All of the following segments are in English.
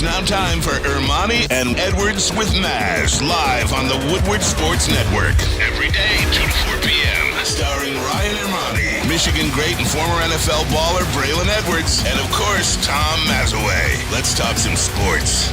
now time for Ermanni and Edwards with Maz, live on the Woodward Sports Network. Every day, 2 to 4 p.m. Starring Ryan Ermanni, Michigan great and former NFL baller Braylon Edwards, and of course, Tom Mazaway. Let's talk some sports.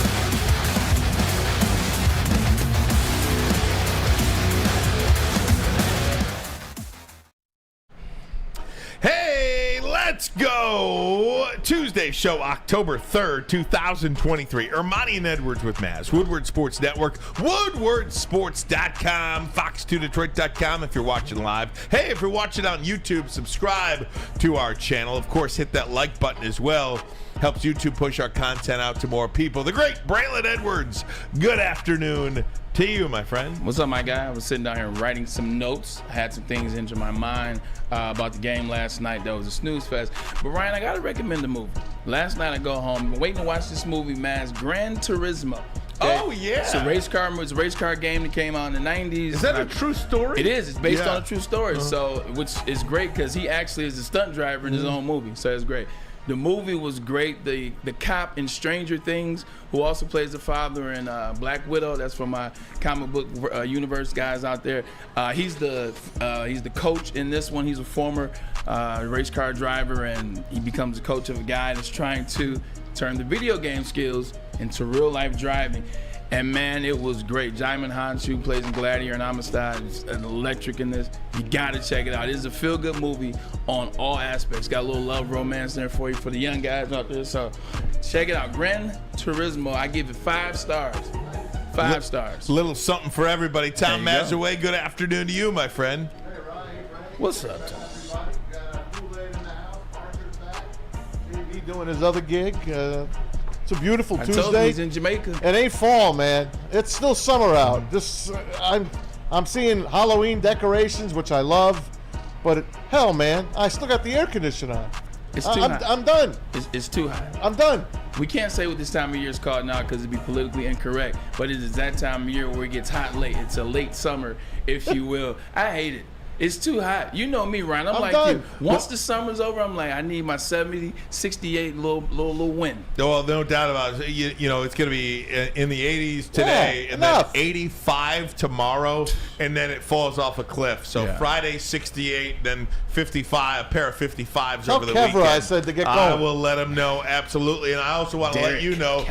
Let's go! Tuesday show, October 3rd, 2023. Ermanni and Edwards with Maz. Woodward Sports Network, woodwardsports.com, fox2detroit.com if you're watching live. Hey, if you're watching on YouTube, subscribe to our channel. Of course, hit that like button as well. Helps YouTube push our content out to more people. The great Braylon Edwards, good afternoon to you, my friend. What's up, my guy? I was sitting down here writing some notes. I had some things into my mind about the game last night. That was a snooze fest. But, Ryan, I got to recommend a movie. Last night I go home, waiting to watch this movie, Maz, Gran Turismo. Okay? Oh, yeah. It's a race car game that came out in the 90s. Is that a true story? It is. It's based on a true story. So, which is great because he actually is a stunt driver in his own movie. So it's great. The movie was great. The cop in Stranger Things, who also plays the father in Black Widow. That's for my comic book universe guys out there. He's the coach in this one. He's a former race car driver, and he becomes a coach of a guy that's trying to turn the video game skills into real life driving. And man, it was great. Jaimin Hanchu plays in Gladiator and Amistad. It's an electric in this. You gotta check it out. It is a feel-good movie on all aspects. Got a little love romance there for you, for the young guys out there. So check it out. Gran Turismo, I give it 5 stars. 5 stars. A little something for everybody. Tom Mazaway, good afternoon to you, my friend. Hey, Ronnie. What's up, Tom? Kool-Aid in the house. Arthur's back. JB doing his other gig. It's a beautiful Tuesday. I told you he's in Jamaica. It ain't fall, man. It's still summer out. I'm seeing Halloween decorations, which I love, but hell, man, I still got the air conditioner on. It's too hot. I'm done. It's too hot. I'm done. We can't say what this time of year is called now because it'd be politically incorrect, but it is that time of year where it gets hot late. It's a late summer, if you will. I hate it. It's too hot. You know me, Ryan. I'm like done. you. Once the summer's over, I'm like, I need my 70, 68 little wind. Well, no doubt about it. You know, it's going to be in the 80s today, and then 85 tomorrow, and then it falls off a cliff. So Friday, 68, then 55, a pair of 55s over the weekend. I said to get going. I will let them know, absolutely. And I also want to let you know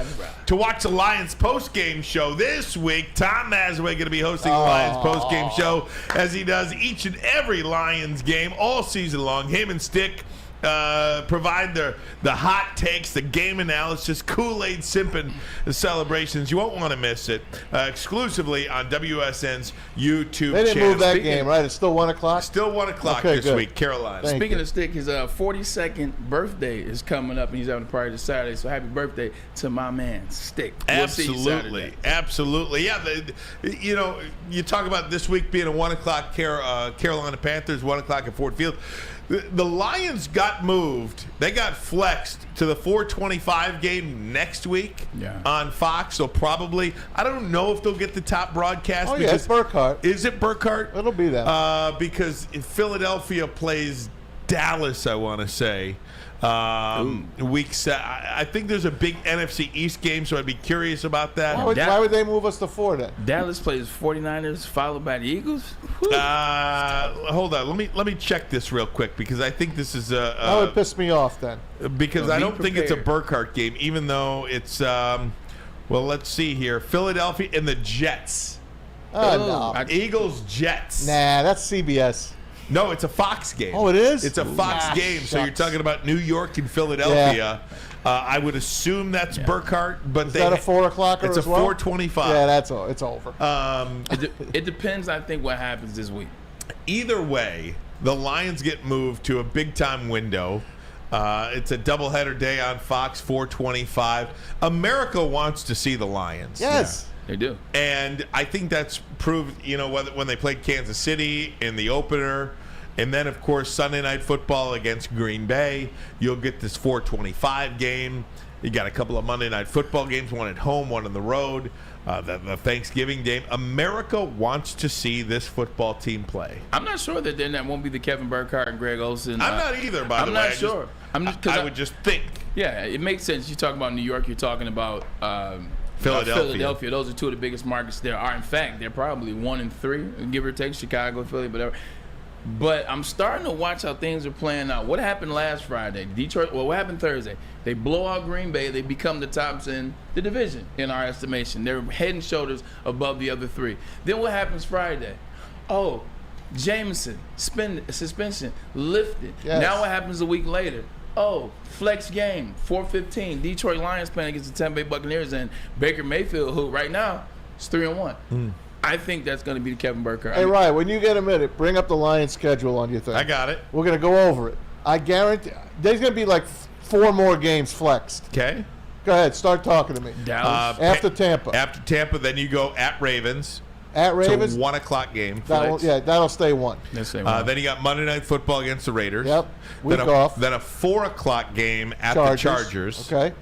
to watch the Lions post-game show this week. Tom Mazaway going to be hosting the Lions post-game show, as he does each and every Lions game all season long. Him and Stick provide the hot takes, the game analysis, Kool-Aid simping celebrations. You won't want to miss it. Exclusively on WSN's YouTube channel. They didn't move that game, right? It's still 1 o'clock? Still 1 o'clock this week, Carolina. Speaking of Stick, his 42nd birthday is coming up, and he's having a party this Saturday. So happy birthday to my man, Stick. Absolutely. Absolutely. Yeah, you know, you talk about this week being a 1 o'clock Carolina Panthers, 1 o'clock at Ford Field. The Lions got moved. They got flexed to the 4:25 game next week on Fox. So probably, I don't know if they'll get the top broadcast. Oh, yeah, it's Burkhart. Is it Burkhart? It'll be that. Because Philadelphia plays Dallas, I want to say. Week 7. I think there's a big NFC East game, so I'd be curious about that. Why would they move us to 4 then? Dallas plays 49ers, followed by the Eagles. Hold on, let me check this real quick because I think this is that would piss me off then. Because I don't think it's a Burkhart game, even though it's well, let's see here, Philadelphia and the Jets. No. Eagles Jets. Nah, that's CBS. No, it's a Fox game. Oh, it is? It's a Fox game, so you're talking about New York and Philadelphia. I would assume that's Burkhart, but is that a 4 o'clocker it's as well? It's a 4:25. Yeah, that's all. It's over. It depends, I think, what happens this week. Either way, the Lions get moved to a big-time window. It's a doubleheader day on Fox, 4:25. America wants to see the Lions. Yes. They do. And I think that's proved, you know, when they played Kansas City in the opener, and then, of course, Sunday Night Football against Green Bay. You'll get this 4:25 game. You got a couple of Monday Night Football games, one at home, one on the road. The Thanksgiving game. America wants to see this football team play. I'm not sure that then that won't be the Kevin Burkhardt and Greg Olsen. I'm not either, by the way. I'm not sure. I would just think. Yeah, it makes sense. You talk about New York. You're talking about Philadelphia. Those are two of the biggest markets there are. In fact, they're probably 1 and 3, give or take. Chicago, Philly, whatever. But I'm starting to watch how things are playing out. What happened last Friday? Detroit. Well, what happened Thursday? They blow out Green Bay. They become the tops in the division, in our estimation. They're head and shoulders above the other 3. Then what happens Friday? Oh, Jameson, suspension, lifted. Yes. Now what happens a week later? Oh, flex game, 4:15. Detroit Lions playing against the Tampa Bay Buccaneers and Baker Mayfield, who right now is 3-1. I think that's going to be the Kevin Burkhardt. Hey, Ryan, when you get a minute, bring up the Lions schedule on your thing. I got it. We're going to go over it. I guarantee there's going to be like 4 more games flexed. Okay. Go ahead, start talking to me. Dallas. After Tampa. After Tampa, then you go at Ravens. At Ravens. It's a 1 o'clock game. That'll stay 1. Then you got Monday Night Football against the Raiders. Yep. Week off. Then a 4 o'clock game at the Chargers. Okay.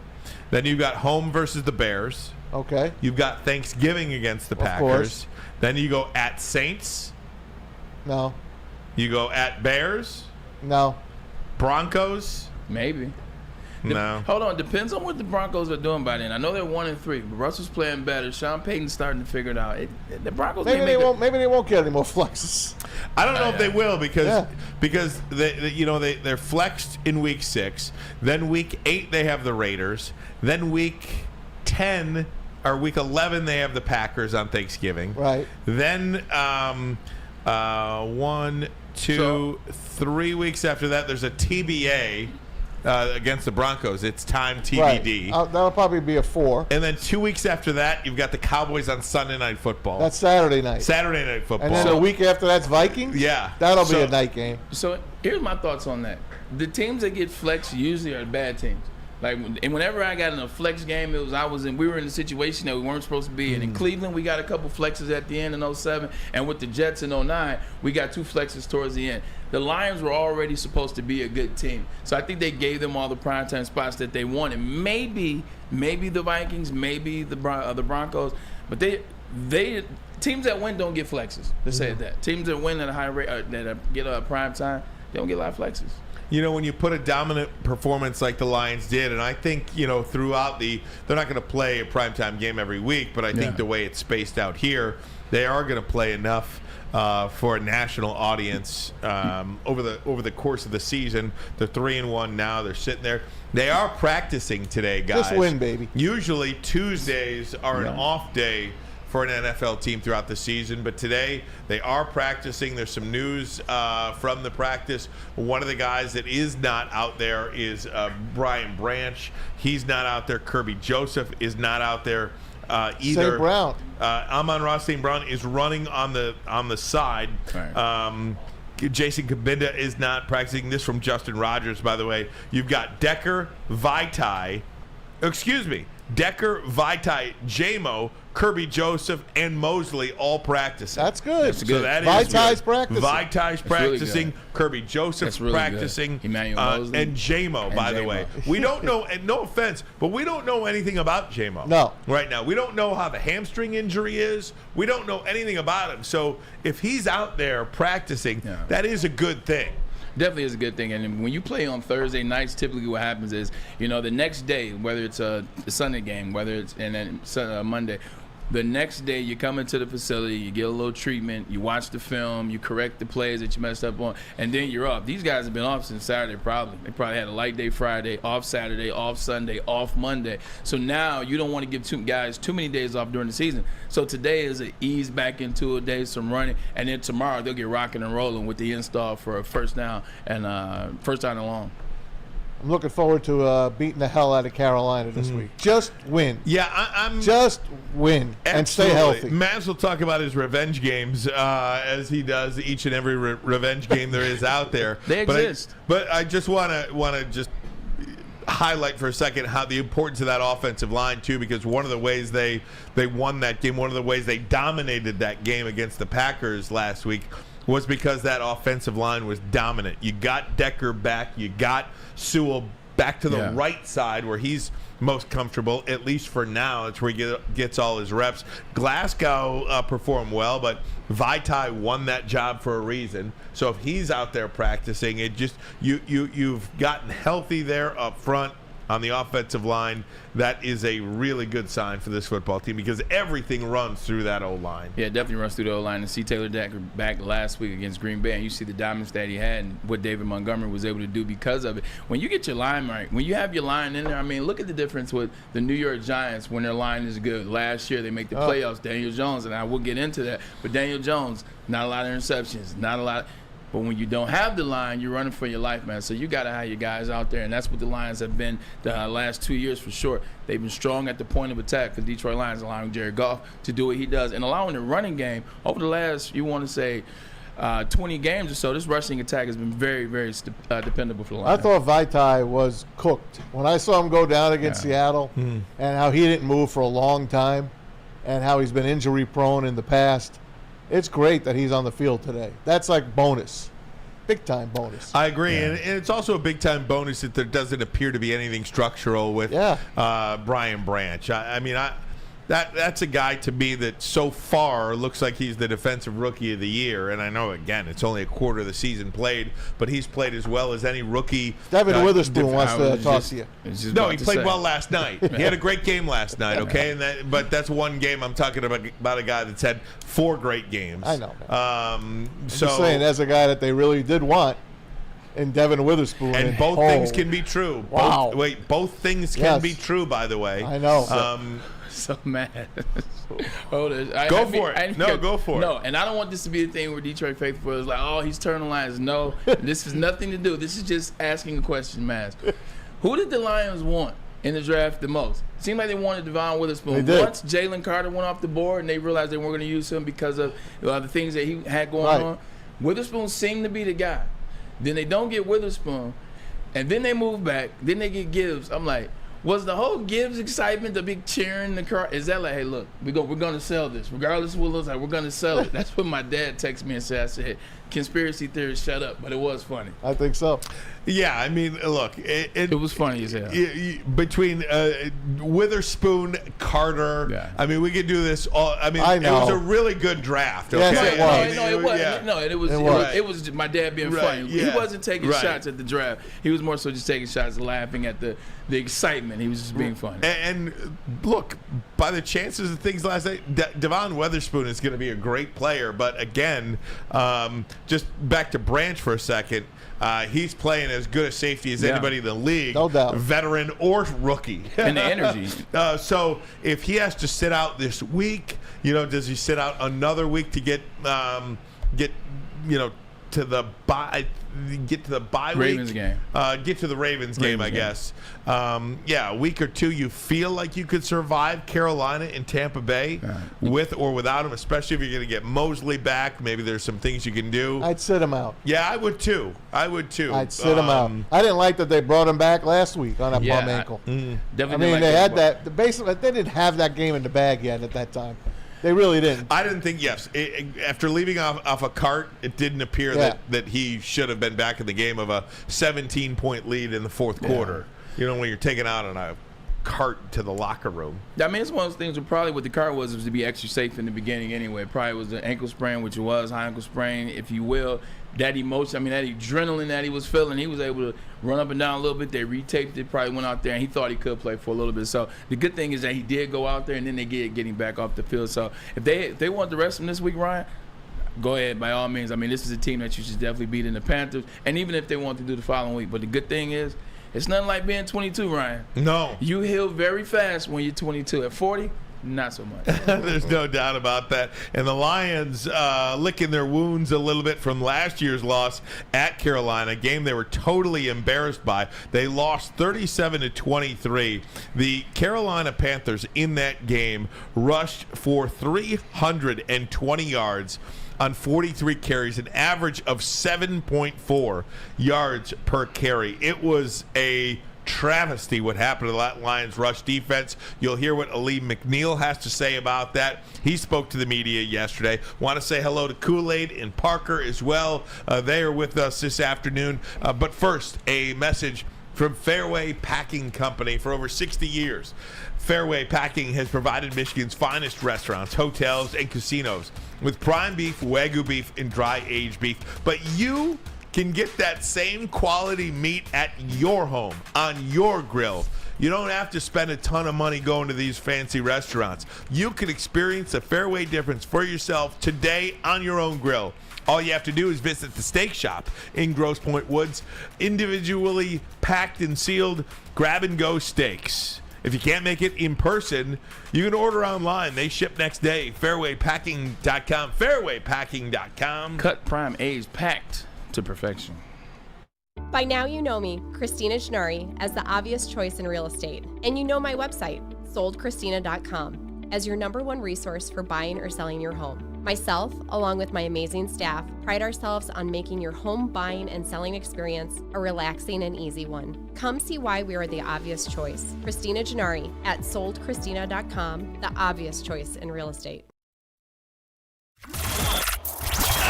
Then you've got home versus the Bears. Okay. You've got Thanksgiving against the Packers. Course. Then you go at Saints. No. You go at Bears. No. Broncos. Maybe. No. Hold on. Depends on what the Broncos are doing by then. I know they're 1 and 3, but Russell's playing better. Sean Payton's starting to figure it out. The Broncos Maybe they won't get any more flexes. I don't know if they will because they're flexed in week 6. Then week 8 they have the Raiders. Then week 10 or week 11 they have the Packers on Thanksgiving. Right. Then 1, 2, 3 weeks after that there's a TBA. Against the Broncos, it's time TBD. Right. That'll probably be a 4. And then 2 weeks after that, you've got the Cowboys on Sunday Night Football. That's Saturday night. Saturday Night Football. And then the week after that's Vikings? Yeah. That'll be a night game. So here's my thoughts on that. The teams that get flexed usually are bad teams. Like, and whenever I got in a flex game, we were in a situation that we weren't supposed to be in. In Cleveland, we got a couple flexes at the end in 07, and with the Jets in 09, we got 2 flexes towards the end. The Lions were already supposed to be a good team, so I think they gave them all the primetime spots that they wanted. Maybe the Vikings, maybe the Broncos, but they teams that win don't get flexes. Let's say that teams that win at a high rate that get a prime time, they don't get a lot of flexes. You know, when you put a dominant performance like the Lions did, and I think, throughout they're not going to play a primetime game every week, but I think the way it's spaced out here, they are going to play enough for a national audience over the course of the season. They're 3-1 now. They're sitting there. They are practicing today, guys. Just win, baby. Usually Tuesdays are an off day for an NFL team throughout the season, but today they are practicing. There's some news from the practice. One of the guys that is not out there is Brian Branch. He's not out there. Kirby Joseph is not out there either. St. Brown. Amon-Ra St. Brown is running on the side. Right. Jason Kabinda is not practicing. This from Justin Rogers, by the way. You've got Decker, Vitae, Jamo, Kirby Joseph, and Mosley all practicing. That's good. So that Vitae's is practicing. Vitae's practicing. Really Kirby Joseph's really practicing. Emmanuel Mosley. And Jamo, by the way. We don't know, and no offense, but we don't know anything about Jamo. No. Right now. We don't know how the hamstring injury is. We don't know anything about him. So if he's out there practicing, that is a good thing. Definitely is a good thing. And when you play on Thursday nights, typically what happens is, the next day, whether it's a Sunday game, whether it's and then Monday, the next day you come into the facility, you get a little treatment, you watch the film, you correct the plays that you messed up on, and then you're off. These guys have been off since Saturday probably. They probably had a light day Friday, off Saturday, off Sunday, off Monday. So now you don't want to give guys too many days off during the season. So today is an ease back into a day, some running, and then tomorrow they'll get rocking and rolling with the install for a first down and first down and long. I'm looking forward to beating the hell out of Carolina this week. Just win. Yeah, I'm just win and stay healthy. Maz will talk about his revenge games as he does each and every revenge game there is out there. They exist. But I just want to just highlight for a second how the importance of that offensive line too, because one of the ways they won that game, one of the ways they dominated that game against the Packers last week was because that offensive line was dominant. You got Decker back, you got Sewell back to the right side where he's most comfortable, at least for now. It's where he gets all his reps. Glasgow performed well, but Vaitai won that job for a reason. So if he's out there practicing, it just you've gotten healthy there up front on the offensive line. That is a really good sign for this football team because everything runs through that O-line. Yeah, it definitely runs through the O-line. And see Taylor Decker back last week against Green Bay, and you see the dominance that he had and what David Montgomery was able to do because of it. When you get your line right, when you have your line in there, I mean, look at the difference with the New York Giants when their line is good. Last year they make the playoffs. Daniel Jones, and I will get into that, but Daniel Jones, not a lot of interceptions, not a lot. But when you don't have the line, you're running for your life, man. So you got to have your guys out there, and that's what the Lions have been the last 2 years for sure. They've been strong at the point of attack for Detroit Lions, allowing Jared Goff to do what he does and allowing the running game over the last, you want to say, 20 games or so. This rushing attack has been very, very dependable for the Lions. I thought Vaitai was cooked. When I saw him go down against Seattle and how he didn't move for a long time and how he's been injury-prone in the past, it's great that he's on the field today. That's like bonus. Big-time bonus. I agree, and it's also a big-time bonus that there doesn't appear to be anything structural with Brian Branch. I mean, that's a guy to me that so far looks like he's the defensive rookie of the year. And I know, again, it's only a quarter of the season played, but he's played as well as any rookie. Devin Witherspoon wants to talk to you. No, he played well last night. He had a great game last night, okay? But that's one game. I'm talking about a guy that's had 4 great games. I know. I'm just saying, as a guy that they really did want, and Devin Witherspoon. And both things can be true. Wow. Both things can be true, by the way. I know. So mad. Hold it. Go for it. No, and I don't want this to be a thing where Detroit faithful is like, oh, he's turning lines. No, this has nothing to do. This is just asking a question, Maz. Who did the Lions want in the draft the most? It seemed like they wanted Devon Witherspoon. Once Jalen Carter went off the board and they realized they weren't going to use him because of the things that he had going on, Witherspoon seemed to be the guy. Then they don't get Witherspoon, and then they move back. Then they get Gibbs. I'm like, was the whole Gibbs excitement, the big cheering in the car? Is that like, hey, look, we're going to sell this. Regardless of what it looks like, we're going to sell it. That's what my dad texted me and said. I said, conspiracy theories, shut up. But it was funny. I think so. Yeah, I mean, look. It was funny as hell. Between Witherspoon, Carter, I mean, we could do this all. I mean, it was a really good draft. Okay? Yes, it was. No, it was my dad being funny. Yeah. He wasn't taking shots at the draft. He was more so just taking shots, laughing at the excitement. He was just being funny. And look, by the chances of things last night, Devon Witherspoon is going to be a great player. But again, just back to Branch for a second. He's playing as good a safety as anybody in the league, no doubt, veteran or rookie. And the energy. So if he has to sit out this week, does he sit out another week to get to the bye? Get to the bye Ravens week. Game. Get to the Ravens game, I guess. A week or two, you feel like you could survive Carolina and Tampa Bay with or without him, especially if you're going to get Mosley back. Maybe there's some things you can do. I'd sit him out. Yeah, I would too. I'd sit him out. I didn't like that they brought him back last week on that bum ankle. Definitely. They had that. Basically, they didn't have that game in the bag yet at that time. They really didn't. I didn't think, after leaving off a cart, it didn't appear that he should have been back in the game of a 17-point lead in the fourth quarter. When you're taken out on a cart to the locker room. I mean, it's one of those things where probably what the cart was to be extra safe in the beginning anyway. Probably was the ankle sprain, which it was, high ankle sprain, if you will. That emotion, that adrenaline that he was feeling, he was able to run up and down a little bit. They retaped it, probably went out there, and he thought he could play for a little bit. So the good thing is that he did go out there, and then they get him back off the field. So if they want to rest him this week, Ryan, go ahead, by all means. I mean, this is a team that you should definitely beat in the Panthers, and even if they want to do the following week. But the good thing is, it's nothing like being 22, Ryan. No. You heal very fast when you're 22. At 40, not so much. There's no doubt about that. And the Lions licking their wounds a little bit from last year's loss at Carolina, a game they were totally embarrassed by. They lost 37-23. The Carolina Panthers in that game rushed for 320 yards on 43 carries, an average of 7.4 yards per carry. It was a travesty what happened to that Lions rush defense. You'll hear what Ali McNeil has to say about that. He spoke to the media yesterday. Want to say hello to Kool-Aid and Parker as well. They are with us this afternoon. But first, a message from Fairway Packing Company for over 60 years. Fairway Packing has provided Michigan's finest restaurants, hotels, and casinos with prime beef, Wagyu beef, and dry aged beef. But you can get that same quality meat at your home, on your grill. You don't have to spend a ton of money going to these fancy restaurants. You can experience the Fairway difference for yourself today on your own grill. All you have to do is visit the steak shop in Grosse Pointe Woods. Individually packed and sealed grab-and-go steaks. If you can't make it in person, you can order online. They ship next day. Fairwaypacking.com. Fairwaypacking.com. Cut, prime, aged, packed to perfection. By now you know me, Christina Gennari, as the obvious choice in real estate. And you know my website, soldchristina.com, as your #1 resource for buying or selling your home. Myself, along with my amazing staff, pride ourselves on making your home buying and selling experience a relaxing and easy one. Come see why we are the obvious choice. Christina Gennari at soldchristina.com, the obvious choice in real estate.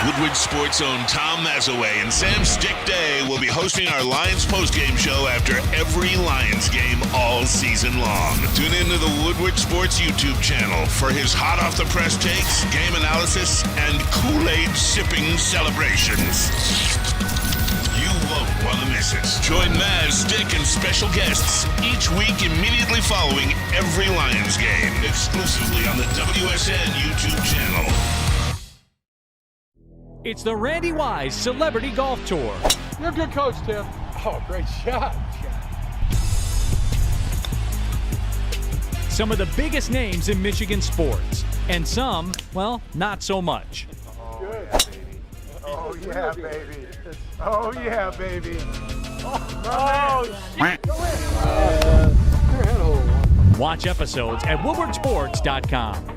Woodward Sports' own Tom Mazaway and Sam Stick Day will be hosting our Lions postgame show after every Lions game all season long. Tune into the Woodward Sports YouTube channel for his hot-off-the-press takes, game analysis, and Kool-Aid sipping celebrations. You won't want to miss it. Join Maz, Stick, and special guests each week immediately following every Lions game, exclusively on the WSN YouTube channel. It's the Randy Wise Celebrity Golf Tour. You're a good coach, Tim. Oh, great shot. Some of the biggest names in Michigan sports, and some, well, not so much. Oh, yeah, baby. Oh, yeah, baby. Watch episodes at woodwardsports.com.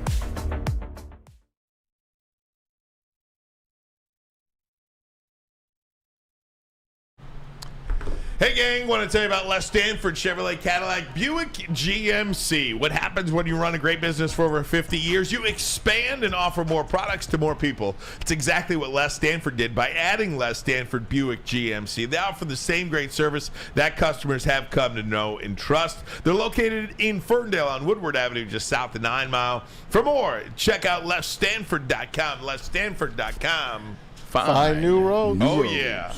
Hey gang, want to tell you about Les Stanford Chevrolet Cadillac Buick GMC. What happens when you run a great business for over 50 years? You expand and offer more products to more people. It's exactly what Les Stanford did by adding Les Stanford Buick GMC. They offer the same great service that customers have come to know and trust. They're located in Ferndale on Woodward Avenue, just south of 9 Mile. For more, check out lesstanford.com. lesstanford.com. Find new roads. Oh yeah.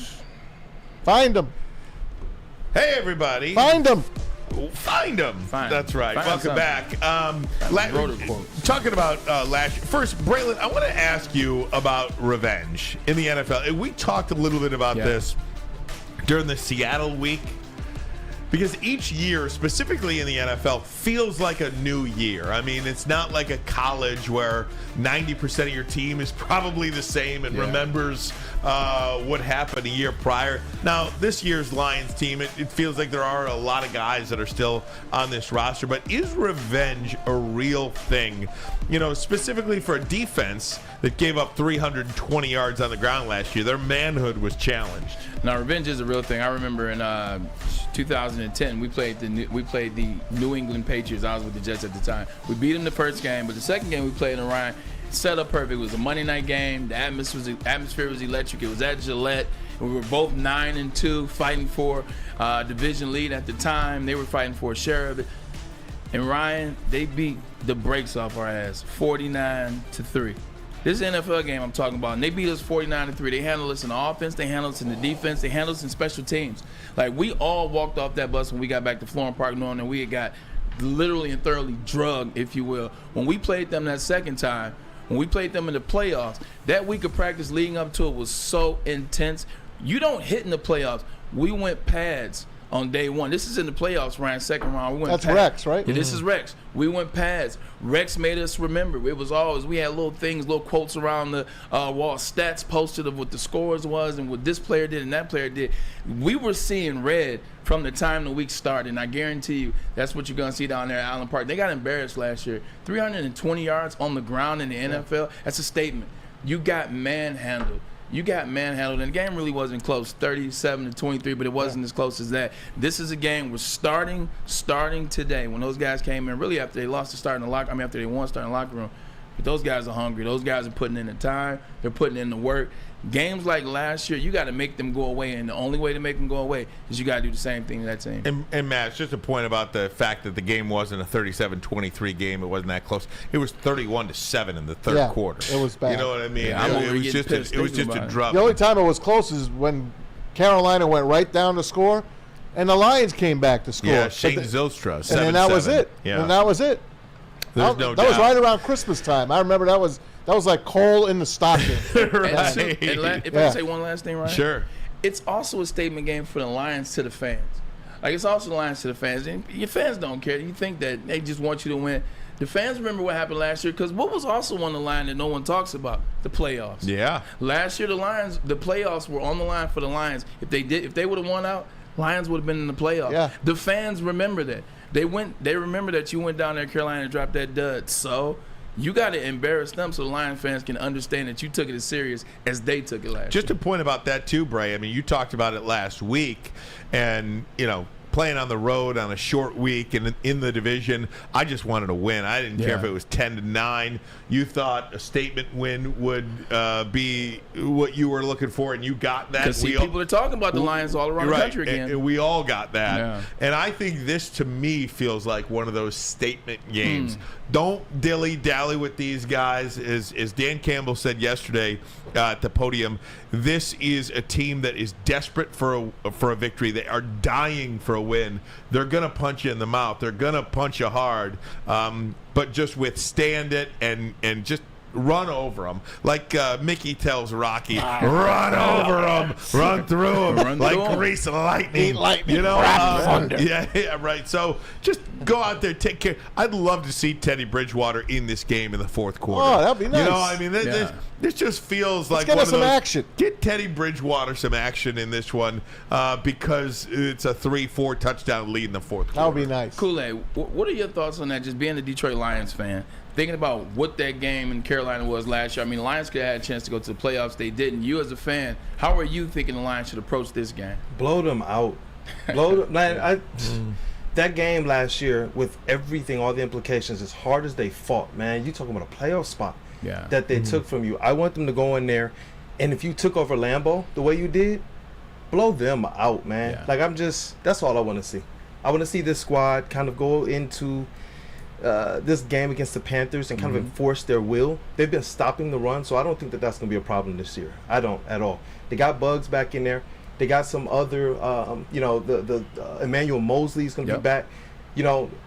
Find them. Hey, everybody. Find them. Find them. That's right. Find Welcome back. Talking about last year. First, Braylon, I want to ask you about revenge in the NFL. We talked a little bit about this during the Seattle week. Because each year, specifically in the NFL, feels like a new year. I mean, it's not like a college where 90% of your team is probably the same and remembers what happened a year prior. Now, this year's Lions team, it feels like there are a lot of guys that are still on this roster. But is revenge a real thing? You know, specifically for a defense that gave up 320 yards on the ground last year. Their manhood was challenged. Now, revenge is a real thing. I remember in 2010, we played the New England Patriots. I was with the Jets at the time. We beat them the first game, but the second game we played in Ryan, set up perfect. It was a Monday night game. The atmosphere was electric. It was at Gillette. We were both 9-2, fighting for division lead at the time. They were fighting for a share of it. And Ryan, they beat the brakes off our ass, 49-3. This is an NFL game I'm talking about, and they beat us 49-3. They handled us in the offense, they handled us in the defense, they handled us in special teams. Like, we all walked off that bus when we got back to Florham Park knowing that we had got literally and thoroughly drugged, if you will. When we played them that second time, when we played them in the playoffs, that week of practice leading up to it was so intense. You don't hit in the playoffs. We went pads on day one. This is in the playoffs, Ryan, second round. We went That's pads. Rex, right? Yeah, this is Rex. We went pads. Rex made us remember. It was always, we had little things, little quotes around the wall, stats posted of what the scores was and what this player did and that player did. We were seeing red from the time the week started, and I guarantee you that's what you're going to see down there at Allen Park. They got embarrassed last year. 320 yards on the ground in the NFL, that's a statement. You got manhandled. And the game really wasn't close, 37-23, but it wasn't as close as that. This is a game we're starting today. When those guys came in, really after they lost the start in the locker, after they won start in the locker room, But those guys are hungry. Those guys are putting in the time. They're putting in the work. Games like last year, you got to make them go away, and the only way to make them go away is you got to do the same thing to that team. And Matt, just a point about the fact that the game wasn't a 37-23 game. It wasn't that close. It was 31-7 in the third quarter. It was bad. You know what I mean? Yeah, it was just a drop. The only time it was close is when Carolina went right down to score, and the Lions came back to score. Yeah, Shane Zylstra, 7-7. And then that was it. Yeah. And that was it. There's no doubt. That was right around Christmas time. I remember that was like coal in the stocking. Right. If I can say one last thing, right? Sure. It's also a statement game for the Lions to the fans. Like, it's also the Lions to the fans. And your fans don't care. You think that they just want you to win. The fans remember what happened last year, because what was also on the line that no one talks about? The playoffs. Yeah. Last year, the playoffs were on the line for the Lions. If they would have won out, Lions would have been in the playoffs. Yeah. The fans remember that. They remember that you went down there to Carolina and dropped that dud. So you got to embarrass them so the Lions fans can understand that you took it as serious as they took it last year. Just a point about that too, Bray. I mean, you talked about it last week, and playing on the road on a short week and in the division, I just wanted to win. I didn't care if it was 10-9. You thought a statement win would be what you were looking for, and you got that. Because people are talking about the Lions all around the country again. And we all got that. Yeah. And I think this, to me, feels like one of those statement games. Don't dilly-dally with these guys. As Dan Campbell said yesterday at the podium, this is a team that is desperate for a victory. They are dying for a win. They're going to punch you in the mouth. They're going to punch you hard. But just withstand it and just run over them. Like Mickey tells Rocky, run over them, run through them, like grease and lightning. Thunder. Yeah, right. So just go out there, take care. I'd love to see Teddy Bridgewater in this game in the fourth quarter. Oh, that'd be nice. I mean, this just feels like get one us of those, some action. Get Teddy Bridgewater some action in this one because it's a 3-4 touchdown lead in the fourth quarter. That would be nice. Kool-Aid, what are your thoughts on that, just being a Detroit Lions fan? Thinking about what that game in Carolina was last year. I mean, the Lions could have had a chance to go to the playoffs. They didn't. You as a fan, how are you thinking the Lions should approach this game? Blow them out. That game last year, with everything, all the implications, as hard as they fought, man, you talking about a playoff spot that they took from you. I want them to go in there, and if you took over Lambeau the way you did, blow them out, man. Yeah. That's all I want to see. I want to see this squad kind of go into this game against the Panthers and kind of enforce their will. They've been stopping the run, so I don't think that that's going to be a problem this year. I don't at all. They got Bugs back in there. They got some other, the Emmanuel Mosley's going to be back.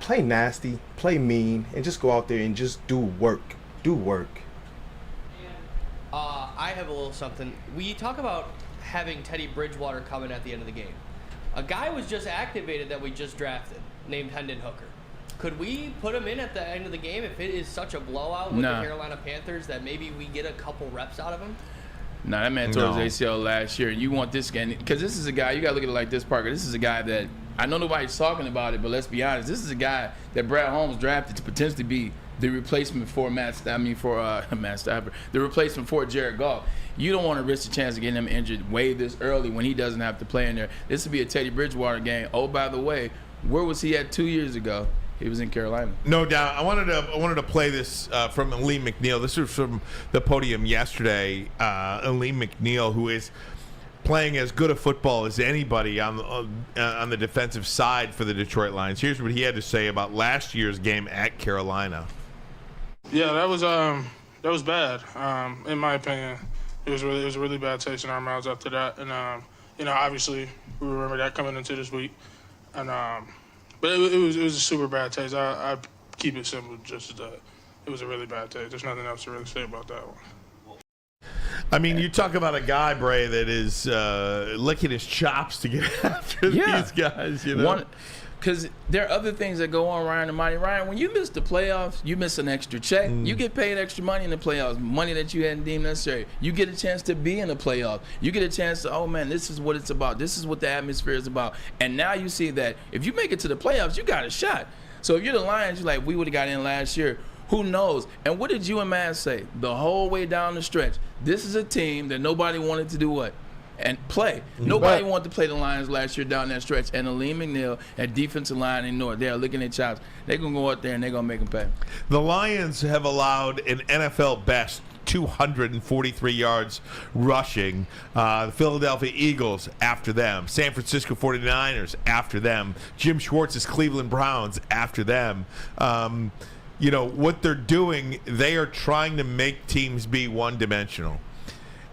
Play nasty, play mean, and just go out there and just do work. Do work. I have a little something. We talk about having Teddy Bridgewater coming at the end of the game. A guy was just activated that we just drafted, named Hendon Hooker. Could we put him in at the end of the game if it is such a blowout with the Carolina Panthers that maybe we get a couple reps out of him? No, that man tore his ACL last year. You want this game, because this is a guy, you got to look at it like this, Parker. This is a guy that, I know nobody's talking about it, but let's be honest. This is a guy that Brad Holmes drafted to potentially be the replacement for Matt Stafford, the replacement for Jared Goff. You don't want to risk the chance of getting him injured way this early when he doesn't have to play in there. This would be a Teddy Bridgewater game. Oh, by the way, where was he at 2 years ago? He was in Carolina. No doubt. I wanted to play this from Aleem McNeil. This was from the podium yesterday. Aleem McNeil, who is playing as good a football as anybody on the defensive side for the Detroit Lions. Here's what he had to say about last year's game at Carolina. Yeah, that was bad. In my opinion, it was a really bad taste in our mouths after that. And obviously we remember that coming into this week. And but it was a super bad taste. I keep it simple, just that it was a really bad taste. There's nothing else to really say about that one. I mean, you talk about a guy, Bray, that is licking his chops to get after these guys, Because there are other things that go on, Ryan and Monty. Ryan, when you miss the playoffs, you miss an extra check. You get paid extra money in the playoffs, money that you hadn't deemed necessary. You get a chance to be in the playoffs. You get a chance to, oh, man, this is what it's about. This is what the atmosphere is about. And now you see that if you make it to the playoffs, you got a shot. So if you're the Lions, you're like, we would have got in last year. Who knows? And what did you and Matt say the whole way down the stretch? This is a team that nobody wanted to do what? and play. Nobody wanted to play the Lions last year down that stretch. And Aleem McNeil at defensive line in North, they're looking at chops. They're going to go out there and they're going to make them pay. The Lions have allowed an NFL best 243 yards rushing. The Philadelphia Eagles after them. San Francisco 49ers after them. Jim Schwartz's Cleveland Browns after them. What they're doing, they are trying to make teams be one-dimensional.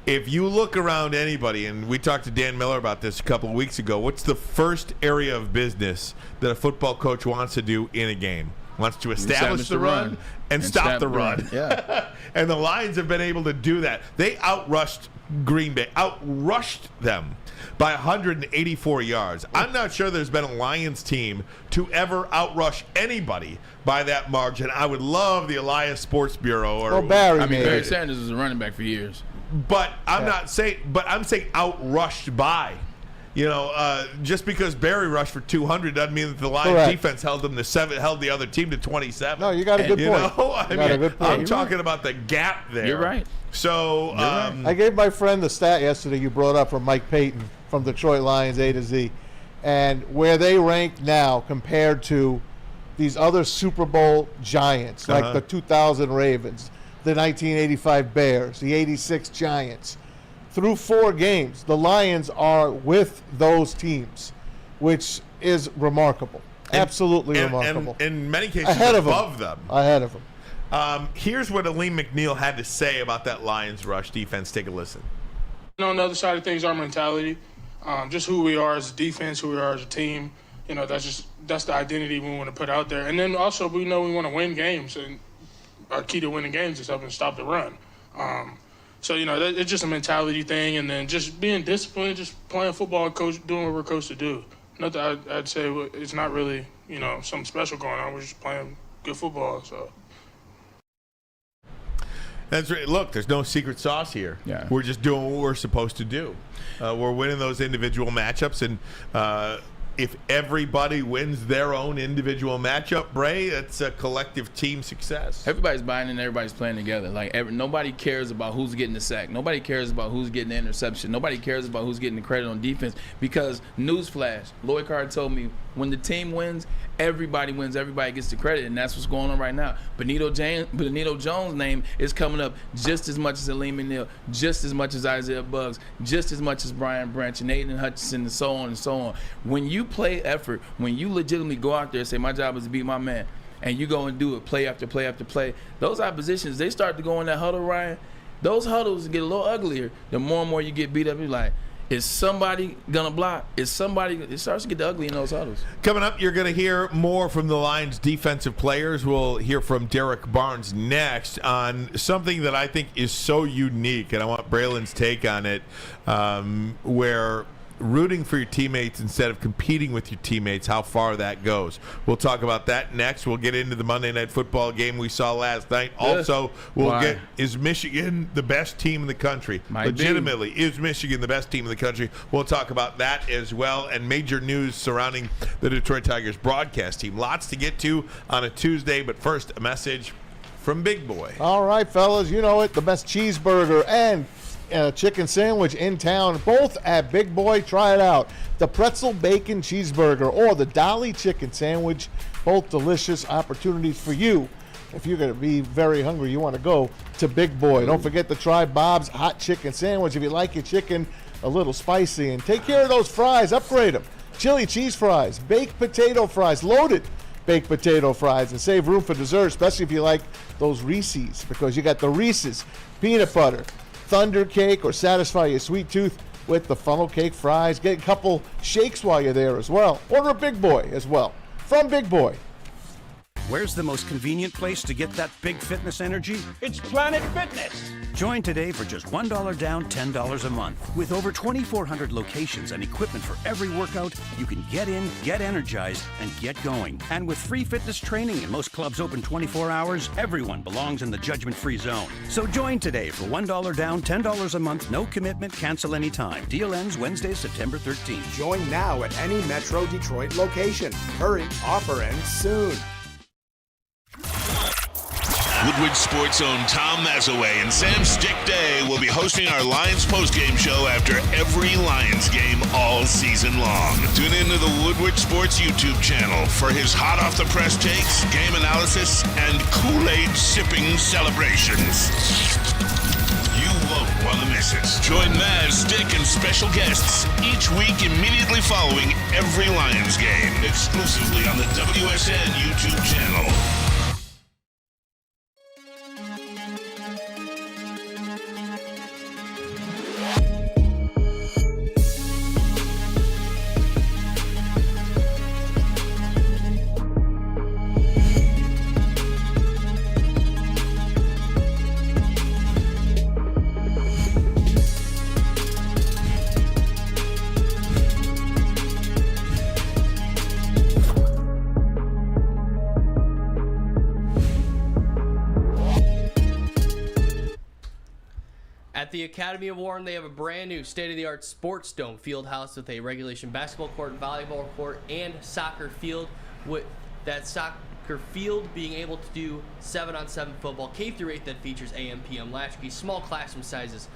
If you look around anybody, and we talked to Dan Miller about this a couple of weeks ago, what's the first area of business that a football coach wants to do in a game? Wants to establish the run and stop the run. Yeah. And the Lions have been able to do that. They outrushed Green Bay, outrushed them by 184 yards. I'm not sure there's been a Lions team to ever outrush anybody by that margin. I would love the Elias Sports Bureau. Barry Sanders was a running back for years. But I'm saying outrushed by. Just because Barry rushed for 200 doesn't mean that the Lions defense held the other team to 27. No, you got a good point. I'm talking about the gap there. You're right. So I gave my friend the stat yesterday you brought up from Mike Payton from Detroit Lions A to Z, and where they rank now compared to these other Super Bowl giants like the 2000 Ravens, the 1985 Bears, the 86 Giants. Through 4 games, the Lions are with those teams, which is remarkable. Absolutely remarkable. And in many cases, Ahead of above them. Ahead of them. Here's what Aleem McNeil had to say about that Lions rush defense. Take a listen. On the other side of things, our mentality, just who we are as a defense, who we are as a team. That's the identity we want to put out there. And then also we know we want to win games, and our key to winning games is helping stop the run. So, it's just a mentality thing, and then just being disciplined, just playing football, doing what we're coached to do. Nothing I'd say it's not really, something special going on. We're just playing good football, so. That's right. Look, there's no secret sauce here. Yeah. We're just doing what we're supposed to do. We're winning those individual matchups, and if everybody wins their own individual matchup, Bray, it's a collective team success. Everybody's buying in, everybody's playing together. Nobody cares about who's getting the sack. Nobody cares about who's getting the interception. Nobody cares about who's getting the credit on defense, because newsflash, Lloyd Carr told me, when the team wins, everybody wins. Everybody gets the credit, and that's what's going on right now. Benito Jones' name is coming up just as much as Aleem McNeil, just as much as Isaiah Buggs, just as much as Brian Branch and Aiden Hutchinson, and so on and so on. When you play effort, when you legitimately go out there and say, my job is to beat my man, and you go and do it play after play after play, those oppositions, they start to go in that huddle, Ryan. Those huddles get a little uglier the more and more you get beat up. You're like, is somebody going to block? It starts to get ugly in those huddles. Coming up, you're going to hear more from the Lions defensive players. We'll hear from Derek Barnes next on something that I think is so unique, and I want Braylon's take on it, where rooting for your teammates instead of competing with your teammates, how far that goes. We'll talk about that next. We'll get into the Monday Night Football game we saw last night. Also, is Michigan the best team in the country? Legitimately, is Michigan the best team in the country? We'll talk about that as well, and major news surrounding the Detroit Tigers broadcast team. Lots to get to on a Tuesday, but first, a message from Big Boy. All right, fellas, you know it, the best cheeseburger and chicken sandwich in town, both at Big Boy. Try it out. The pretzel bacon cheeseburger or the Dolly chicken sandwich, both delicious opportunities for you. If you're going to be very hungry, you want to go to Big Boy. Don't forget to try Bob's hot chicken sandwich if you like your chicken a little spicy. And take care of those fries. Upgrade them. Chili cheese fries, baked potato fries, loaded baked potato fries, and save room for dessert, especially if you like those Reese's, because you got the Reese's peanut butter Thunder Cake, or satisfy your sweet tooth with the funnel cake fries. Get a couple shakes while you're there as well. Order a Big Boy as well from Big Boy. Where's the most convenient place to get that big fitness energy? It's Planet Fitness. Join today for just $1 down, $10 a month. With over 2,400 locations and equipment for every workout, you can get in, get energized, and get going. And with free fitness training and most clubs open 24 hours, everyone belongs in the judgment-free zone. So join today for $1 down, $10 a month, no commitment, cancel anytime. Deal ends Wednesday, September 13th. Join now at any Metro Detroit location. Hurry, offer ends soon. Woodward Sports' own Tom Mazaway and Sam Stick Day will be hosting our Lions postgame show after every Lions game all season long. Tune into the Woodward Sports YouTube channel for his hot-off-the-press takes, game analysis, and Kool-Aid sipping celebrations. You won't want to miss it. Join Maz, Stick, and special guests each week immediately following every Lions game, exclusively on the WSN YouTube channel. At the Academy of Warren, they have a brand new state-of-the-art sports dome field house with a regulation basketball court, volleyball court, and soccer field. With that soccer field being able to do 7-on-7 football, K through 8 that features AM, PM latchkey, small classroom sizes,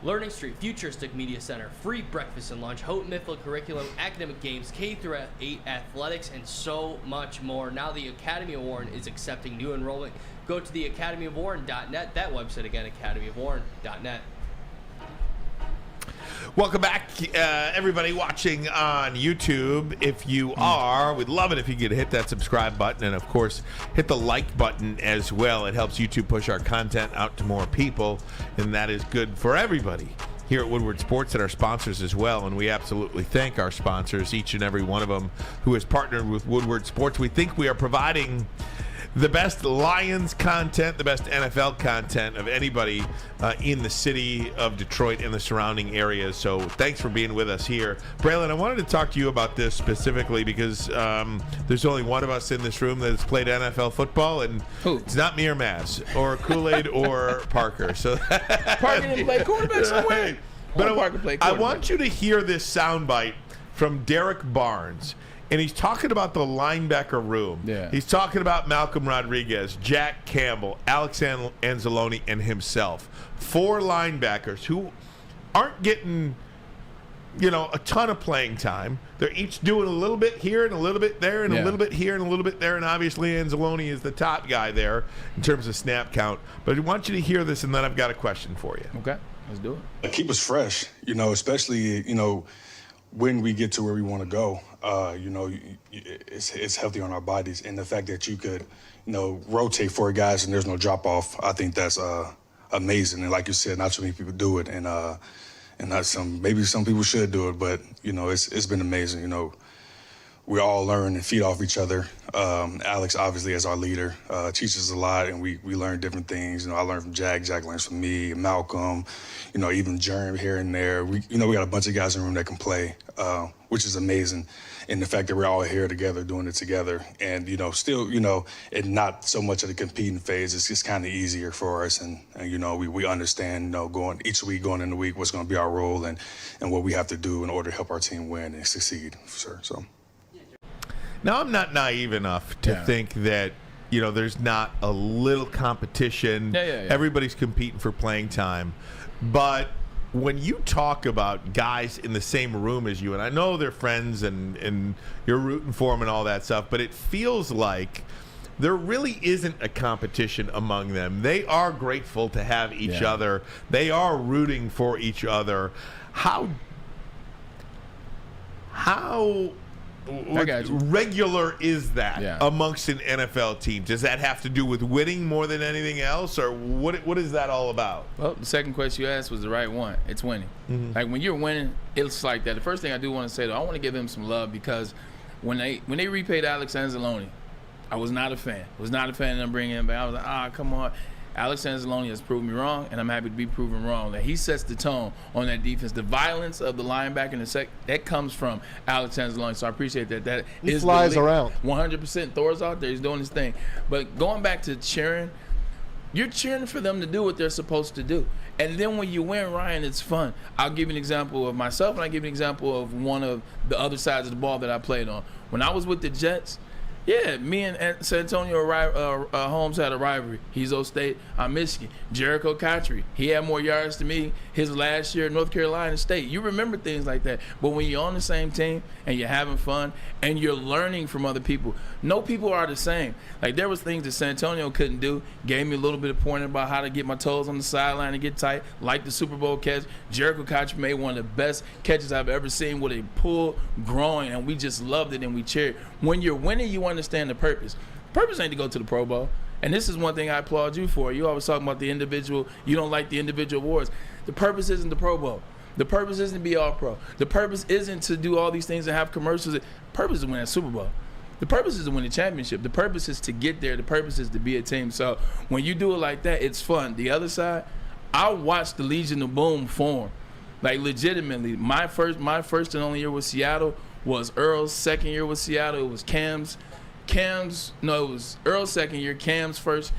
Learning Street, futuristic media center, free breakfast and lunch, Houghton Mifflin curriculum, academic games, K through 8 athletics, and so much more. Now the Academy of Warren is accepting new enrollment. Go to the academyofwarren.net. That website again, academyofwarren.net. Welcome back, everybody watching on YouTube. If you are, we'd love it if you could hit that subscribe button and, of course, hit the like button as well. It helps YouTube push our content out to more people, and that is good for everybody here at Woodward Sports and our sponsors as well. And we absolutely thank our sponsors, each and every one of them who has partnered with Woodward Sports. We think we are providing the best Lions content, the best NFL content of anybody in the city of Detroit and the surrounding areas. So thanks for being with us here. Braylon, I wanted to talk to you about this specifically because there's only one of us in this room that has played NFL football, and it's not me or Maz or Kool-Aid or Parker. So Parker didn't play quarterback somewhere. But I want you to hear this soundbite from Derek Barnes. And he's talking about the linebacker room. Yeah. He's talking about Malcolm Rodriguez, Jack Campbell, Alex Anzalone, and himself. 4 linebackers who aren't getting, a ton of playing time. They're each doing a little bit here and a little bit there and a little bit here and a little bit there. And obviously Anzalone is the top guy there in terms of snap count. But I want you to hear this, and then I've got a question for you. Okay, let's do it. Keep us fresh, especially, when we get to where we want to go. It's healthy on our bodies, and the fact that you could, rotate 4 guys and there's no drop off, I think that's amazing. And like you said, not too many people do it, and not maybe some people should do it, but it's been amazing. We all learn and feed off each other. Alex, obviously, as our leader, teaches a lot, and we learn different things. I learned from Jack learns from me, Malcolm, even Jerm here and there. We got a bunch of guys in the room that can play, which is amazing. And the fact that we're all here together, doing it together, and, still, and not so much of the competing phase. It's just kind of easier for us. And we understand, going in the week, what's going to be our role and what we have to do in order to help our team win and succeed, for sure. So. Now, I'm not naive enough to think that, there's not a little competition. Everybody's competing for playing time. But when you talk about guys in the same room as you, and I know they're friends and you're rooting for them and all that stuff, but it feels like there really isn't a competition among them. They are grateful to have each other. They are rooting for each other. How regular is that amongst an NFL team? Does that have to do with winning more than anything else, or what is that all about? Well, the second question you asked was the right one. It's winning. Mm-hmm. Like when you're winning, it's like that. The first thing I do want to say, though, I want to give him some love because when they repaid Alex Anzalone, I was not a fan. of them bringing him back. I was like, come on. Alex Anzalone has proved me wrong, and I'm happy to be proven wrong. That he sets the tone on that defense. The violence of the linebacker in the that comes from Alex Anzalone. So I appreciate that. He flies around. 100%. Thor's out there. He's doing his thing. But going back to cheering, you're cheering for them to do what they're supposed to do. And then when you win, Ryan, it's fun. I'll give you an example of myself, and I'll give you an example of one of the other sides of the ball that I played on. When I was with the Jets, Yeah, me and San Antonio Holmes had a rivalry. He's O State, I'm Michigan. Jericho Cotchery, he had more yards than me his last year at North Carolina State. You remember things like that. But when you're on the same team and you're having fun and you're learning from other people, no people are the same. Like, there was things that San Antonio couldn't do. Gave me a little bit of pointing about how to get my toes on the sideline and get tight, like the Super Bowl catch. Jericho Cotchery made one of the best catches I've ever seen with a pull groin, and we just loved it and we cheered. When you're winning, you understand the purpose. Purpose ain't to go to the Pro Bowl. And this is one thing I applaud you for. You always talking about the individual. You don't like the individual awards. The purpose isn't the Pro Bowl. The purpose isn't to be all pro. The purpose isn't to do all these things and have commercials. The purpose is to win a Super Bowl. The purpose is to win the championship. The purpose is to get there. The purpose is to be a team. So when you do it like that, it's fun. The other side, I watched the Legion of Boom form. Like, legitimately, my first and only year with Seattle was Earl's second year with Seattle. It was it was Earl's second year, Cam's first.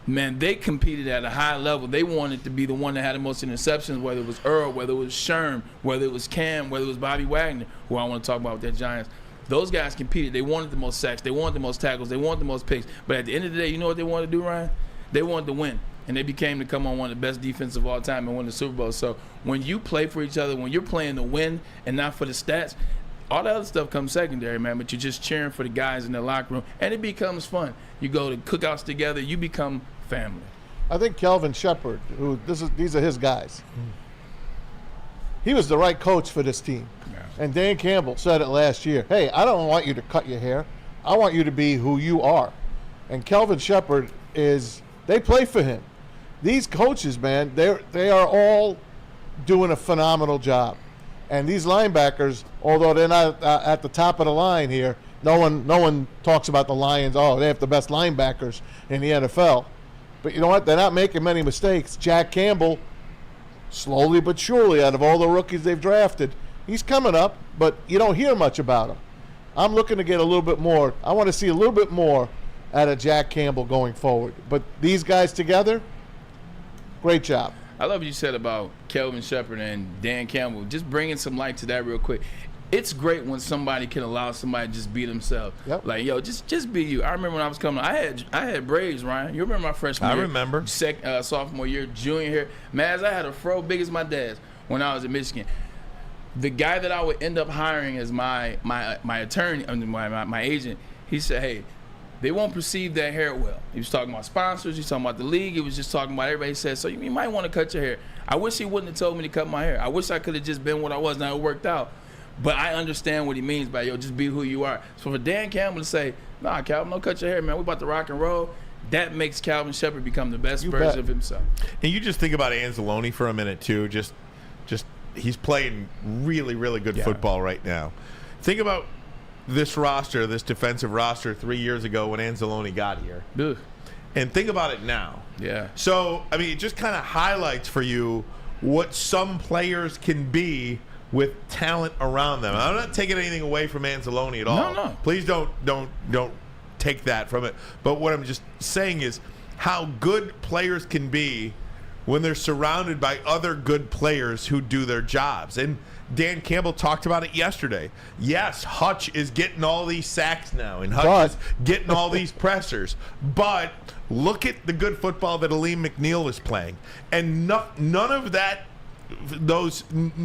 Man, they competed at a high level. They wanted to be the one that had the most interceptions, whether it was Earl, whether it was Sherm, whether it was Cam, whether it was Bobby Wagner, who I want to talk about with that Giants. Those guys competed. They wanted the most sacks. They wanted the most tackles. They wanted the most picks. But at the end of the day, you know what they wanted to do, Ryan? They wanted to win. And they became to come on one of the best defense of all time and win the Super Bowl. So when you play for each other, when you're playing to win and not for the stats, all that other stuff comes secondary, man. But you're just cheering for the guys in the locker room, and it becomes fun. You go to cookouts together. You become family. I think Kelvin Shepard, these are his guys. He was the right coach for this team. Yeah. And Dan Campbell said it last year. Hey, I don't want you to cut your hair. I want you to be who you are. And Kelvin Shepard they play for him. These coaches, man, they are all doing a phenomenal job. And these linebackers, although they're not at the top of the line here, no one talks about the Lions. Oh, they have the best linebackers in the NFL. But you know what? They're not making many mistakes. Jack Campbell, slowly but surely, out of all the rookies they've drafted, he's coming up, but you don't hear much about him. I'm looking to get a little bit more. I want to see a little bit more out of Jack Campbell going forward. But these guys together, great job. I love what you said about Kelvin Shepard and Dan Campbell. Just bringing some light to that real quick. It's great when somebody can allow somebody to just be themselves. Yep. Like, yo, just be you. I remember when I was coming, I had braids, Ryan. You remember my freshman year? I remember. Sophomore year, junior year. Maz, I had a fro big as my dad's when I was in Michigan. The guy that I would end up hiring as my attorney, my agent, he said, hey, they won't perceive that hair well. He was talking about sponsors. He was talking about the league. He was just talking about everybody. He said, so you might want to cut your hair. I wish he wouldn't have told me to cut my hair. I wish I could have just been what I was. Now it worked out. But I understand what he means by, yo, just be who you are. So for Dan Campbell to say, nah, Calvin, don't cut your hair, man. We about to rock and roll. That makes Calvin Shepard become the best version of himself. And you just think about Anzalone for a minute, too. Just he's playing really, really good football right now. Think about this roster, this defensive roster 3 years ago when Anzalone got here. Ugh. And think about it now. Yeah. So, I mean, it just kind of highlights for you what some players can be with talent around them. I'm not taking anything away from Anzalone at all. No. Please don't take that from it. But what I'm just saying is how good players can be when they're surrounded by other good players who do their jobs. And Dan Campbell talked about it yesterday. Yes, Hutch is getting all these sacks now, and Hutch is getting all these pressers. But look at the good football that Aleem McNeil is playing. And none of that, Aleem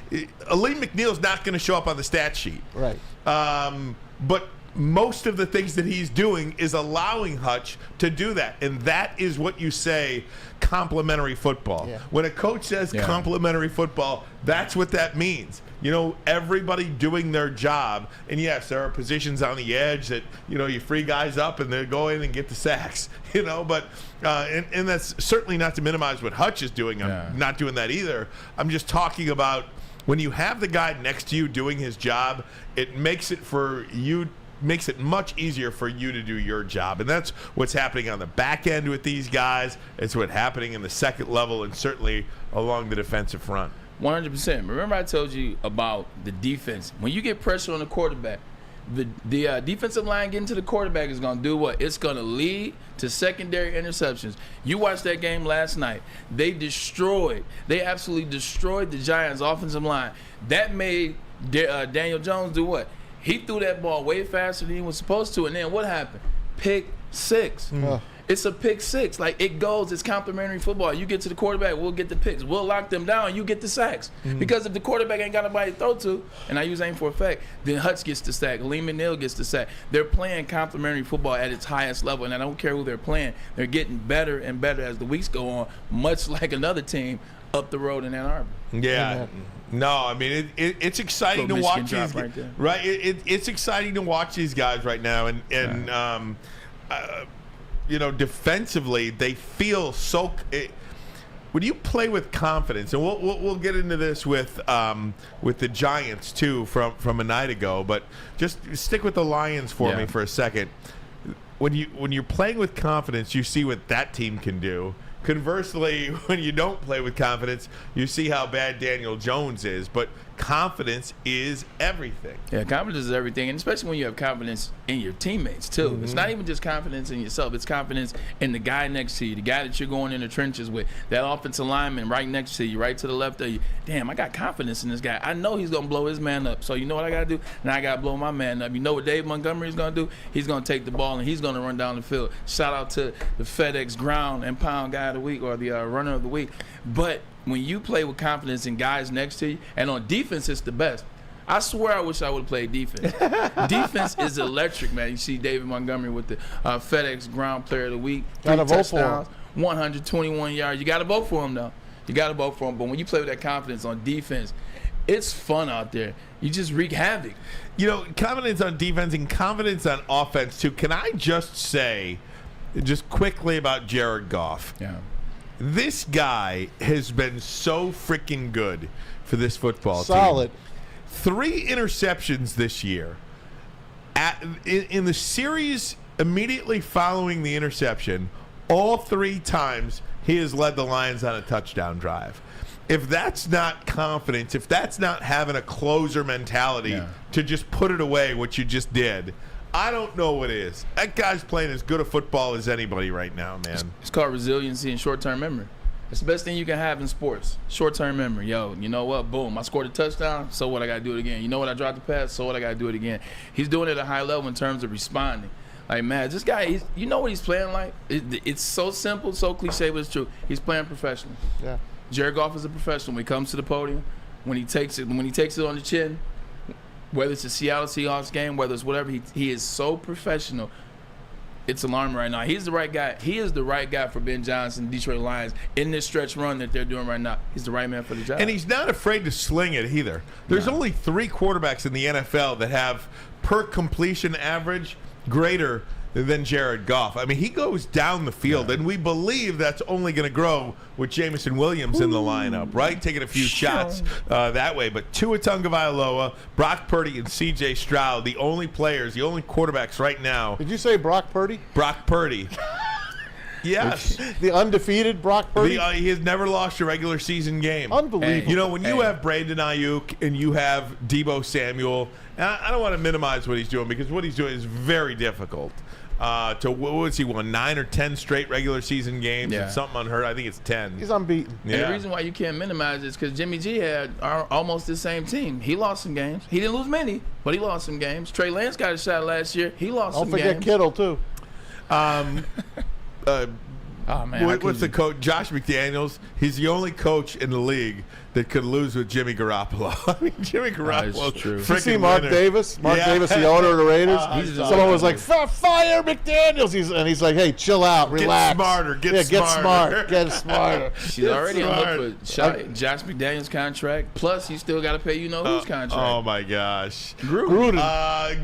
McNeil's not going to show up on the stat sheet. Right. But most of the things that he's doing is allowing Hutch to do that. And that is what you say complementary football. Yeah. When a coach says complementary football, that's what that means. You know, everybody doing their job. And yes, there are positions on the edge that, you know, you free guys up and they go in and get the sacks, you know, but and that's certainly not to minimize what Hutch is doing. I'm not doing that either. I'm just talking about when you have the guy next to you doing his job, it makes it much easier for you to do your job. And that's what's happening on the back end with these guys. It's what's happening in the second level and certainly along the defensive front. 100%. Remember I told you about the defense. When you get pressure on the quarterback, the defensive line getting to the quarterback is going to do what? It's going to lead to secondary interceptions. You watched that game last night. They absolutely destroyed the Giants' offensive line. That made Daniel Jones do what? He threw that ball way faster than he was supposed to, and then what happened? Pick 6. It's a pick 6. Like, it goes. It's complimentary football. You get to the quarterback, we'll get the picks. We'll lock them down. You get the sacks. Because if the quarterback ain't got nobody to throw to, and I use aim for effect, then Hutch gets the sack. Lee McNeil gets the sack. They're playing complimentary football at its highest level, and I don't care who they're playing. They're getting better and better as the weeks go on, much like another team up the road in Ann Arbor. Yeah. No, I mean it's exciting to watch these right. It's exciting to watch these guys right now, and defensively they feel so. When you play with confidence, and we'll get into this with the Giants too from a night ago, but just stick with the Lions for me for a second. When you're playing with confidence, you see what that team can do. Conversely, when you don't play with confidence, you see how bad Daniel Jones is. But confidence is everything. Yeah, confidence is everything, and especially when you have confidence in your teammates, too. It's not even just confidence in yourself. It's confidence in the guy next to you, the guy that you're going in the trenches with, that offensive lineman right next to you, right to the left of you. Damn, I got confidence in this guy. I know he's going to blow his man up. So you know what I got to do? Now I got to blow my man up. You know what Dave Montgomery's going to do? He's going to take the ball, and he's going to run down the field. Shout out to the FedEx ground and pound guy of the week, or the runner of the week. But when you play with confidence in guys next to you, and on defense, it's the best. I swear I wish I would have played defense. Defense is electric, man. You see David Montgomery with the FedEx Ground Player of the Week. 3 touchdowns, 121 yards. You got to vote for him, though. You got to vote for him. But when you play with that confidence on defense, it's fun out there. You just wreak havoc. Confidence on defense and confidence on offense, too. Can I just say, just quickly about Jared Goff? Yeah. This guy has been so freaking good for this football team. Solid. 3 interceptions this year. In the series immediately following the interception, all 3 times he has led the Lions on a touchdown drive. If that's not confidence, if that's not having a closer mentality to just put it away, what you just did, I don't know what is. That guy's playing as good a football as anybody right now, man. It's called resiliency and short-term memory. It's the best thing you can have in sports. Short-term memory. Yo, you know what? Boom. I scored a touchdown, so what? I got to do it again. You know what? I dropped the pass, so what? I got to do it again. He's doing it at a high level in terms of responding. Like, man, this guy, you know what he's playing like? It's so simple, so cliche, but it's true. He's playing professional. Yeah. Jared Goff is a professional. When he comes to the podium, when he takes it on the chin, whether it's a Seattle Seahawks game, whether it's whatever, he is so professional. It's alarming right now. He's the right guy. He is the right guy for Ben Johnson, Detroit Lions, in this stretch run that they're doing right now. He's the right man for the job. And he's not afraid to sling it either. There's only 3 quarterbacks in the NFL that have per completion average greater than Jared Goff. I mean, he goes down the field, and we believe that's only going to grow with Jamison Williams in the lineup, right? Taking a few shots that way. But Tua Tagovailoa, Brock Purdy, and C.J. Stroud, the only quarterbacks right now. Did you say Brock Purdy? Brock Purdy. Yes. The undefeated Brock Purdy? He has never lost a regular season game. Unbelievable. When you have Brandon Ayuk and you have Deebo Samuel, and I don't want to minimize what he's doing because what he's doing is very difficult. What was he won 9 or 10 straight regular season games? Yeah. And something unheard. I think it's 10. He's unbeaten. Yeah. And the reason why you can't minimize it is because Jimmy G had almost the same team. He lost some games. He didn't lose many, but he lost some games. Trey Lance got a shot last year. He lost some games. Don't forget Kittle too. What's the coach? Josh McDaniels. He's the only coach in the league that could lose with Jimmy Garoppolo. I mean, Jimmy Garoppolo. True. Did you see Mark Davis? Mark Davis, the owner of the Raiders. Someone was like, "Fire McDaniels!" He's like, "Hey, chill out, relax. Get smarter. Get smarter." She's already on hook for Josh McDaniels' contract. Plus, he's still got to pay who's contract. Oh my gosh, Gruden.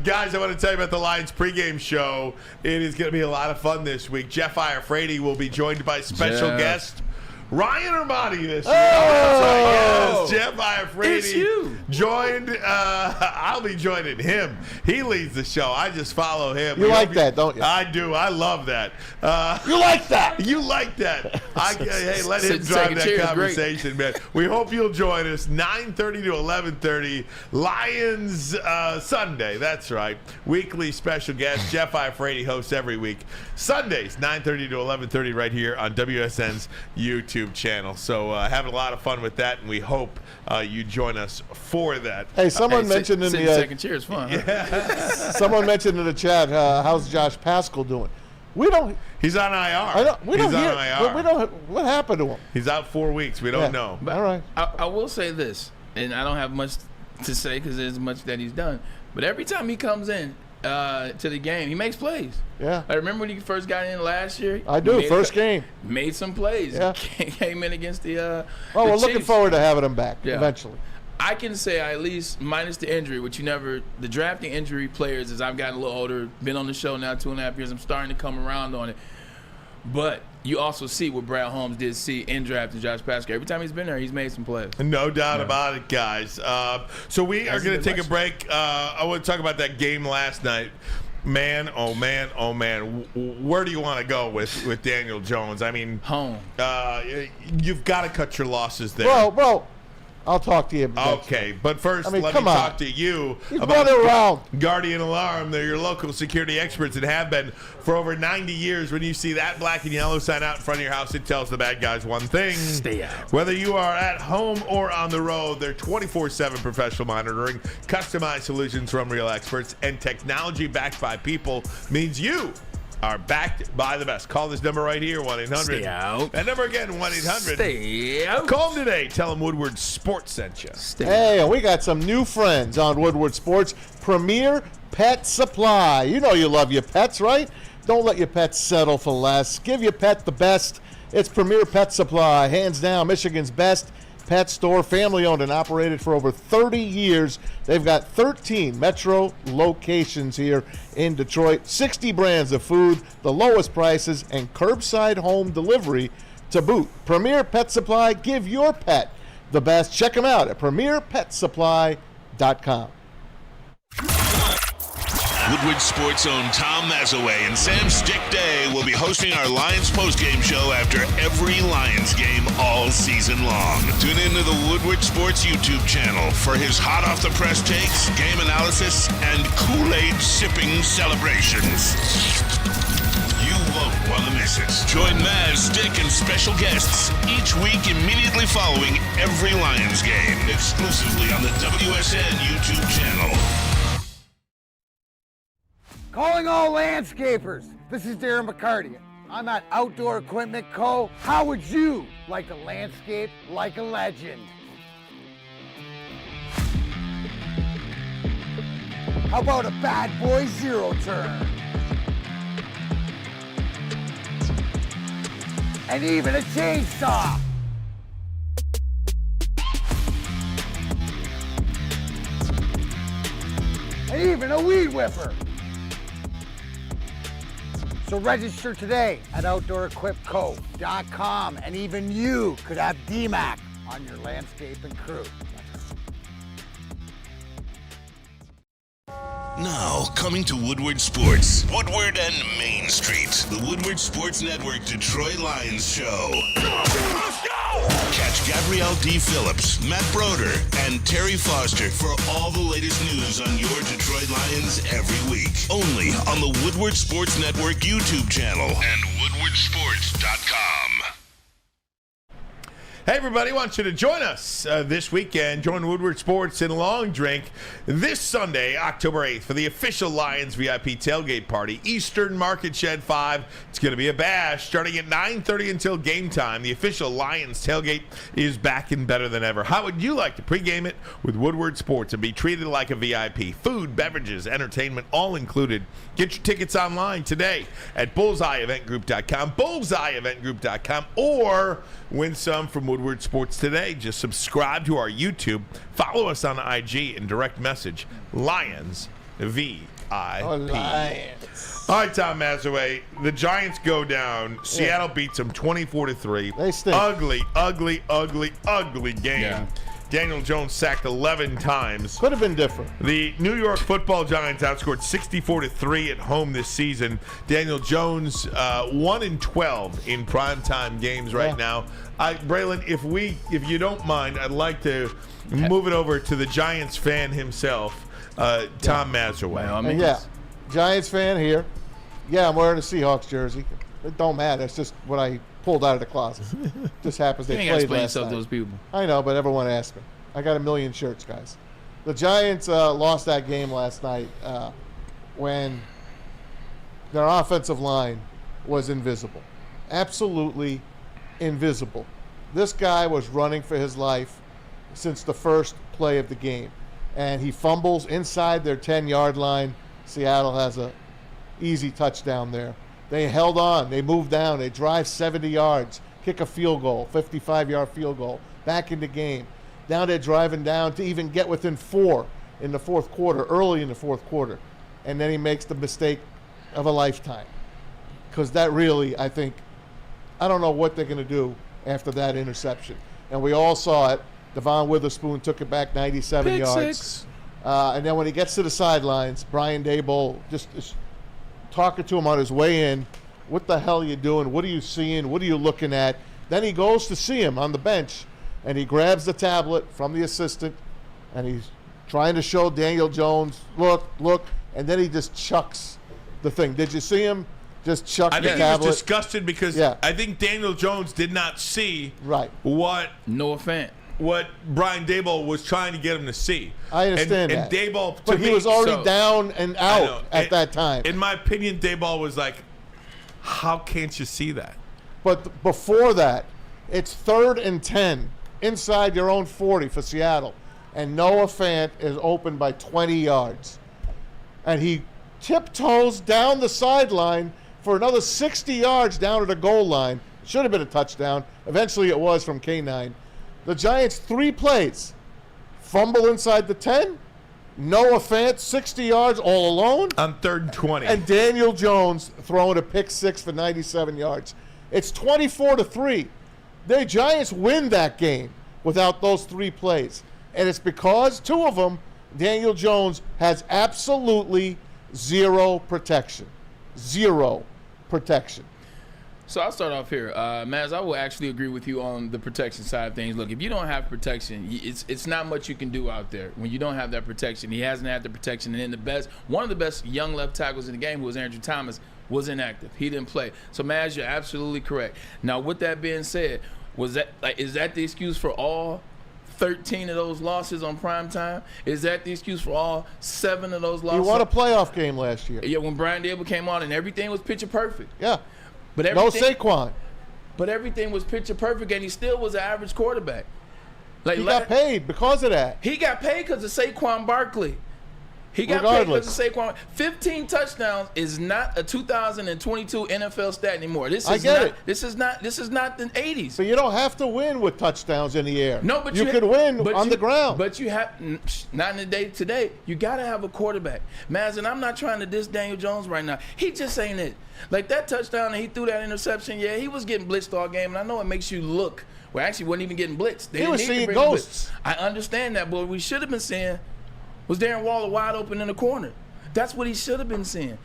Guys, I want to tell you about the Lions pregame show. It is going to be a lot of fun this week. Jeff Iafrate will be joined by special guest Ryan Ermanni this week. Yes, Jeff Iafrate. It's you. Joined. I'll be joining him. He leads the show. I just follow him. You like that, don't you? I do. I love that. You like that. You like that. Hey, let him drive that conversation, man. We hope you'll join us 9:30 to 11:30. Lions Sunday. That's right. Weekly special guest. Jeff Iafrate hosts every week. Sundays 9:30 to 11:30 right here on WSN's YouTube channel. So having a lot of fun with that, and we hope hope you join us for that. Hey, someone mentioned in the second chair is fun. Huh? Someone mentioned in the chat, how's Josh Pascal doing? We don't. He's on IR. We don't hear. But we don't. What happened to him? He's out 4 weeks. We don't know. But all right. I will say this, and I don't have much to say because there's much that he's done. But every time he comes in to the game, he makes plays. Yeah. I remember when he first got in last year. I do. First game. Made some plays. Yeah. Came in against the. Well, we're looking Chiefs. forward to having him back eventually. I can say at least minus the injury, which you never, the drafting injury players, as I've gotten a little older, been on the show now 2.5 years, I'm starting to come around on it. But you also see what Brad Holmes did see in drafting Josh Pascal. Every time he's been there, he's made some plays. No doubt about it, guys. So we are going to take a break. I want to talk about that game last night. Man, oh man, oh man. Where do you want to go with Daniel Jones? I mean, home. You've got to cut your losses there. Bro. I'll talk to you. Okay, but first, let me talk to you about Guardian Alarm. They're your local security experts and have been for over 90 years. When you see that black and yellow sign out in front of your house, it tells the bad guys one thing. Stay out. Whether you are at home or on the road, they're 24/7 professional monitoring, customized solutions from real experts, and technology backed by people means you are backed by the best. Call this number right here, 1-800. Stay out. That number again, 1-800. Stay out. Call them today. Tell them Woodward Sports sent you. Hey, we got some new friends on Woodward Sports. Premier Pet Supply. You know you love your pets, right? Don't let your pets settle for less. Give your pet the best. It's Premier Pet Supply. Hands down, Michigan's best pet store, family owned and operated for over 30 years. They've got 13 metro locations here in Detroit, 60 brands of food, the lowest prices, and curbside home delivery to boot. Premier Pet Supply, give your pet the best. Check them out at premierpetsupply.com. Woodward Sports' own Tom Mazaway and Sam Stick Day will be hosting our Lions postgame show after every Lions game all season long. Tune into the Woodward Sports YouTube channel for his hot-off-the-press takes, game analysis, and Kool-Aid sipping celebrations. You won't want to miss it. Join Maz, Stick, and special guests each week immediately following every Lions game, exclusively on the WSN YouTube channel. Calling all landscapers, this is Darren McCarty. I'm at Outdoor Equipment Co. How would you like to landscape like a legend? How about a bad boy zero turn? And even a chainsaw. And even a weed whipper. So register today at OutdoorEquipCo.com, and even you could have DMAC on your landscaping crew. Now, coming to Woodward Sports, Woodward and Main Street, the Woodward Sports Network Detroit Lions Show. Let's go! Catch Gabrielle D. Phillips, Matt Broder, and Terry Foster for all the latest news on your Detroit Lions every week. Only on the Woodward Sports Network YouTube channel and woodwardsports.com. Hey, everybody, I want you to join us this weekend. Join Woodward Sports in Long Drink this Sunday, October 8th, for the official Lions VIP tailgate party, Eastern Market Shed 5. It's going to be a bash starting at 9:30 until game time. The official Lions tailgate is back and better than ever. How would you like to pregame it with Woodward Sports and be treated like a VIP? Food, beverages, entertainment, all included. Get your tickets online today at bullseyeeventgroup.com, bullseyeeventgroup.com, or win some from Woodward Sports today. Just subscribe to our YouTube, follow us on IG, and direct message Lions VIP. All right, Tom Mazaway. The Giants go down. Seattle beats them 24-3. They stink. Ugly game. Yeah. Daniel Jones sacked 11 times. Could have been different. The New York Football Giants outscored 64-3 at home this season. Daniel Jones 1-12 in primetime games right now. Braylon, if you don't mind, I'd like to move it over to the Giants fan himself, Tom Mazaway. Yeah, Giants fan here. Yeah, I'm wearing a Seahawks jersey. It don't matter. It's just what I pulled out of the closet. Just happens they You ain't gotta played explain last yourself night. to those people. I know, but everyone asked me. I got a million shirts, guys. The Giants lost that game last night when their offensive line was invisible. Absolutely invisible. This guy was running for his life since the first play of the game. And he fumbles inside their 10-yard line. Seattle has a easy touchdown there. They held on. They moved down. They drive 70 yards, kick a field goal, 55-yard field goal, back in the game. Now they're driving down to even get within 4 in the fourth quarter, early in the fourth quarter. And then he makes the mistake of a lifetime. Because that really, I think, I don't know what they're going to do after that interception. And we all saw it. Devon Witherspoon took it back 97 Pick yards. 6. And then when he gets to the sidelines, Brian Daboll just is talking to him on his way in. What the hell are you doing? What are you seeing? What are you looking at? Then he goes to see him on the bench, and he grabs the tablet from the assistant, and he's trying to show Daniel Jones, look, and then he just chucks the thing. Did you see him just chuck the tablet? I think he was disgusted because Yeah. I think Daniel Jones did not see Right. what Noah Fant. what Brian Daboll was trying to get him to see. I understand and that. Daboll, to But he me, was already so- down and I know. out at that time. In my opinion, Daboll was like, how can't you see that? But before that, it's 3rd and 10 inside your own 40 for Seattle. And Noah Fant is open by 20 yards. And he tiptoes down the sideline for another 60 yards down to the goal line. Should have been a touchdown. Eventually it was from K9. The Giants, 3 plays. Fumble inside the 10. Noah Fant, 60 yards all alone. On 3rd and 20. And Daniel Jones throwing a pick 6 for 97 yards. It's 24-3. The Giants win that game without those 3 plays. And it's because 2 of them, Daniel Jones has absolutely zero protection. Zero protection. So I'll start off here. Maz, I will actually agree with you on the protection side of things. Look, if you don't have protection, it's not much you can do out there when you don't have that protection. He hasn't had the protection. And then one of the best young left tackles in the game, who was Andrew Thomas, was inactive. He didn't play. So, Maz, you're absolutely correct. Now, with that being said, is that the excuse for all 13 of those losses on prime time? Is that the excuse for all 7 of those losses? He won a playoff game last year. Yeah, when Brian Daboll came on and everything was picture perfect. Yeah. But No Saquon. But everything was picture perfect, and he still was an average quarterback. Like, He got paid because of that. He got paid because of Saquon Barkley. He got paid because of Saquon. 15 touchdowns is not a 2022 NFL stat anymore. This is This is not the 80s. But you don't have to win with touchdowns in the air. No, but you could win on the ground. But you have not in the day today. You got to have a quarterback. Maz, and I'm not trying to diss Daniel Jones right now. He just ain't it. Like that touchdown and he threw that interception. Yeah, he was getting blitzed all game, and I know it makes you look. Well, actually, wasn't even getting blitzed. He was seeing ghosts. I understand that, but what we should have been seeing was Darren Waller wide open in the corner. That's what he should have been seeing.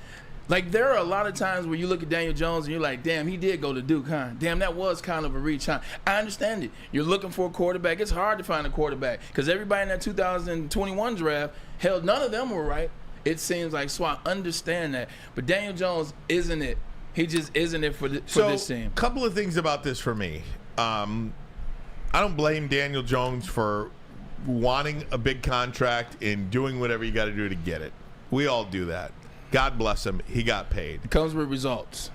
Like, there are a lot of times where you look at Daniel Jones and you're like, damn, he did go to Duke, huh? Damn, that was kind of a reach, huh? I understand it. You're looking for a quarterback. It's hard to find a quarterback because everybody in that 2021 draft, hell, none of them were right. It seems like, so I understand that. But Daniel Jones isn't it. He just isn't it for this team. A couple of things about this for me. I don't blame Daniel Jones for wanting a big contract and doing whatever you got to do to get it. We all do that. God bless him. He got paid. It comes with results.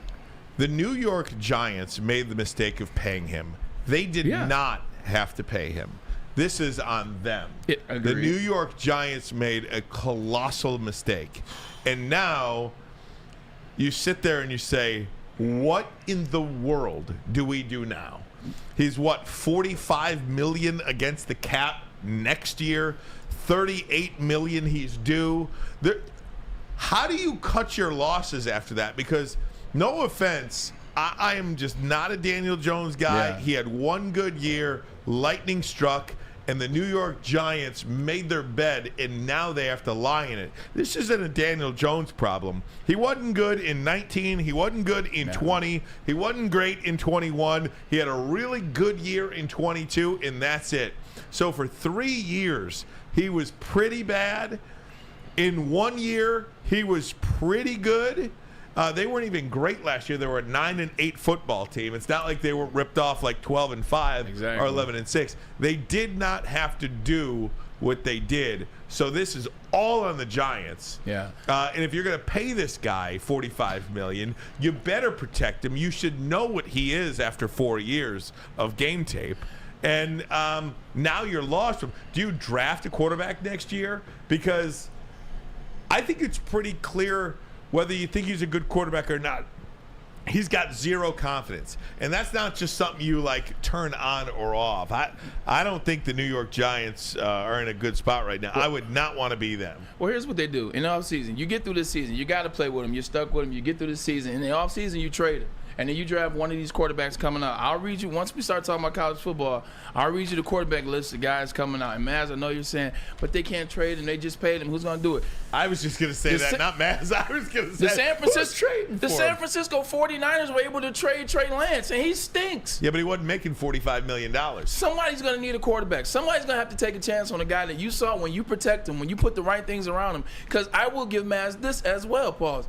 The New York Giants made the mistake of paying him. They did not have to pay him. This is on them. The New York Giants made a colossal mistake. And now you sit there and you say, what in the world do we do now? He's what, $45 million against the cap next year? $38 million he's due. How do you cut your losses after that? Because no offense, I am just not a Daniel Jones guy. Yeah. He had one good year, lightning struck, and the New York Giants made their bed, and now they have to lie in it. This isn't a Daniel Jones problem. He wasn't good in 19. He wasn't good in 20. He wasn't great in 21. He had a really good year in 22, and that's it. So for 3 years, he was pretty bad. In 1 year, he was pretty good. They weren't even great last year. They were a 9-8 football team. It's not like they were ripped off like 12-5 or 11-6. They did not have to do what they did. So this is all on the Giants. Yeah. And if you're going to pay this guy $45 million, you better protect him. You should know what he is after 4 years of game tape. And now you're lost. Do you draft a quarterback next year? Because I think it's pretty clear whether you think he's a good quarterback or not. He's got zero confidence, and that's not just something you like turn on or off. I don't think the New York Giants are in a good spot right now. I would not want to be them. Well, here's what they do in the offseason. You get through this season, you got to play with them. You're stuck with them. You get through the season. In the offseason, you trade them. And then you draft one of these quarterbacks coming out. I'll read you, once we start talking about college football, I'll read you the quarterback list of guys coming out. And Maz, I know you're saying, but they can't trade him. They just paid him. Who's going to do it? I was just going to say that, not Maz. I was going to say the San Francisco 49ers were able to trade Trey Lance, and he stinks. Yeah, but he wasn't making $45 million. Somebody's going to need a quarterback. Somebody's going to have to take a chance on a guy that you saw when you protect him, when you put the right things around him. Because I will give Maz this as well, pause.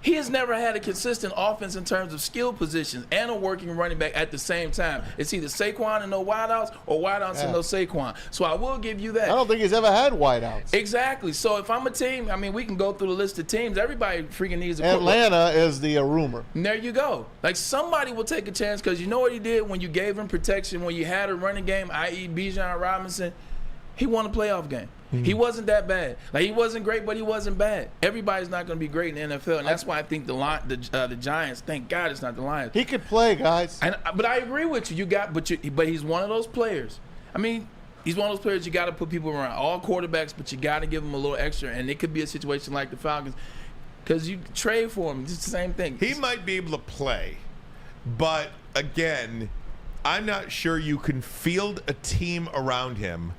He has never had a consistent offense in terms of skill positions and a working running back at the same time. It's either Saquon and no wideouts or wideouts and no Saquon. So I will give you that. I don't think he's ever had wideouts. Exactly. So if I'm a team, I mean, we can go through the list of teams. Everybody freaking needs a Atlanta is the rumor. And there you go. Like, somebody will take a chance because you know what he did when you gave him protection, when you had a running game, i.e. Bijan Robinson. He won a playoff game. He wasn't that bad. Like, he wasn't great, but he wasn't bad. Everybody's not going to be great in the NFL, and that's why I think the Giants. Thank God it's not the Lions. He could play, guys. But I agree with you. But he's one of those players. I mean, he's one of those players you got to put people around. All quarterbacks, but you got to give them a little extra, and it could be a situation like the Falcons because you trade for him. It's the same thing. He might be able to play, but again, I'm not sure you can field a team around him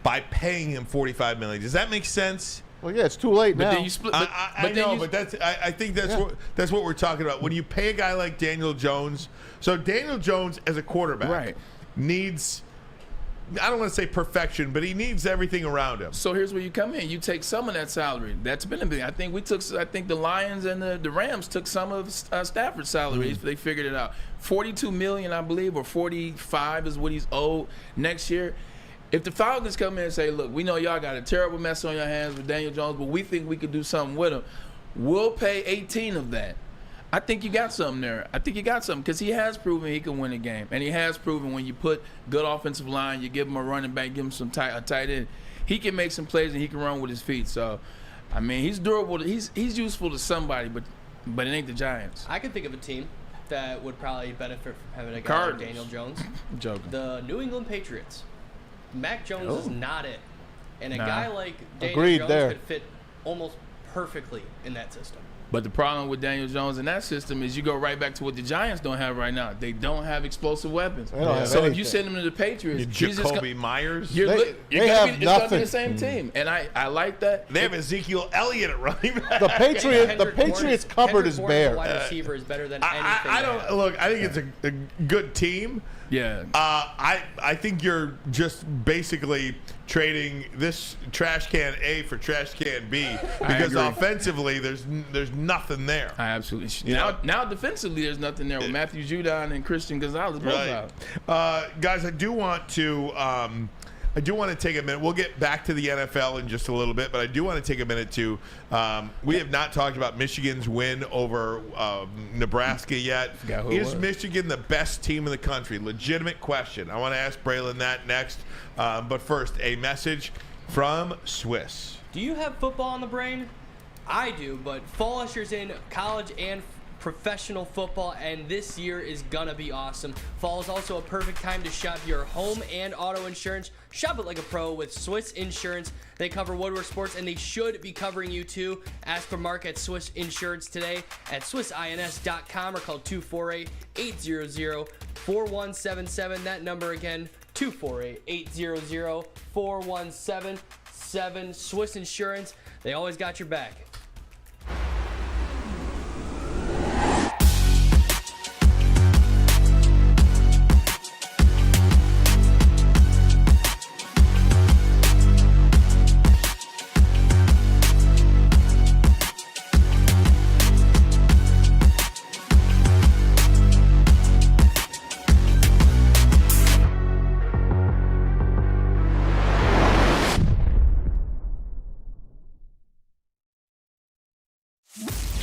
by paying him $45 million. Does that make sense? Well, yeah, it's too late now. Then you split. I think that's what we're talking about. When you pay a guy like Daniel Jones, so Daniel Jones as a quarterback needs, I don't want to say perfection, but he needs everything around him. So here's where you come in. You take some of that salary. That's been a big. I think the Lions and the Rams took some of Stafford's salary. They figured it out. $42 million, I believe, or $45 is what he's owed next year. If the Falcons come in and say, look, we know y'all got a terrible mess on your hands with Daniel Jones, but we think we could do something with him, we'll pay 18 of that. I think you got something there. I think you got something because he has proven he can win a game. And he has proven when you put good offensive line, you give him a running back, give him a tight end, he can make some plays and he can run with his feet. So, I mean, he's durable. He's useful to somebody, but it ain't the Giants. I can think of a team that would probably benefit from having a guy like Daniel Jones. I'm joking. The New England Patriots. Mac Jones is not it. And a guy like Daniel Jones could fit almost perfectly in that system. But the problem with Daniel Jones in that system is you go right back to what the Giants don't have right now. They don't have explosive weapons. So if you send him to the Patriots, Jacoby Myers, they have nothing. It's going to be the same team, and I like that. They have Ezekiel Elliott at running back. The Patriots cupboard is bare. Wide receiver is better than anything. I think it's a good team. Yeah. I think you're just basically trading this trash can A for trash can B because offensively there's nothing there. I absolutely. Now defensively there's nothing there with Matthew Judon and Christian Gonzalez both out. Guys, I do want to take a minute. We'll get back to the NFL in just a little bit, but I do want to take a minute to we have not talked about Michigan's win over Nebraska yet. Is Michigan the best team in the country? Legitimate question. I want to ask Braylon that next. But first, a message from Swiss. Do you have football on the brain? I do, but fall ushers in college and professional football, and this year is gonna be awesome. Fall is also a perfect time to shop your home and auto insurance. Shop it like a pro with Swiss Insurance. They cover Woodward sports, and they should be covering you too. Ask for Mark at Swiss Insurance today at swissins.com or call 248-800-4177. That number again, 248-800-4177. Swiss Insurance, they always got your back.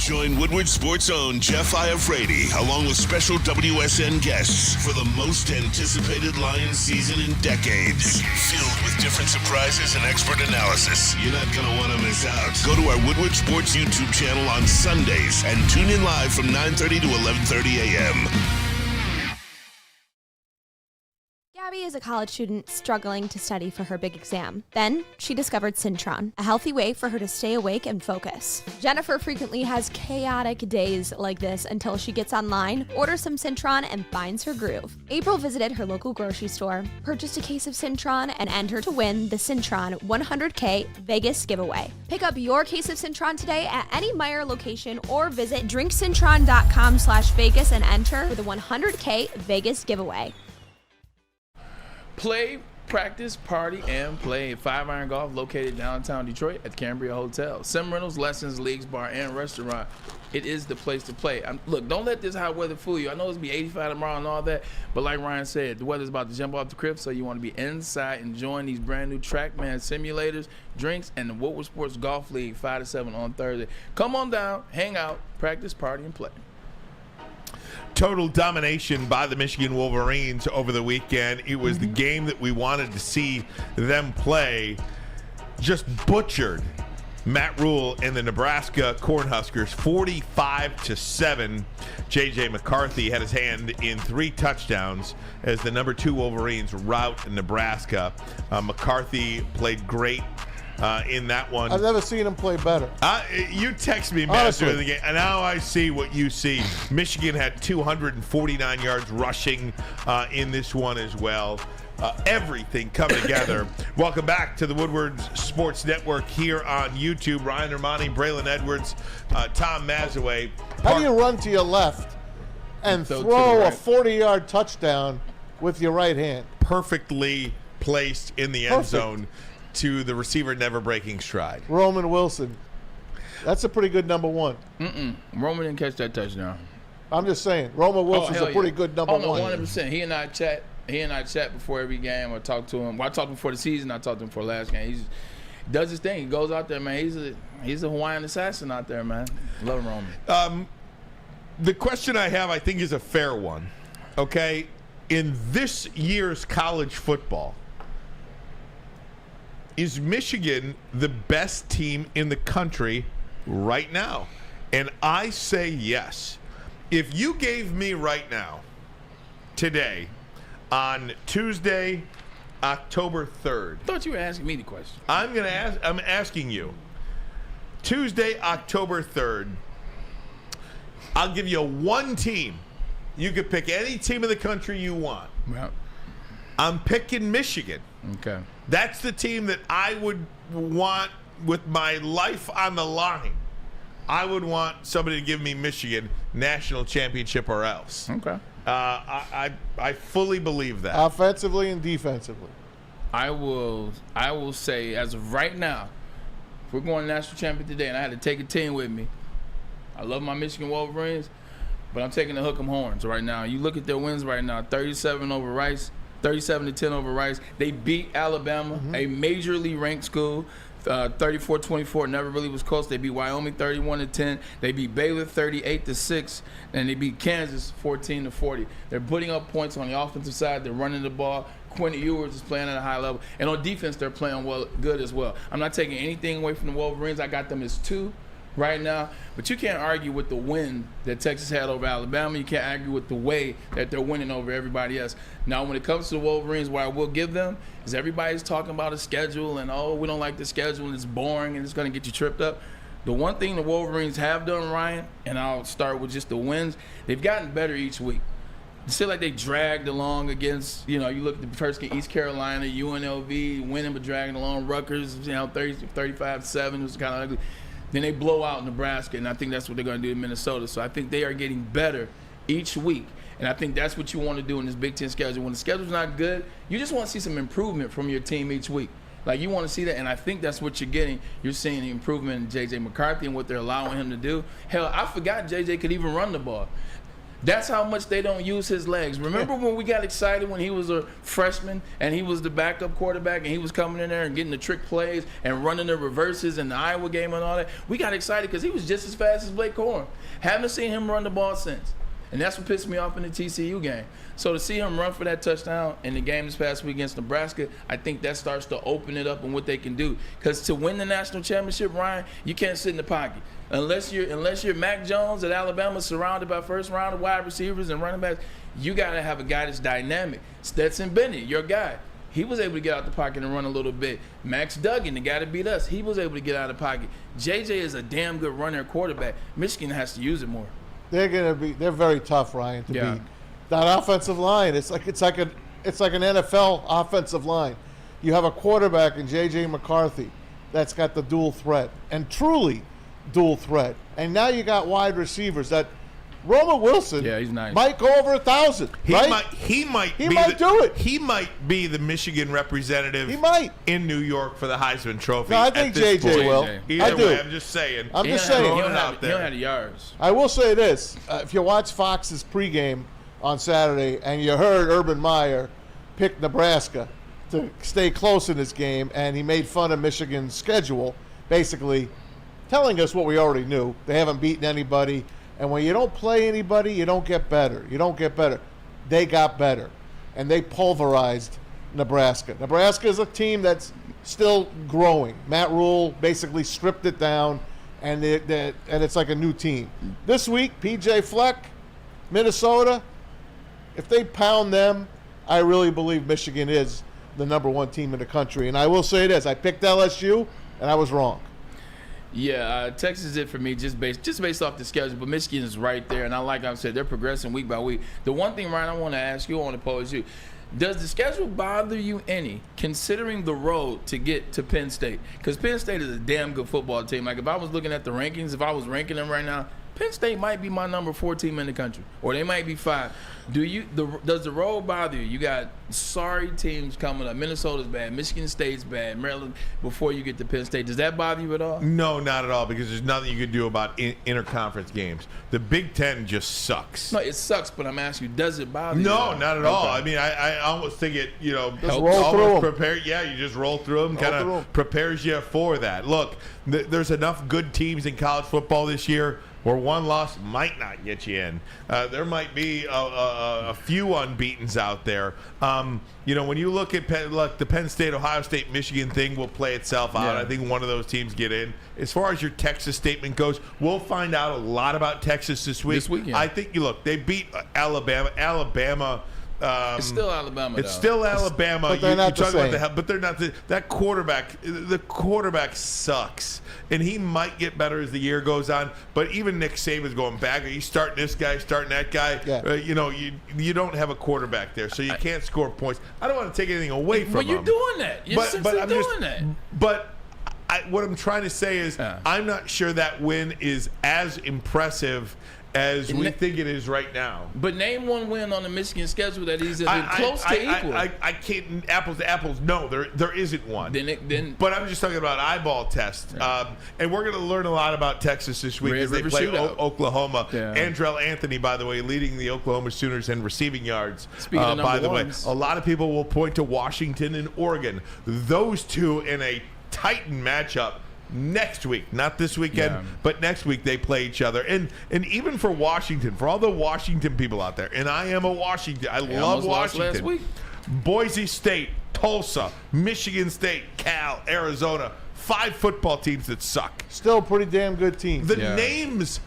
Join Woodward Sports' own Jeff Iafrate, along with special WSN guests for the most anticipated Lions season in decades. Filled with different surprises and expert analysis. You're not going to want to miss out. Go to our Woodward Sports YouTube channel on Sundays and tune in live from 9:30 to 11:30 a.m. Gabby is a college student struggling to study for her big exam. Then she discovered Syntron, a healthy way for her to stay awake and focus. Jennifer frequently has chaotic days like this until she gets online, orders some Syntron, and finds her groove. April visited her local grocery store, purchased a case of Syntron, and entered to win the Syntron 100K Vegas giveaway. Pick up your case of Syntron today at any Meijer location or visit drinksyntron.com/Vegas and enter for the 100K Vegas giveaway. Play, practice, party, and play. 5 Iron Golf, located downtown Detroit at the Cambria Hotel. Sim rentals, lessons, leagues, bar, and restaurant. It is the place to play. Look, don't let this hot weather fool you. I know it's be 85 tomorrow and all that, but like Ryan said, the weather's about to jump off the cliff, so you want to be inside enjoying these brand new TrackMan simulators, drinks, and the Woodward Sports Golf League 5 to 7 on Thursday. Come on down, hang out, practice, party, and play. Total domination by the Michigan Wolverines over the weekend. It was the game that we wanted to see them play. Just butchered Matt Rule and the Nebraska Cornhuskers 45-7. J.J. McCarthy had his hand in 3 touchdowns as the number 2 Wolverines rout Nebraska. McCarthy played great in that one. I've never seen him play better. You text me, man, during the game, and now I see what you see. Michigan had 249 yards rushing in this one as well. Everything coming together. Welcome back to the Woodward Sports Network here on YouTube. Ryan Ermanni, Braylon Edwards, Tom Mazaway. How do you run to your left and throw a 40-yard touchdown with your right hand? Perfectly placed in the end zone to the receiver never breaking stride. Roman Wilson. That's a pretty good number 1. Roman didn't catch that touchdown. I'm just saying. Roman Wilson's a pretty good number 1. 100%. He and I chat before every game. I talk to him. Well, I talked to him before the season. I talked to him before last game. He does his thing. He goes out there, man. He's a Hawaiian assassin out there, man. Love Roman. The question I have, I think, is a fair one. Okay? In this year's college football, is Michigan the best team in the country right now? And I say yes. If you gave me right now, today, on Tuesday, October 3rd. I thought you were asking me the question. I'm asking you. Tuesday, October 3rd, I'll give you one team. You could pick any team in the country you want. Yep. I'm picking Michigan. Okay. That's the team that I would want with my life on the line. I would want somebody to give me Michigan national championship or else. Okay. I fully believe that. Offensively and defensively. I will say, as of right now, if we're going national champion today, and I had to take a team with me, I love my Michigan Wolverines, but I'm taking the Hook 'em Horns right now. You look at their wins right now: 37 over Rice, 37-10 over Rice. They beat Alabama, a majorly ranked school. 34-24, never really was close. They beat Wyoming 31-10. They beat Baylor 38-6, and they beat Kansas 14-40. They're putting up points on the offensive side. They're running the ball. Quentin Ewers is playing at a high level, and on defense, they're playing good as well. I'm not taking anything away from the Wolverines. I got them as 2 right now, but you can't argue with the win that Texas had over Alabama. You can't argue with the way that they're winning over everybody else. Now, when it comes to the Wolverines, what I will give them is everybody's talking about a schedule and, we don't like the schedule and it's boring and it's going to get you tripped up. The one thing the Wolverines have done, Ryan, and I'll start with just the wins, they've gotten better each week. It seems like they dragged along against, you look at the first game, East Carolina, UNLV, winning but dragging along. Rutgers, 35-7, it was kind of ugly. Then they blow out Nebraska, and I think that's what they're going to do in Minnesota. So I think they are getting better each week. And I think that's what you want to do in this Big Ten schedule. When the schedule's not good, you just want to see some improvement from your team each week. Like, you want to see that, and I think that's what you're getting. You're seeing the improvement in J.J. McCarthy and what they're allowing him to do. Hell, I forgot J.J. could even run the ball. That's how much they don't use his legs. Remember when we got excited when he was a freshman and he was the backup quarterback and he was coming in there and getting the trick plays and running the reverses in the Iowa game and all that? We got excited because he was just as fast as Blake Corum. Haven't seen him run the ball since. And that's what pissed me off in the TCU game. So to see him run for that touchdown in the game this past week against Nebraska, I think that starts to open it up on what they can do. Because to win the national championship, Ryan, you can't sit in the pocket. Unless you're Mac Jones at Alabama, surrounded by first-round wide receivers and running backs, you got to have a guy that's dynamic. Stetson Bennett, your guy. He was able to get out the pocket and run a little bit. Max Duggan, the guy that beat us, he was able to get out of the pocket. JJ is a damn good runner and quarterback. Michigan has to use it more. They're very tough, Ryan, to beat. That offensive line, it's like an NFL offensive line. You have a quarterback in J.J. McCarthy that's got the dual threat, and truly dual threat. And now you got wide receivers that Roman Wilson he's nice. might go over 1,000. He right? might do it. He might be the Michigan representative. He might in New York for the Heisman Trophy. No, I think JJ will. Either way, I'm just saying. I'm just saying. He don't have the yards. I will say this: if you watch Fox's pregame on Saturday and you heard Urban Meyer pick Nebraska to stay close in this game, and he made fun of Michigan's schedule, basically telling us what we already knew. They haven't beaten anybody. And when you don't play anybody, you don't get better. They got better. And they pulverized Nebraska. Nebraska is a team that's still growing. Matt Rule basically stripped it down, and it's like a new team. This week, P.J. Fleck, Minnesota, if they pound them, I really believe Michigan is the number one team in the country. And I will say this, I picked LSU, and I was wrong. Yeah, Texas is it for me just based off the schedule, but Michigan is right there, and like I said, they're progressing week by week. The one thing, Ryan, I want to ask you, I want to pose you, does the schedule bother you any, considering the road to get to Penn State? Because Penn State is a damn good football team. Like, if I was looking at the rankings, if I was ranking them right now, Penn State might be my number 4 team in the country, or they might be 5. Does the road bother you? You got sorry teams coming up. Minnesota's bad, Michigan State's bad, Maryland before you get to Penn State. Does that bother you at all? No, not at all, because there's nothing you can do about interconference games. The Big Ten just sucks. No, it sucks, but I'm asking you, does it bother you? No, not at all. I mean, I almost think it, just roll through them. Prepare. Yeah, you just roll through them, kind of prepares you for that. Look, there's enough good teams in college football this year where one loss might not get you in. There might be a few unbeatens out there. When you look at the Penn State, Ohio State, Michigan thing will play itself out. Yeah. I think one of those teams get in. As far as your Texas statement goes, we'll find out a lot about Texas this weekend. I think, they beat Alabama. It's still Alabama. It's still Alabama. But they're not the same. But they're not that quarterback. The quarterback sucks, and he might get better as the year goes on. But even Nick Saban's going back. Are you starting this guy? Starting that guy? Yeah. You don't have a quarterback there, so you can't score points. I don't want to take anything away from him. But you're doing that. You're doing that. But what I'm trying to say is, I'm not sure that win is as impressive as we think it is right now. But name one win on the Michigan schedule that is close to equal. I can't, apples to apples, no, there isn't one. But I'm just talking about eyeball test. Yeah. And we're going to learn a lot about Texas this week as they play Oklahoma. Yeah. Andrell Anthony, by the way, leading the Oklahoma Sooners in receiving yards. By the way, a lot of people will point to Washington and Oregon. Those two in a Titan matchup next week, not this weekend, but next week they play each other. And even for Washington, for all the Washington people out there, and I am a Washington, I love Washington. Last week. Boise State, Tulsa, Michigan State, Cal, Arizona, 5 football teams that suck. Still pretty damn good teams. The names,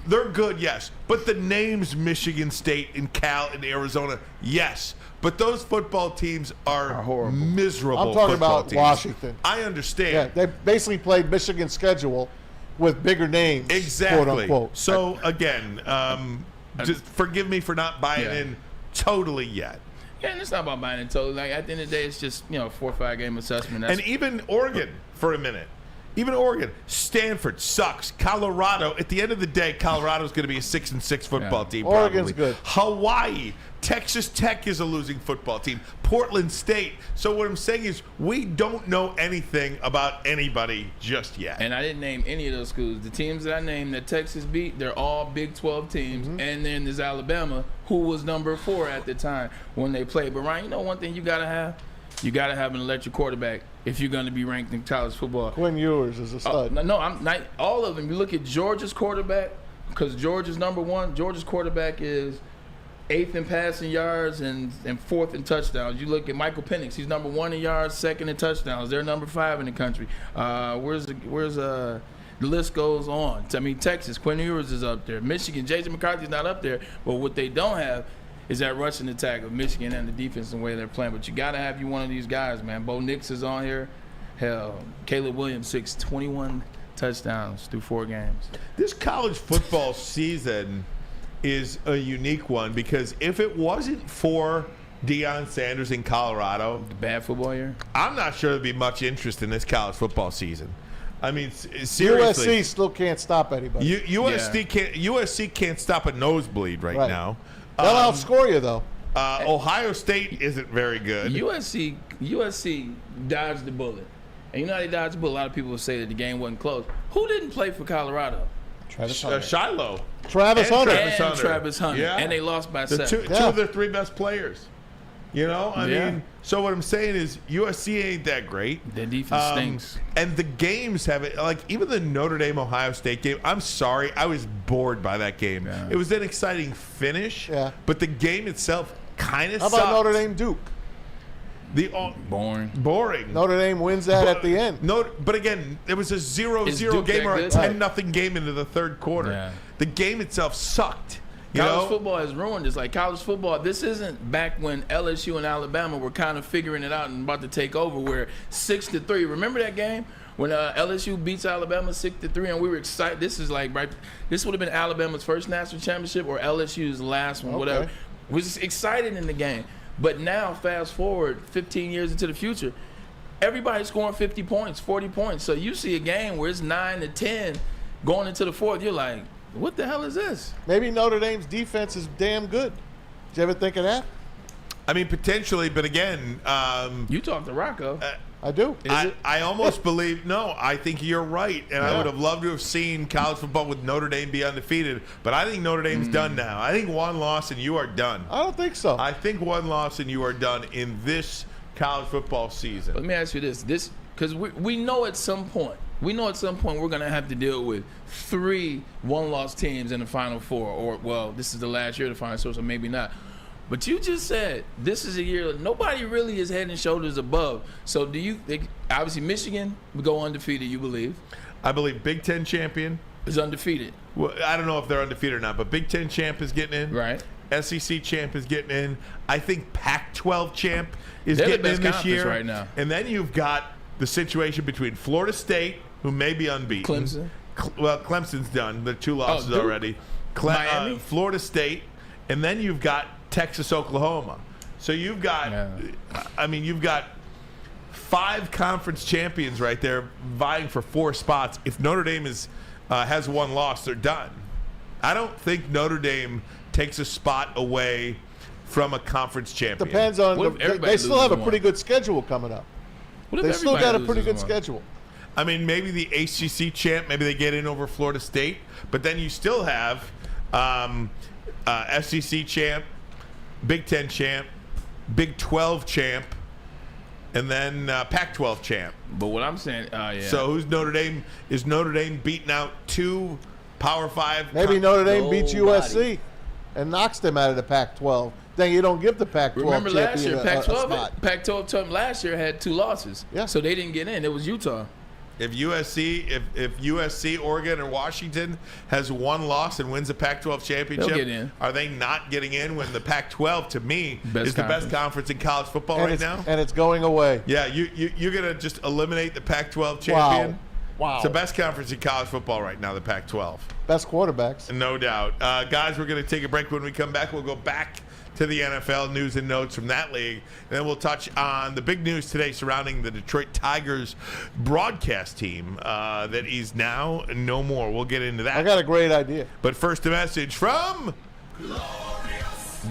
they're good, yes, but the names Michigan State and Cal and Arizona, yes. But those football teams are horrible, miserable. I'm talking about teams. Washington. I understand. Yeah, they basically played Michigan's schedule with bigger names, exactly. quote unquote. So again, just forgive me for not buying in totally yet. Yeah, and it's not about buying in totally. Like, at the end of the day, it's just 4 or 5 game assessment. And even Oregon for a minute. Even Oregon, Stanford sucks. Colorado, at the end of the day, Colorado's going to be a 6-6 football team. Oregon's probably. good. Hawaii, Texas Tech is a losing football team. Portland State. So what I'm saying is we don't know anything about anybody just yet. And I didn't name any of those schools. The teams that I named that Texas beat, they're all Big 12 teams. And then there's Alabama, who was number 4 at the time when they played. But Ryan, you know one thing you got to have? You got to have an electric quarterback if you're going to be ranked in college football. Quinn Ewers is a stud. No, I'm not. All of them. You look at Georgia's quarterback, because Georgia's number 1. Georgia's quarterback is 8th in passing yards and 4th in touchdowns. You look at Michael Penix. He's number 1 in yards, 2nd in touchdowns. They're number 5 in the country. The list goes on. I mean, Texas, Quinn Ewers is up there. Michigan, J.J. McCarthy's not up there. But what they don't have is that rushing attack of Michigan and the defense and the way they're playing. But you got to have one of these guys, man. Bo Nix is on here. Hell, Caleb Williams, 21 touchdowns through 4 games. This college football season is a unique one because if it wasn't for Deion Sanders in Colorado, the bad football year, I'm not sure there'd be much interest in this college football season. I mean, seriously, USC still can't stop anybody. USC can't stop a nosebleed right now. They'll outscore you though. Ohio State isn't very good. USC dodged the bullet. And you know how they dodged the bullet? A lot of people will say that the game wasn't close. Who didn't play for Colorado? Shiloh. Travis Hunter. Yeah. And they lost by 7. Two of their 3 best players. You know, I mean, so what I'm saying is USC ain't that great. Their defense stinks. And the games have it, like even the Notre Dame Ohio State game, I'm sorry, I was bored by that game. Yeah. It was an exciting finish, but the game itself kind of sucked. How about Notre Dame Duke? Boring. Notre Dame wins that at the end. But again, it was a 0-0 game or a 10-0 game into the third quarter. Yeah. The game itself sucked. College football has ruined this. Like college football, this isn't back when LSU and Alabama were kind of figuring it out and about to take over. Where 6-3. Remember that game when LSU beats Alabama 6-3, and we were excited. This is like this would have been Alabama's first national championship or LSU's last one, whatever. We was excited in the game. But now, fast forward 15 years into the future, everybody's scoring 50 points, 40 points. So you see a game where it's 9-10 going into the fourth. You're like, what the hell is this? Maybe Notre Dame's defense is damn good. Did you ever think of that? I mean, potentially, but again, you talk to Rocco. I do. I almost believe, no, I think you're right. And I would have loved to have seen college football with Notre Dame be undefeated. But I think Notre Dame's done now. I think one loss and you are done. I don't think so. I think one loss and you are done in this college football season. Let me ask you this. Because we know at some point, we're going to have to deal with 3 one-loss teams in the Final Four. Or, well, this is the last year of the Final Four, so maybe not. But you just said this is a year nobody really is head and shoulders above. So do you think, obviously Michigan would go undefeated, you believe? I believe Big Ten champion is undefeated. Well, I don't know if they're undefeated or not, but Big Ten champ is getting in. Right. SEC champ is getting in. I think Pac-12 champ is getting in this year. Right now. And then you've got the situation between Florida State, who may be unbeaten. Clemson. Clemson's done. They're 2 losses already. Miami. Florida State. And then you've got Texas, Oklahoma. So you've got, you've got 5 conference champions right there vying for 4 spots. If Notre Dame has 1 loss, they're done. I don't think Notre Dame takes a spot away from a conference champion. Depends on they still have a pretty good schedule coming up. They still got a pretty good schedule. I mean, maybe the ACC champ, maybe they get in over Florida State, but then you still have SEC champ, Big Ten champ, Big 12 champ, and then Pac-12 champ. But what I'm saying, So who's Notre Dame? Is Notre Dame beating out 2 Power 5? Maybe Notre Dame beats USC and knocks them out of the Pac-12. Then you don't give the Pac-12 Remember last year, Pac-12 Pac-12 last year had 2 losses. Yeah. So they didn't get in. It was Utah. If USC, Oregon, or Washington has 1 loss and wins the Pac-12 championship, they'll get in. Are they not getting in when the Pac-12, to me, is the best conference in college football right now? And it's going away. Yeah, you're going to just eliminate the Pac-12 champion? Wow. It's the best conference in college football right now, the Pac-12. Best quarterbacks. No doubt. Guys, we're going to take a break. When we come back, we'll go back to the NFL news and notes from that league. And then we'll touch on the big news today surrounding the Detroit Tigers broadcast team that is now no more. We'll get into that. I got a great idea. But first, a message from Glorious.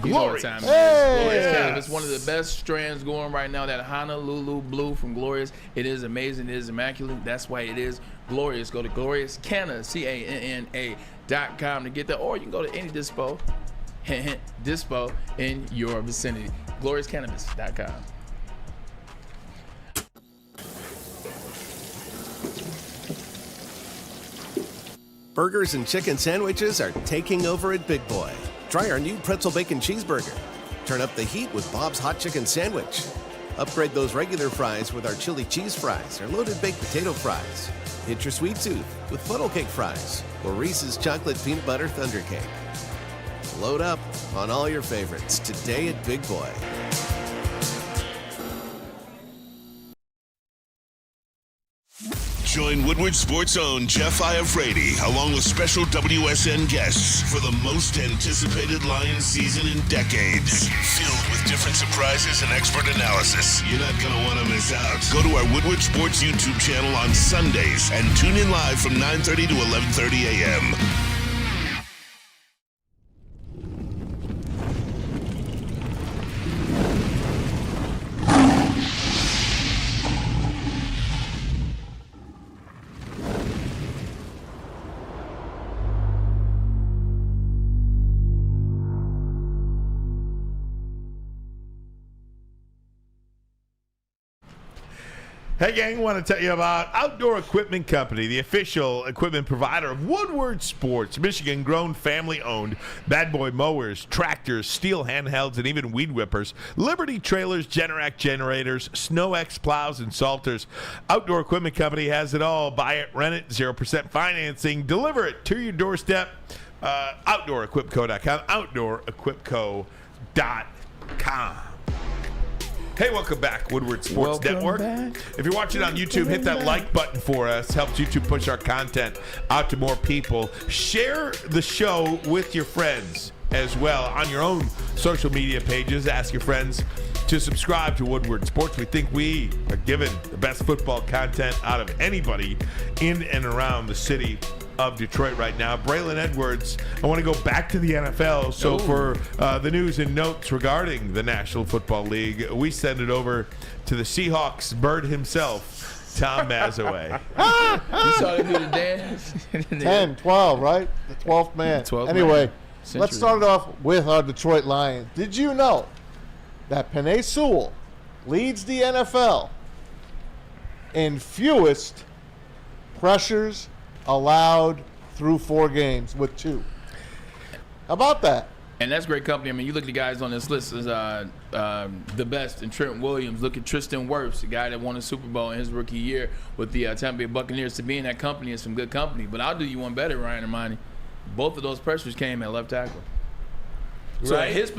Glorious Cannabis. It's one of the best strands going right now. That Honolulu Blue from Glorious. It is amazing. It is immaculate. That's why it is Glorious. Go to Glorious Canna, CANNA.com to get that. Or you can go to any dispo in your vicinity. GloriousCannabis.com. Burgers and chicken sandwiches are taking over at Big Boy. Try our new pretzel bacon cheeseburger. Turn up the heat with Bob's Hot Chicken Sandwich. Upgrade those regular fries with our chili cheese fries or loaded baked potato fries. Hit your sweet tooth with funnel cake fries or Reese's chocolate peanut butter thunder cake. Load up on all your favorites today at Big Boy. Join Woodward Sports' own Jeff Iafrate along with special WSN guests for the most anticipated Lions season in decades. Filled with different surprises and expert analysis. You're not going to want to miss out. Go to our Woodward Sports YouTube channel on Sundays and tune in live from 9:30 to 11:30 a.m. Hey gang, want to tell you about Outdoor Equipment Company, the official equipment provider of Woodward Sports, Michigan-grown, family-owned. Bad boy mowers, tractors, steel handhelds, and even weed whippers. Liberty trailers, Generac generators, SnowX plows, and salters. Outdoor Equipment Company has it all. Buy it, rent it, 0% financing. Deliver it to your doorstep. OutdoorEquipCo.com. OutdoorEquipCo.com. Hey, welcome back, Woodward Sports Network. If you're watching on YouTube, hit that like button for us. Helps YouTube push our content out to more people. Share the show with your friends as well on your own social media pages. Ask your friends to subscribe to Woodward Sports. We think we are giving the best football content out of anybody in and around the city of Detroit right now. Braylon Edwards, I want to go back to the NFL. So for the news and notes regarding the National Football League, we send it over to the Seahawks bird himself, Tom Mazaway. You saw him do the dance? 10, 12, right? The 12th man. 12th anyway, man. Let's start it off with our Detroit Lions. Did you know that Penei Sewell leads the NFL in fewest pressures allowed through 4 games with 2? How about that? And that's great company. I mean, you look at the guys on this list as the best, and Trent Williams. Look at Tristan Wirfs, the guy that won a Super Bowl in his rookie year with the Tampa Bay Buccaneers. To be in that company is some good company. But I'll do you one better, Ryan Ermanni. Both of those pressures came at left tackle. So Right. at his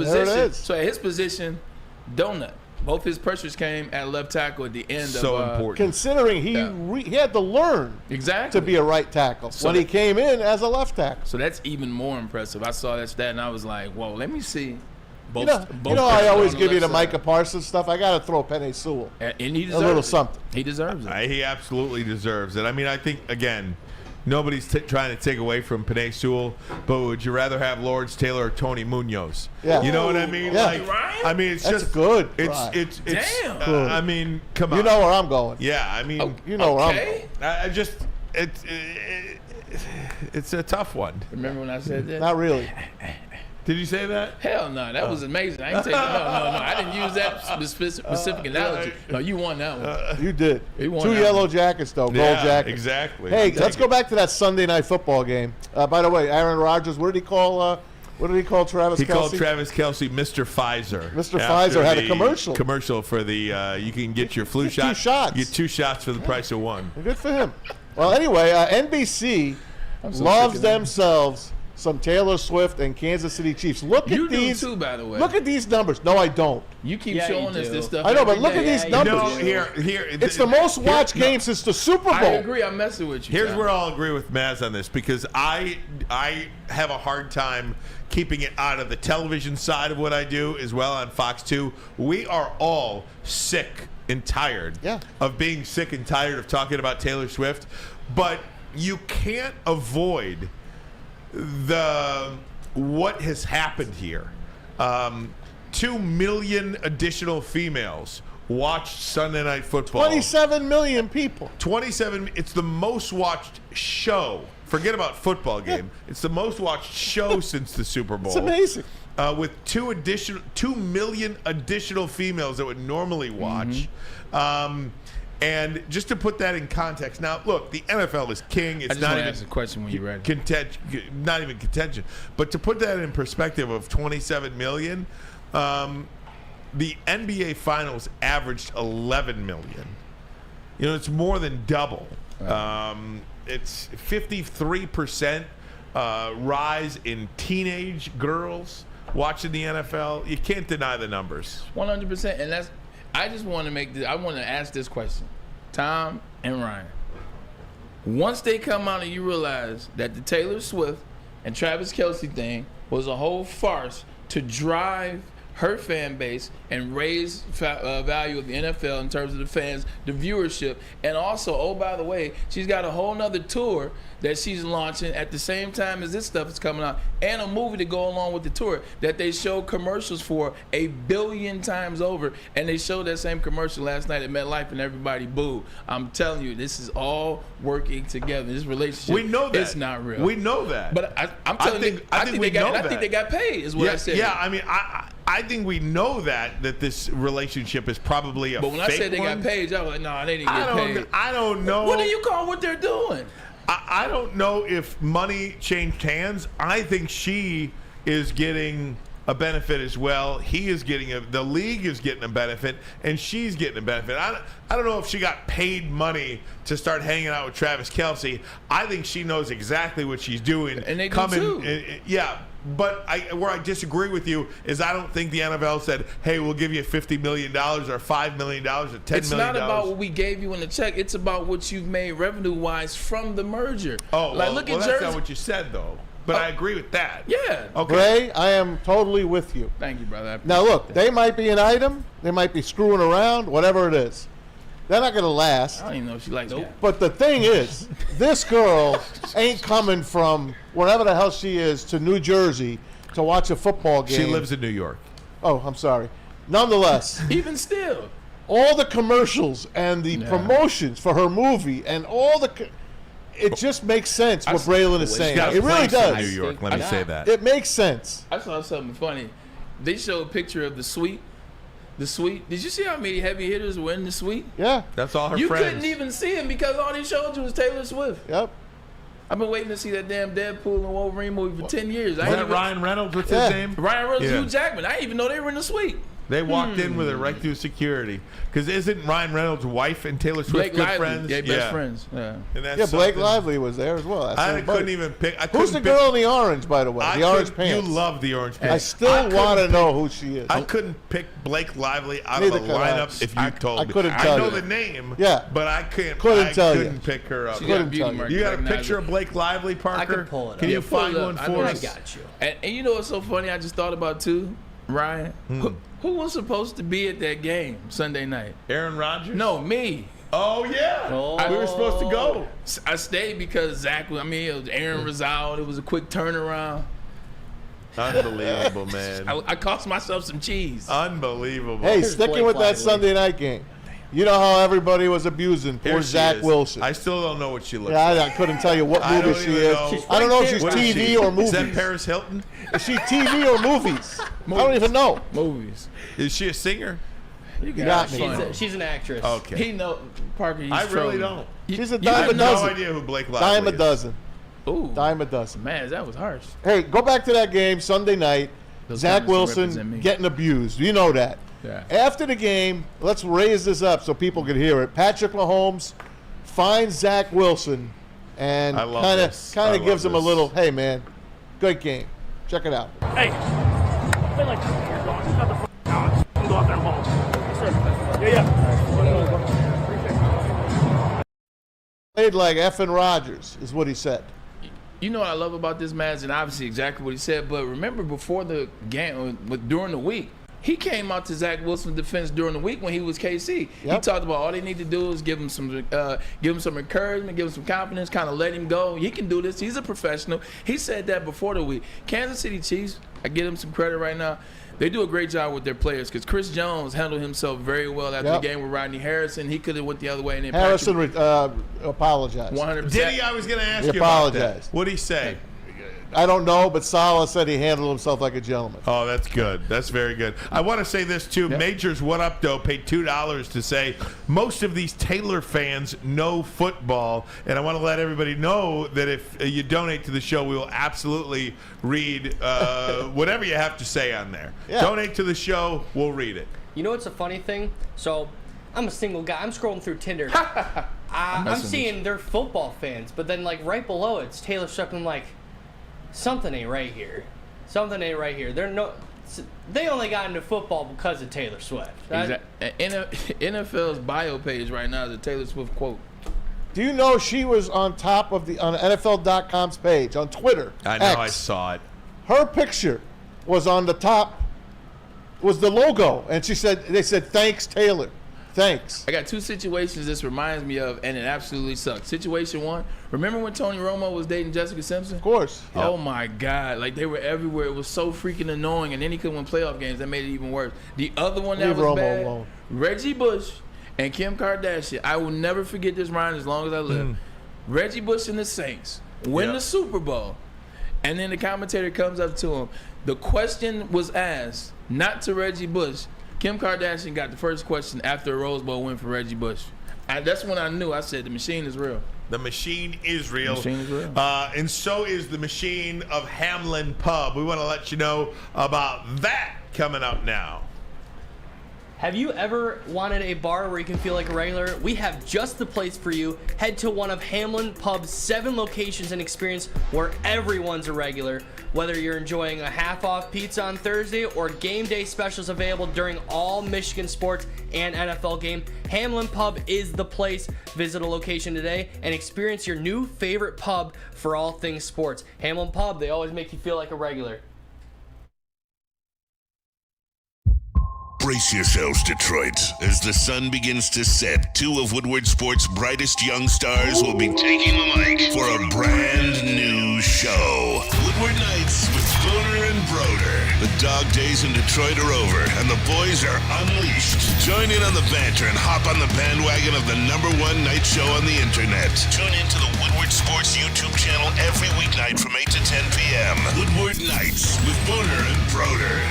position, donut. Both his pressures came at left tackle at the end. So of, important. Considering he had to learn exactly to be a right tackle when he came in as a left tackle. So that's even more impressive. I saw that stat and I was like, whoa, let me see. Both, I always give you the Micah Parsons stuff. I got to throw Penei Sewell and he deserves a little something. He deserves it. He absolutely deserves it. I mean, I think, again, nobody's trying to take away from Penei Sewell, but would you rather have Lawrence Taylor or Tony Munoz? Yeah. You know what I mean? Yeah. Like, I mean, it's That's just good. It's damn. Good. I mean, come on. You know where I'm going. Yeah, I mean, You know where I'm going. I just it's a tough one. Remember when I said that? Not really. Did you say that? Hell no, that was amazing. I ain't say no. I didn't use that specific analogy. No, you won that one. You did. He won 2 that yellow one. jackets, though. Gold Yeah, jackets. exactly. Hey, let's go back to that Sunday night football game. By the way, Aaron Rodgers, what did he call Travis Kelce? He called Travis Kelce Mr. Pfizer. Mr. After Pfizer had a the commercial. Commercial for the you can get your flu shot. 2 shots. You get 2 shots for the price of 1. Good for him. Well, anyway, NBC so loves sick of that. themselves some Taylor Swift and Kansas City Chiefs. Look You at do these. too, by the way. Look at these numbers. No, I don't. You keep showing us this stuff. I know, but every look day. at these numbers. No, here. It's the most watched game since the Super Bowl. I agree. I'm messing with you. Here's Tom. where I'll agree with Maz on this, because I have a hard time keeping it out of the television side of what I do as well on Fox 2. We are all sick and tired of being sick and tired of talking about Taylor Swift, but you can't avoid what has happened here. 2 million additional females watched Sunday Night Football. 27 million people. 27. It's the most watched show. Forget about football game. It's the most watched show since the Super Bowl. It's amazing. With 2 million additional females that would normally watch. And just to put that in context, now look, the NFL is king. It's I just not want to even ask a question when you're ready. not even contention. But to put that in perspective of 27 million, the NBA Finals averaged 11 million. You know, it's more than double. It's 53% rise in teenage girls watching the NFL. You can't deny the numbers. 100%. And that's. I just want to make this. I want to ask this question, Tom and Ryan. Once they come out and you realize that the Taylor Swift and Travis Kelce thing was a whole farce to drive her fan base and raise value of the NFL in terms of the fans, the viewership, and also, oh, by the way, she's got a whole nother tour that she's launching at the same time as this stuff is coming out, and a movie to go along with the tour that they show commercials for 1 billion times over, and they showed that same commercial last night at MetLife, and everybody booed. I'm telling you, this is all working together. This relationship, we know that it's not real. We know that. But I'm telling you, I think they got paid. Is what I said. Yeah, I mean, I think we know that this relationship is probably a fake one. But when I said they got paid, I was like, no, they didn't get paid. I don't know. What do you call what they're doing? I don't know if money changed hands. I think she is getting a benefit as well. He is getting the league is getting a benefit, and she's getting a benefit. I don't know if she got paid money to start hanging out with Travis Kelce. I think she knows exactly what she's doing. And they do too. Yeah. But where I disagree with you is I don't think the NFL said, hey, we'll give you $50 million or $5 million or $10 million. It's not about what we gave you in the check. It's about what you've made revenue-wise from the merger. Oh, like, look at that's Jersey. not what you said, though. But I agree with that. Yeah. Okay. Ray, I am totally with you. Thank you, brother. Now, look, they might be an item. They might be screwing around, whatever it is. They're not going to last. I don't even know if she likes that. But the thing is, this girl ain't coming from wherever the hell she is to New Jersey to watch a football game. She lives in New York. Oh, I'm sorry. Nonetheless, even still, all the commercials and the promotions for her movie and all the it just makes sense what Braylon is saying. It really does. New York, let me say that. It makes sense. I saw something funny. They showed a picture of the suite. The suite. Did you see how many heavy hitters were in the suite? Yeah. That's all her you friends. You couldn't even see him because all they showed you was Taylor Swift. Yep. I've been waiting to see that damn Deadpool and Wolverine movie for 10 years. Is that Ryan Reynolds? What's his name? Ryan Reynolds, Hugh Jackman. I didn't even know they were in the suite. They walked in with it right through security. Because isn't Ryan Reynolds' wife and Taylor Swift good friends? Yeah, best friends. Yeah. And that's Blake Lively was there as well. I couldn't even pick. Who's the girl in the orange, by the way? The orange pants. You love the orange pants. I still want to know who she is. I couldn't pick Blake Lively out of a lineup if you told me. I couldn't tell you. I know the name, but I couldn't pick her up. You got a picture of Blake Lively, Parker? I can pull it up. Can you find one for us? I got you. And you know what's so funny? I just thought about too, Ryan. Who was supposed to be at that game Sunday night? Aaron Rodgers? No, me. Oh, yeah. We were supposed to go. I stayed because Zach, it was Aaron Rizal. It was a quick turnaround. Unbelievable, man. I cost myself some cheese. Unbelievable. Hey, sticking with that Sunday night game. You know how everybody was abusing poor Zach Wilson. I still don't know what she looks like. I couldn't tell you what movie she is. I don't know if she's TV or movies. Is that Paris Hilton? Is she TV or movies? I don't even know. Movies. Is she a singer? You got me. She's an actress. Okay. He know Parker. He's I really don't. She's a dime a dozen. I have no idea who Blake Lively is. Dime a dozen. Ooh. Dime a dozen. Man, that was harsh. Hey, go back to that game Sunday night. Zach Wilson getting abused. You know that. Yeah. After the game, let's raise this up so people can hear it. Patrick Mahomes finds Zach Wilson and kind of gives him a little, hey man, Great game. Check it out. Hey, play like this. Shut the fuck down. Go out there and ball. Yes, sir. Yeah. Played like effing Rodgers, is what he said. You know what I love about this match, and obviously exactly what he said, but remember before the game, during the week, he came out to Zach Wilson's defense during the week when he was KC. He talked about all they need to do is give him some encouragement, give him some confidence, kind of let him go. He can do this. He's a professional. He said that before the week. Kansas City Chiefs, I give them some credit right now. They do a great job with their players because Chris Jones handled himself very well after the game with Rodney Harrison. He could have went the other way. And then Harrison apologized. 100%. Did he? I was going to ask He you about apologized. that. What did he say? I don't know, but Saleh said he handled himself like a gentleman. Oh, that's good. That's very good. I want to say this, too. Majors What Up, Doe paid $2 to say most of these Taylor fans know football, and I want to let everybody know that if you donate to the show, we will absolutely read whatever you have to say on there. Yeah. Donate to the show, we'll read it. You know what's a funny thing? So, I'm a single guy. I'm scrolling through Tinder. I'm seeing they're football fans, but then, like, right below it's Taylor Swift. I'm like, something ain't right here. Something ain't right here. They only got into football because of Taylor Swift. NFL's bio page right now is a Taylor Swift quote. Do you know she was on top of on NFL.com's page on Twitter? I know, X. I saw it. Her picture was on the top, was the logo, and they said, thanks, Taylor. Thanks. I got two situations this reminds me of, and it absolutely sucks. Situation one, remember when Tony Romo was dating Jessica Simpson? Of course. Oh, my God. Like, they were everywhere. It was so freaking annoying, and then he couldn't win playoff games. That made it even worse. The other one that Leave was Romo bad, alone. Reggie Bush and Kim Kardashian. I will never forget this, Ryan, as long as I live. Reggie Bush and the Saints win the Super Bowl, and then the commentator comes up to him. The question was asked, not to Reggie Bush. Kim Kardashian got the first question after a Rose Bowl win for Reggie Bush. And that's when I knew. I said, the machine is real. The machine is real. The machine is real. And so is the machine of Hamlin Pub. We want to let you know about that coming up now. Have you ever wanted a bar where you can feel like a regular? We have just the place for you. Head to one of Hamlin Pub's 7 locations and experience where everyone's a regular. Whether you're enjoying a half-off pizza on Thursday or game day specials available during all Michigan sports and NFL game, Hamlin Pub is the place. Visit a location today and experience your new favorite pub for all things sports. Hamlin Pub, they always make you feel like a regular. Brace yourselves, Detroit. As the sun begins to set, 2 of Woodward Sports' brightest young stars will be taking the mic for a brand new show. Woodward Nights with Boner and Broder. The dog days in Detroit are over, and the boys are unleashed. Join in on the banter and hop on the bandwagon of the #1 night show on the internet. Tune into the Woodward Sports YouTube channel every weeknight from 8 to 10 p.m. Woodward Nights with Boner and Broder.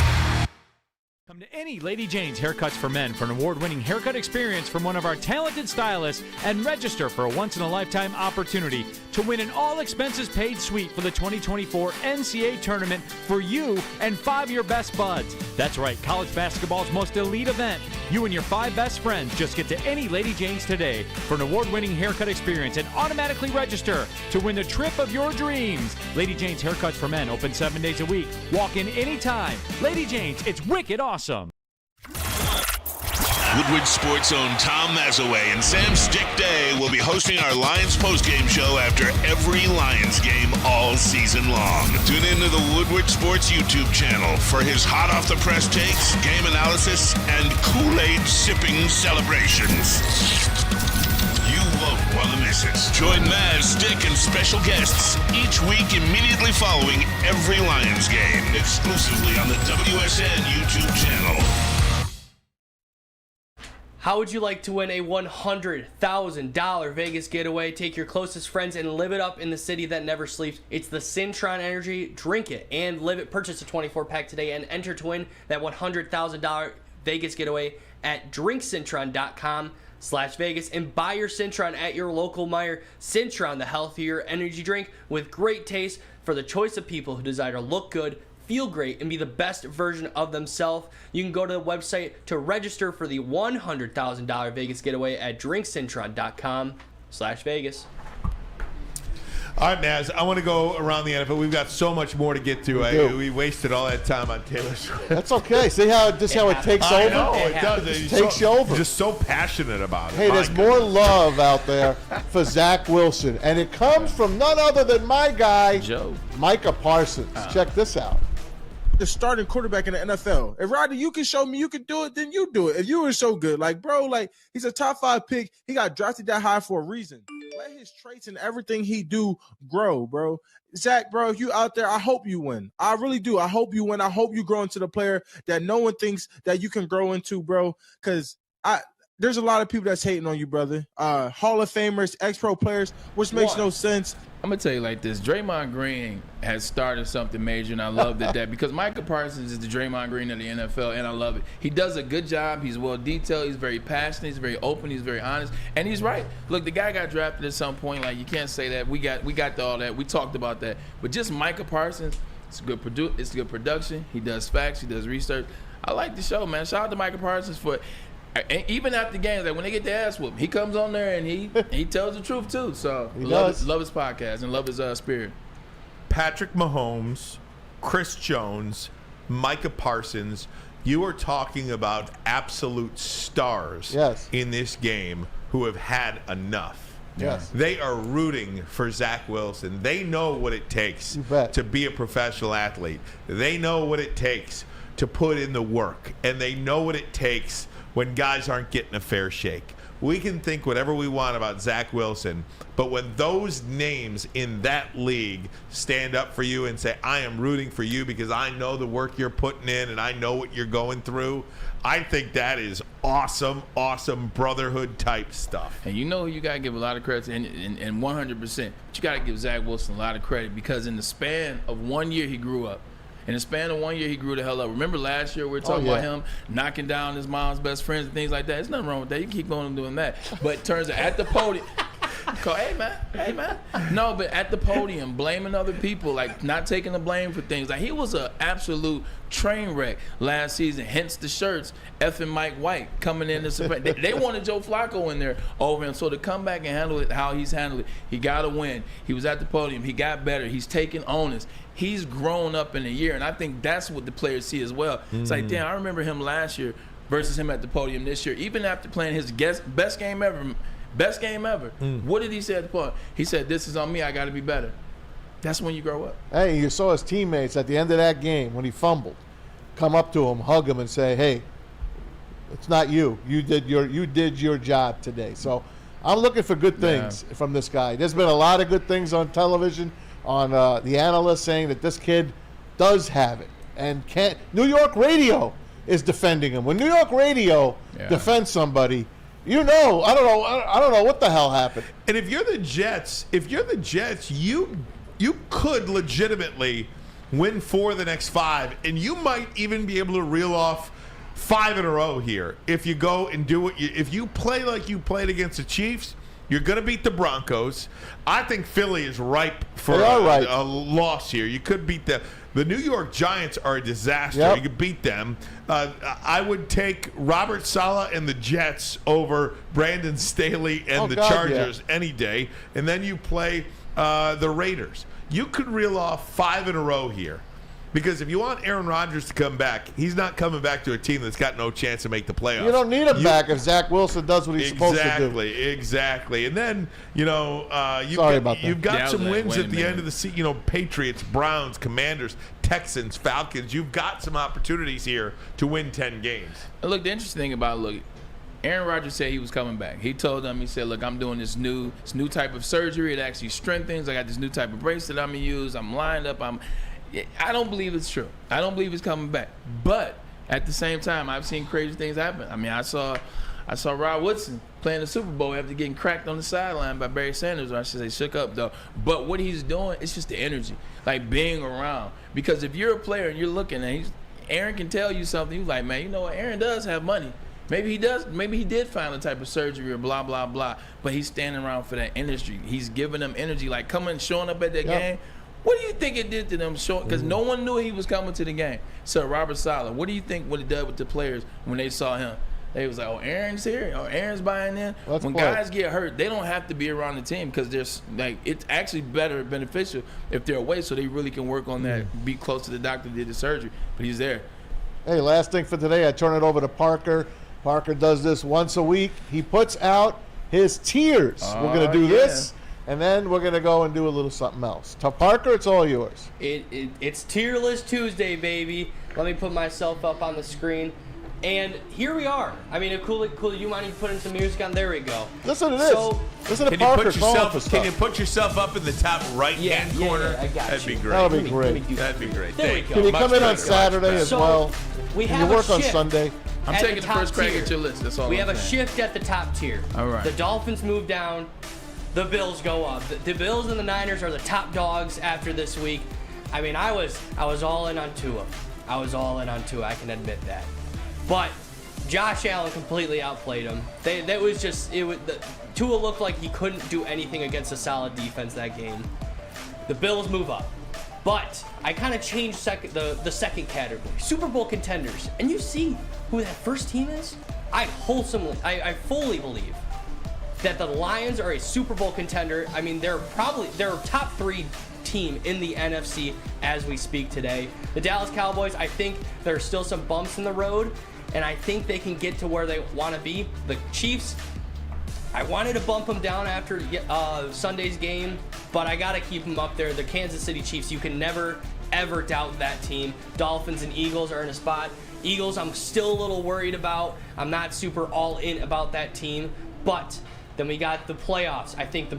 Come to any Lady Jane's Haircuts for Men for an award-winning haircut experience from one of our talented stylists and register for a once-in-a-lifetime opportunity to win an all-expenses-paid suite for the 2024 NCAA tournament for you and 5 of your best buds. That's right, college basketball's most elite event. You and your 5 best friends just get to any Lady Jane's today for an award-winning haircut experience and automatically register to win the trip of your dreams. Lady Jane's Haircuts for Men open 7 days a week. Walk in anytime. Lady Jane's, it's wicked awesome. Woodward Sports' own Tom Mazaway and Sam Stick Day will be hosting our Lions postgame show after every Lions game all season long. Tune into the Woodward Sports YouTube channel for his hot-off-the-press takes, game analysis, and Kool-Aid sipping celebrations. You won't want to miss it. Join Maz, Stick, and special guests each week immediately following every Lions game, exclusively on the WSN YouTube channel. How would you like to win a $100,000 Vegas getaway? Take your closest friends and live it up in the city that never sleeps. It's the Cintron Energy. Drink it and live it. Purchase a 24-pack today and enter to win that $100,000 Vegas getaway at drinkcintron.com/Vegas and buy your Cintron at your local Meijer. Cintron, the healthier energy drink with great taste for the choice of people who desire to look good, feel great, and be the best version of themselves. You can go to the website to register for the $100,000 Vegas getaway at drinkcintron.com/Vegas. All right, Naz, I want to go around the NFL. We've got so much more to get to. We wasted all that time on Taylor Swift. That's okay. See how it takes over? I know, it does. It takes you over. Just so passionate about it. Hey, there's more love out there for Zach Wilson, and it comes from none other than my guy, Micah Parsons. Check this out. The starting quarterback in the NFL. If Rodney, you can show me you can do it, then you do it. If you were so good, like, bro, like, he's a top 5 pick. He got drafted that high for a reason. Let his traits and everything he do grow, bro. Zach, bro, if you out there, I hope you win. I really do. I hope you win. I hope you grow into the player that no one thinks that you can grow into, bro. Because there's a lot of people that's hating on you, brother. Hall of Famers, ex-pro players, which makes no sense. I'm going to tell you like this. Draymond Green has started something major, and I love that because Micah Parsons is the Draymond Green of the NFL, and I love it. He does a good job. He's well-detailed. He's very passionate. He's very open. He's very honest, and he's right. Look, the guy got drafted at some point. Like, you can't say that. We got all that. We talked about that. But just Micah Parsons, it's good production. He does facts. He does research. I like the show, man. Shout out to Micah Parsons for – and even after games, like when they get their ass whooped, he comes on there and he tells the truth too. So love his podcast and love his spirit. Patrick Mahomes, Chris Jones, Micah Parsons. You are talking about absolute stars in this game who have had enough. Yes. They are rooting for Zach Wilson. They know what it takes to be a professional athlete. They know what it takes to put in the work, and they know what it takes when guys aren't getting a fair shake. We can think whatever we want about Zach Wilson, but when those names in that league stand up for you and say, I am rooting for you because I know the work you're putting in and I know what you're going through, I think that is awesome, awesome brotherhood type stuff. And you know you got to give a lot of credit, and 100%, but you got to give Zach Wilson a lot of credit because in the span of 1 year he grew up. In the span of 1 year, he grew the hell up. Remember last year we were talking about him knocking down his mom's best friends and things like that. There's nothing wrong with that. You can keep going and doing that. But it turns out at the podium, hey man. No, but at the podium, blaming other people, like not taking the blame for things. Like he was an absolute train wreck last season. Hence the shirts, effing Mike White coming in to they wanted Joe Flacco in there over him. So to come back and handle it how he's handled it, he got a win. He was at the podium. He got better. He's taking onus. He's grown up in a year, and I think that's what the players see as well. It's like, damn, I remember him last year versus him at the podium this year. Even after playing his best game ever. What did he say at the podium? He said, this is on me. I got to be better. That's when you grow up. Hey, you saw his teammates at the end of that game when he fumbled come up to him, hug him, and say, hey, it's not you. You did your job today. So I'm looking for good things from this guy. There's been a lot of good things on television, on the analysts saying that this kid does have it and can't. New York radio is defending him. When New York radio defends somebody, you know, I don't know what the hell happened. And if you're the Jets, you could legitimately win 4 of the next 5, and you might even be able to reel off 5 in a row here if you go and do if you play like you played against the Chiefs. You're going to beat the Broncos. I think Philly is ripe for a loss here. You could beat them. The New York Giants are a disaster. You could beat them. I would take Robert Saleh and the Jets over Brandon Staley and the Chargers any day. And then you play the Raiders. You could reel off 5 in a row here. Because if you want Aaron Rodgers to come back, he's not coming back to a team that's got no chance to make the playoffs. You don't need him back if Zach Wilson does what he's supposed to do. Exactly. And then, you've got some wins at the end of the season. Patriots, Browns, Commanders, Texans, Falcons. You've got some opportunities here to win 10 games. Look, the interesting thing about Aaron Rodgers said he was coming back. He told them, he said, look, I'm doing this new type of surgery. It actually strengthens. I got this new type of brace that I'm going to use. I'm lined up. I don't believe it's true. I don't believe he's coming back. But at the same time, I've seen crazy things happen. I mean, I saw Rod Woodson playing the Super Bowl after getting cracked on the sideline by Barry Sanders, or I should say shook up, though. But what he's doing, it's just the energy, like being around. Because if you're a player and you're looking, and Aaron can tell you something, you're like, man, you know what? Aaron does have money. Maybe he does. Maybe he did find a type of surgery or blah, blah, blah. But he's standing around for that energy. He's giving them energy, like showing up at that game. What do you think it did to them? Because no one knew he was coming to the game. So Robert Saleh, what do you think what it did with the players when they saw him? They was like, oh, Aaron's here. Oh, Aaron's buying in. Let's when play. guys get hurt, they don't have to be around the team because there's like it's actually beneficial if they're away, so they really can work on that. Be close to the doctor that did the surgery, but he's there. Hey, last thing for today, I turn it over to Parker. Parker does this once a week. He puts out his tiers. We're going to do this, and then we're going to go and do a little something else. To Parker, it's all yours. It's Tier List Tuesday, baby. Let me put myself up on the screen. And here we are. I mean, cool, you mind putting some music on? There we go. Listen to this. Listen to Can Parker you put yourself up in the top right-hand corner? I got That'd be you. great. That'll be great. That'd be great. There we go. Can you Much come in on better, Saturday much as better. well? We Can have you a work on shift Sunday? I'm at taking the top first crack tier. at your list. That's all. We I'm have a saying. shift at the top tier. All right. The Dolphins move down. The Bills go up. The Bills and the Niners are the top dogs after this week. I mean, I was all in on Tua. I can admit that. But Josh Allen completely outplayed him. Tua looked like he couldn't do anything against a solid defense that game. The Bills move up. But I kind of changed the second category. Super Bowl contenders. And you see who that first team is? I fully believe that the Lions are a Super Bowl contender. I mean, they're a top 3 team in the NFC as we speak today. The Dallas Cowboys, I think there are still some bumps in the road, and I think they can get to where they want to be. The Chiefs, I wanted to bump them down after Sunday's game, but I got to keep them up there. The Kansas City Chiefs, you can never, ever doubt that team. Dolphins and Eagles are in a spot. Eagles, I'm still a little worried about. I'm not super all in about that team, but then we got the playoffs. I think the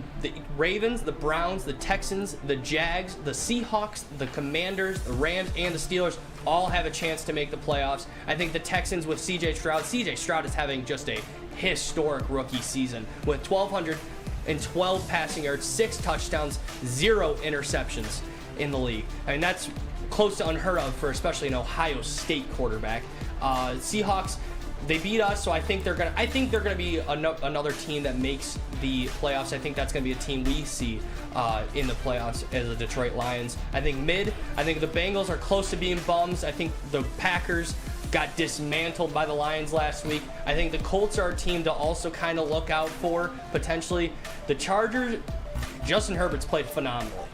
Ravens, the Browns, the Texans, the Jags, the Seahawks, the Commanders, the Rams, and the Steelers all have a chance to make the playoffs. I think the Texans with C.J. Stroud is having just a historic rookie season with 1,212 passing yards, 6 touchdowns, 0 interceptions in the league. I mean, that's close to unheard of for especially an Ohio State quarterback. Seahawks, they beat us, so I think they're gonna be another team that makes the playoffs. I think that's gonna be a team we see in the playoffs as the Detroit Lions. I think the Bengals are close to being bums. I think the Packers got dismantled by the Lions last week. I think the Colts are a team to also kind of look out for potentially. The Chargers, Justin Herbert's played phenomenal.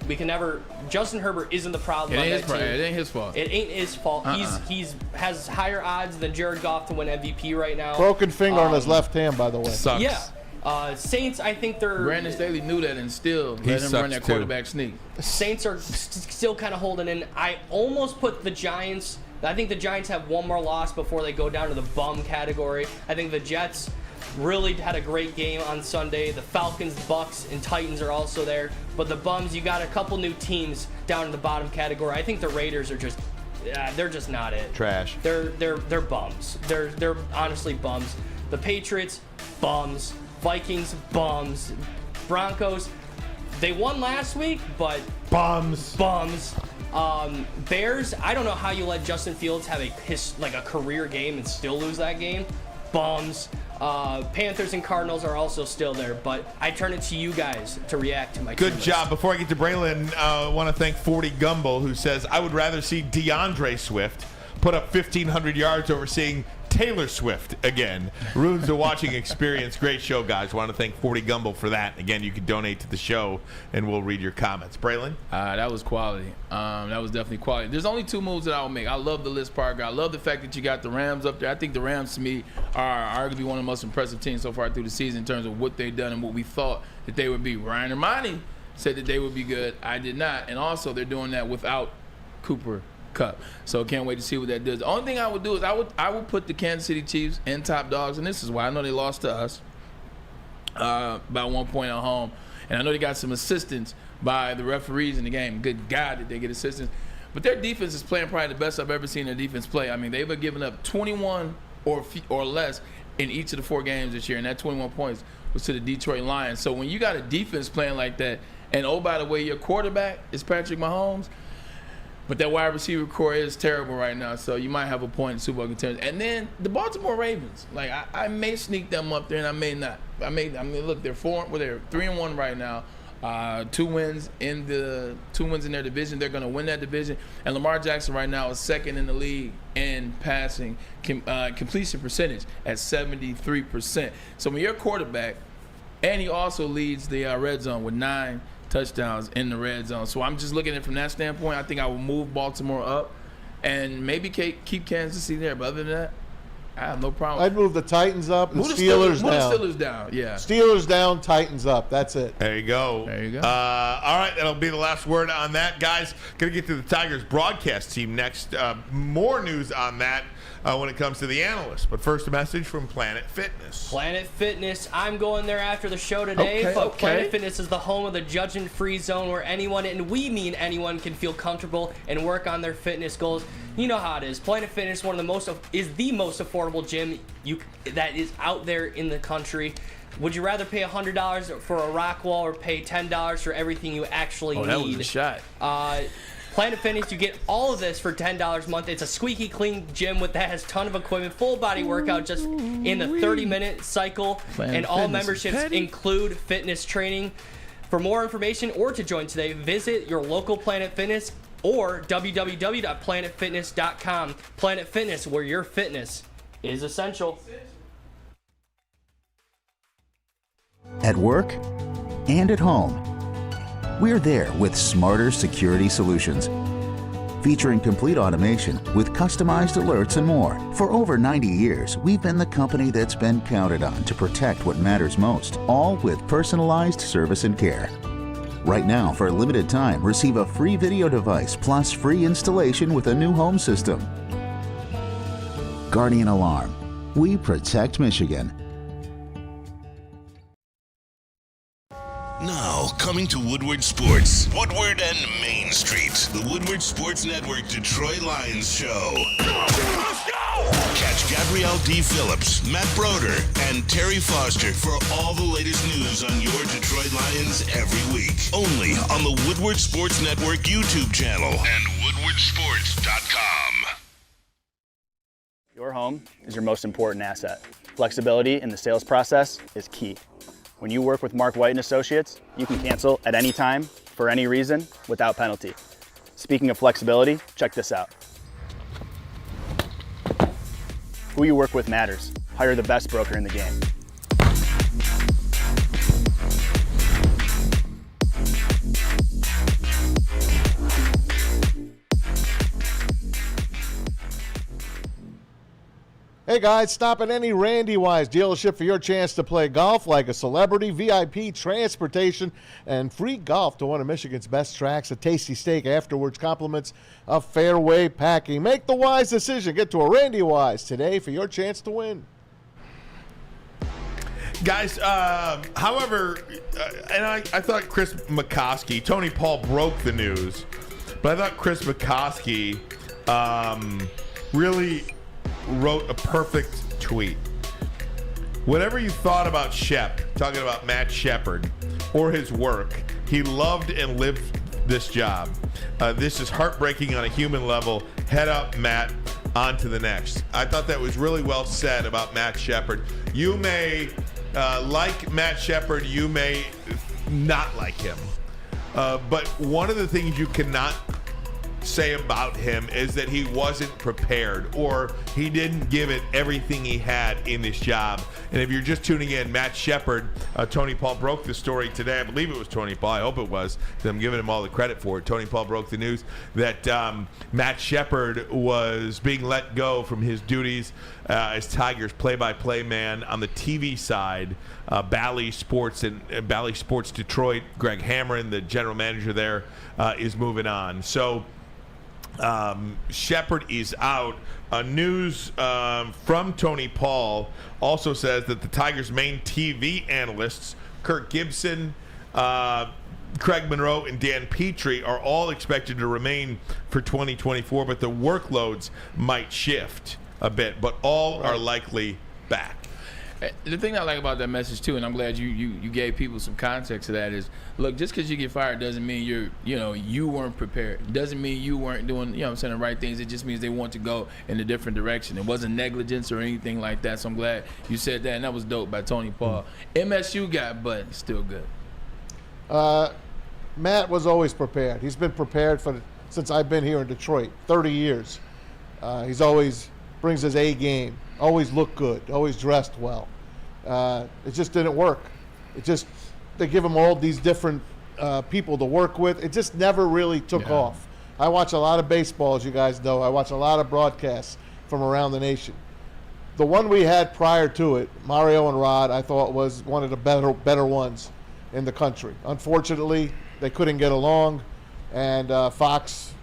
Justin Herbert isn't the problem on that team. It ain't his fault. It ain't his fault. He's has higher odds than Jared Goff to win MVP right now. Broken finger on his left hand, by the way. Sucks. Yeah. Saints, I think they're... Brandon Staley knew that and still let him run that quarterback sneak. Saints are still kind of holding in. I almost put the Giants... I think the Giants have one more loss before they go down to the bum category. I think the Jets really had a great game on Sunday. The Falcons, Bucks, and Titans are also there. But the bums, you got a couple new teams down in the bottom category. I think the Raiders are just... they're just not it. Trash. They're bums. They're honestly bums. The Patriots, bums. Vikings, bums. Broncos, they won last week, but... Bums. Bears, I don't know how you let Justin Fields have a career game and still lose that game. Bums. Panthers and Cardinals are also still there, but I turn it to you guys to react to my Good team job. list. Before I get to Braylon, I want to thank 40 Gumble, who says, I would rather see DeAndre Swift put up 1,500 yards over seeing Taylor Swift again. Ruins the watching experience. Great show, guys. Want to thank 40 Gumble for that. Again, you can donate to the show, and we'll read your comments. Braylon? That was quality. That was definitely quality. There's only 2 moves that I will make. I love the list, Parker. I love the fact that you got the Rams up there. I think the Rams, to me, are arguably one of the most impressive teams so far through the season in terms of what they've done and what we thought that they would be. Ryan Ermanni said that they would be good. I did not. And also, they're doing that without Cooper Kupp. So can't wait to see what that does. The only thing I would do is I would put the Kansas City Chiefs in top dogs, and this is why I know they lost to us by 1 point at home, and I know they got some assistance by the referees in the game. Good God, did they get assistance? But their defense is playing probably the best I've ever seen their defense play. I mean, they've been giving up 21 or less in each of the 4 games this year, and that 21 points was to the Detroit Lions. So when you got a defense playing like that, and oh, by the way, your quarterback is Patrick Mahomes, but that wide receiver core is terrible right now, so you might have a point in Super Bowl contenders. And then the Baltimore Ravens, like I may sneak them up there, and I may not. I mean, look, they're 3-1 right now. 2 wins in their division. They're going to win that division. And Lamar Jackson right now is second in the league in passing completion percentage at 73%. So when you're a quarterback, and he also leads the red zone with 9 touchdowns in the red zone. So I'm just looking at it from that standpoint. I think I will move Baltimore up and maybe keep Kansas City there. But other than that, I have no problem. I'd move the Titans up and Move the Steelers down. Move the Steelers down, yeah. Steelers down, Titans up. That's it. There you go. There you go. All right, that'll be the last word on that, guys. Going to get to the Tigers broadcast team next. More news on that when it comes to the analysts. But first, a message from Planet Fitness. Planet Fitness. I'm going there after the show today. Okay. Planet Fitness is the home of the judgment-free zone where anyone, and we mean anyone, can feel comfortable and work on their fitness goals. You know how it is. Planet Fitness is the most affordable gym that is out there in the country. Would you rather pay $100 for a rock wall or pay $10 for everything you actually need? That was a shot. Planet Fitness, you get all of this for $10 a month. It's a squeaky clean gym that has a ton of equipment, full body workout just in a 30-minute cycle. And all memberships include fitness training. For more information or to join today, visit your local Planet Fitness or www.planetfitness.com. Planet Fitness, where your fitness is essential. At work and at home, we're there with smarter security solutions. Featuring complete automation with customized alerts and more. For over 90 years, we've been the company that's been counted on to protect what matters most, all with personalized service and care. Right now, for a limited time, receive a free video device plus free installation with a new home system. Guardian Alarm. We protect Michigan. Now, coming to Woodward Sports. Woodward and Main Street. The Woodward Sports Network Detroit Lions Show. Let's go! Catch Gabrielle D. Phillips, Matt Broder, and Terry Foster for all the latest news on your Detroit Lions every week. Only on the Woodward Sports Network YouTube channel and woodwardsports.com. Your home is your most important asset. Flexibility in the sales process is key. When you work with Mark White & Associates, you can cancel at any time, for any reason, without penalty. Speaking of flexibility, check this out. Who you work with matters. Hire the best broker in the game. Hey guys, stop at any Randy Wise dealership for your chance to play golf like a celebrity, VIP transportation, and free golf to one of Michigan's best tracks, a tasty steak afterwards, compliments of fairway packing. Make the wise decision. Get to a Randy Wise today for your chance to win. Guys, however, and I thought Chris McCoskey, Tony Paul broke the news, but I thought Chris McCoskey really wrote a perfect tweet. Whatever you thought about Shep, talking about Matt Shepard, or his work, he loved and lived this job. This is heartbreaking on a human level. Head up, Matt. On to the next. I thought that was really well said about Matt Shepard. You may like Matt Shepard, you may not like him. But one of the things you cannot say about him is that he wasn't prepared, or he didn't give it everything he had in this job. And if you're just tuning in, Matt Shepard, Tony Paul broke the story today. I believe it was Tony Paul. I hope it was, because I'm giving him all the credit for it. Tony Paul broke the news that Matt Shepard was being let go from his duties as Tigers play-by-play man on the TV side. Bally Sports and Bally Sports Detroit, Greg Hamrin, the general manager there, is moving on. So Shepard is out. News from Tony Paul also says that the Tigers' main TV analysts, Kirk Gibson, Craig Monroe, and Dan Petrie, are all expected to remain for 2024, but the workloads might shift a bit, but all are likely back. The thing I like about that message too, and I'm glad you gave people some context to that, is look, just because you get fired doesn't mean you weren't prepared. Doesn't mean you weren't doing the right things. It just means they want to go in a different direction. It wasn't negligence or anything like that. So I'm glad you said that, and that was dope by Tony Paul. MSU got, but still good. Matt was always prepared. He's been prepared since I've been here in Detroit, 30 years. He's always brings his A game, always looked good, always dressed well. It just didn't work. They give him all these different people to work with. It just never really took off. I watch a lot of baseball, as you guys know. I watch a lot of broadcasts from around the nation. The one we had prior to it, Mario and Rod, I thought was one of the better ones in the country. Unfortunately, they couldn't get along, and Fox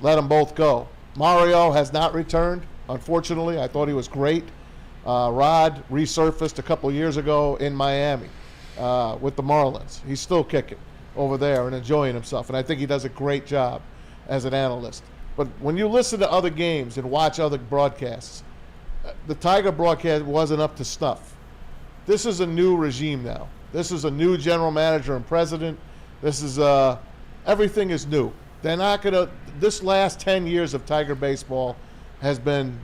let them both go. Mario has not returned, unfortunately. I thought he was great. Rod resurfaced a couple years ago in Miami with the Marlins. He's still kicking over there and enjoying himself, and I think he does a great job as an analyst. But when you listen to other games and watch other broadcasts, the Tiger broadcast wasn't up to snuff. This is a new regime now. This is a new general manager and president. This is everything is new. They're not gonna. This last 10 years of Tiger baseball has been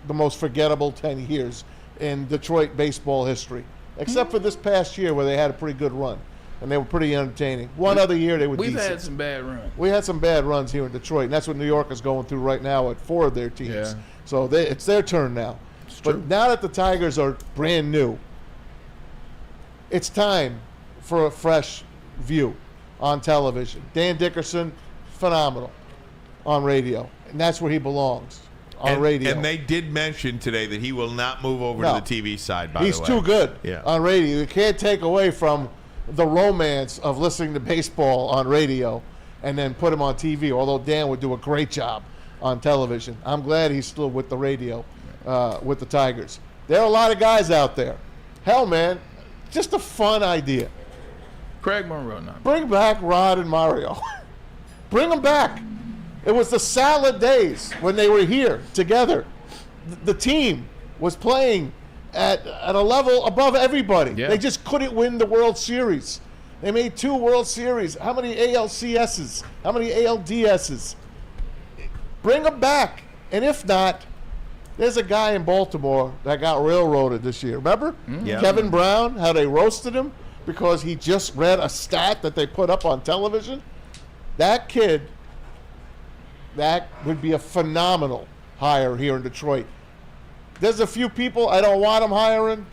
the most forgettable 10 years in Detroit baseball history, except for this past year where they had a pretty good run and they were pretty entertaining. One other year they were decent. We've had some bad runs. We had some bad runs here in Detroit, and that's what New York is going through right now at 4 of their teams. Yeah. So it's their turn now. But now that the Tigers are brand new, it's time for a fresh view on television. Dan Dickerson, phenomenal on radio, and that's where he belongs, on radio. And they did mention today that he will not move over to the TV side, by the way. He's too good on radio. You can't take away from the romance of listening to baseball on radio and then put him on TV, although Dan would do a great job on television. I'm glad he's still with the radio, with the Tigers. There are a lot of guys out there. Hell, man, just a fun idea. Craig Monroe now. Bring back Rod and Mario. Bring them back. It was the salad days when they were here together. The team was playing at a level above everybody. Yeah. They just couldn't win the World Series. They made 2 World Series. How many ALCSs? How many ALDSs? Bring them back. And if not, there's a guy in Baltimore that got railroaded this year. Remember? Yeah. Kevin Brown, how they roasted him because he just read a stat that they put up on television? That kid, that would be a phenomenal hire here in Detroit. There's a few people I don't want them hiring.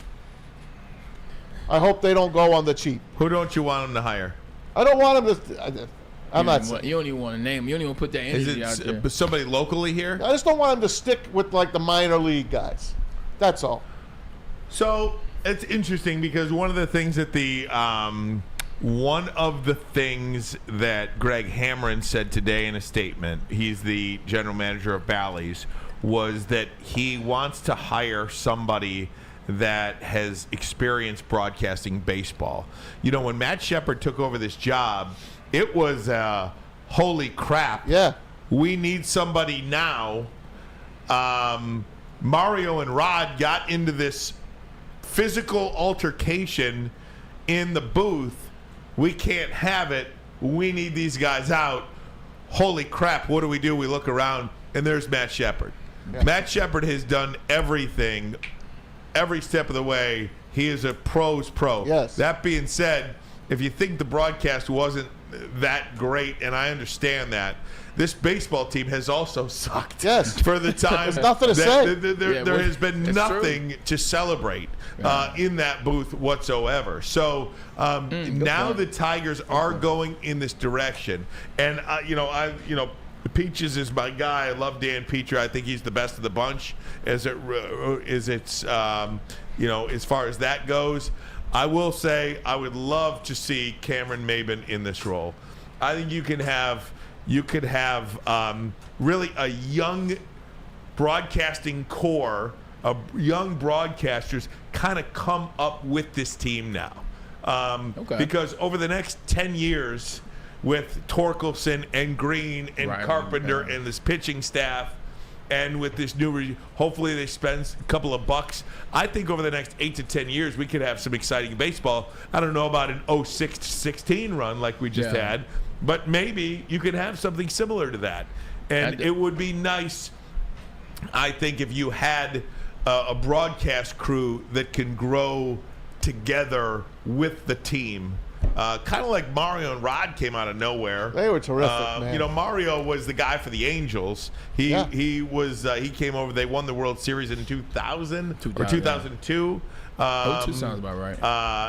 I hope they don't go on the cheap. Who don't you want him to hire? I don't want them to. I'm not saying. You don't even want to name. You don't even put that energy out there. Is it somebody locally here? I just don't want them to stick with like the minor league guys. That's all. So it's interesting because one of the things that Greg Hamrin said today in a statement, he's the general manager of Bally's, was that he wants to hire somebody that has experienced broadcasting baseball. You know, when Matt Shepard took over this job, it was holy crap. Yeah. We need somebody now. Mario and Rod got into this physical altercation in the booth. We can't have it. We need these guys out. Holy crap, what do? We look around, and there's Matt Shepard. Yeah. Matt Shepard has done everything, every step of the way. He is a pro's pro. Yes. That being said, if you think the broadcast wasn't that great, and I understand that, this baseball team has also sucked. Yes. For the time. There's nothing to say. There has been nothing to celebrate in that booth whatsoever. So now the Tigers are going in this direction, and Peaches is my guy. I love Dan Peter. I think he's the best of the bunch as far as that goes. I will say I would love to see Cameron Maben in this role. I think you could have really a young broadcasting core of young broadcasters kind of come up with this team now. Because over the next 10 years with Torkelson and Green and Carpenter and this pitching staff, and with this new hopefully they spend a couple of bucks. I think over the next 8 to 10 years we could have some exciting baseball. I don't know about an 06-16 run like we just had, but maybe you could have something similar to that. And it would be nice, I think, if you had a broadcast crew that can grow together with the team kind of like Mario and Rod came out of nowhere. They were terrific, man. You know, Mario was the guy for the Angels. He came over. They won the World Series in 2000 or 2002. 02 sounds about right.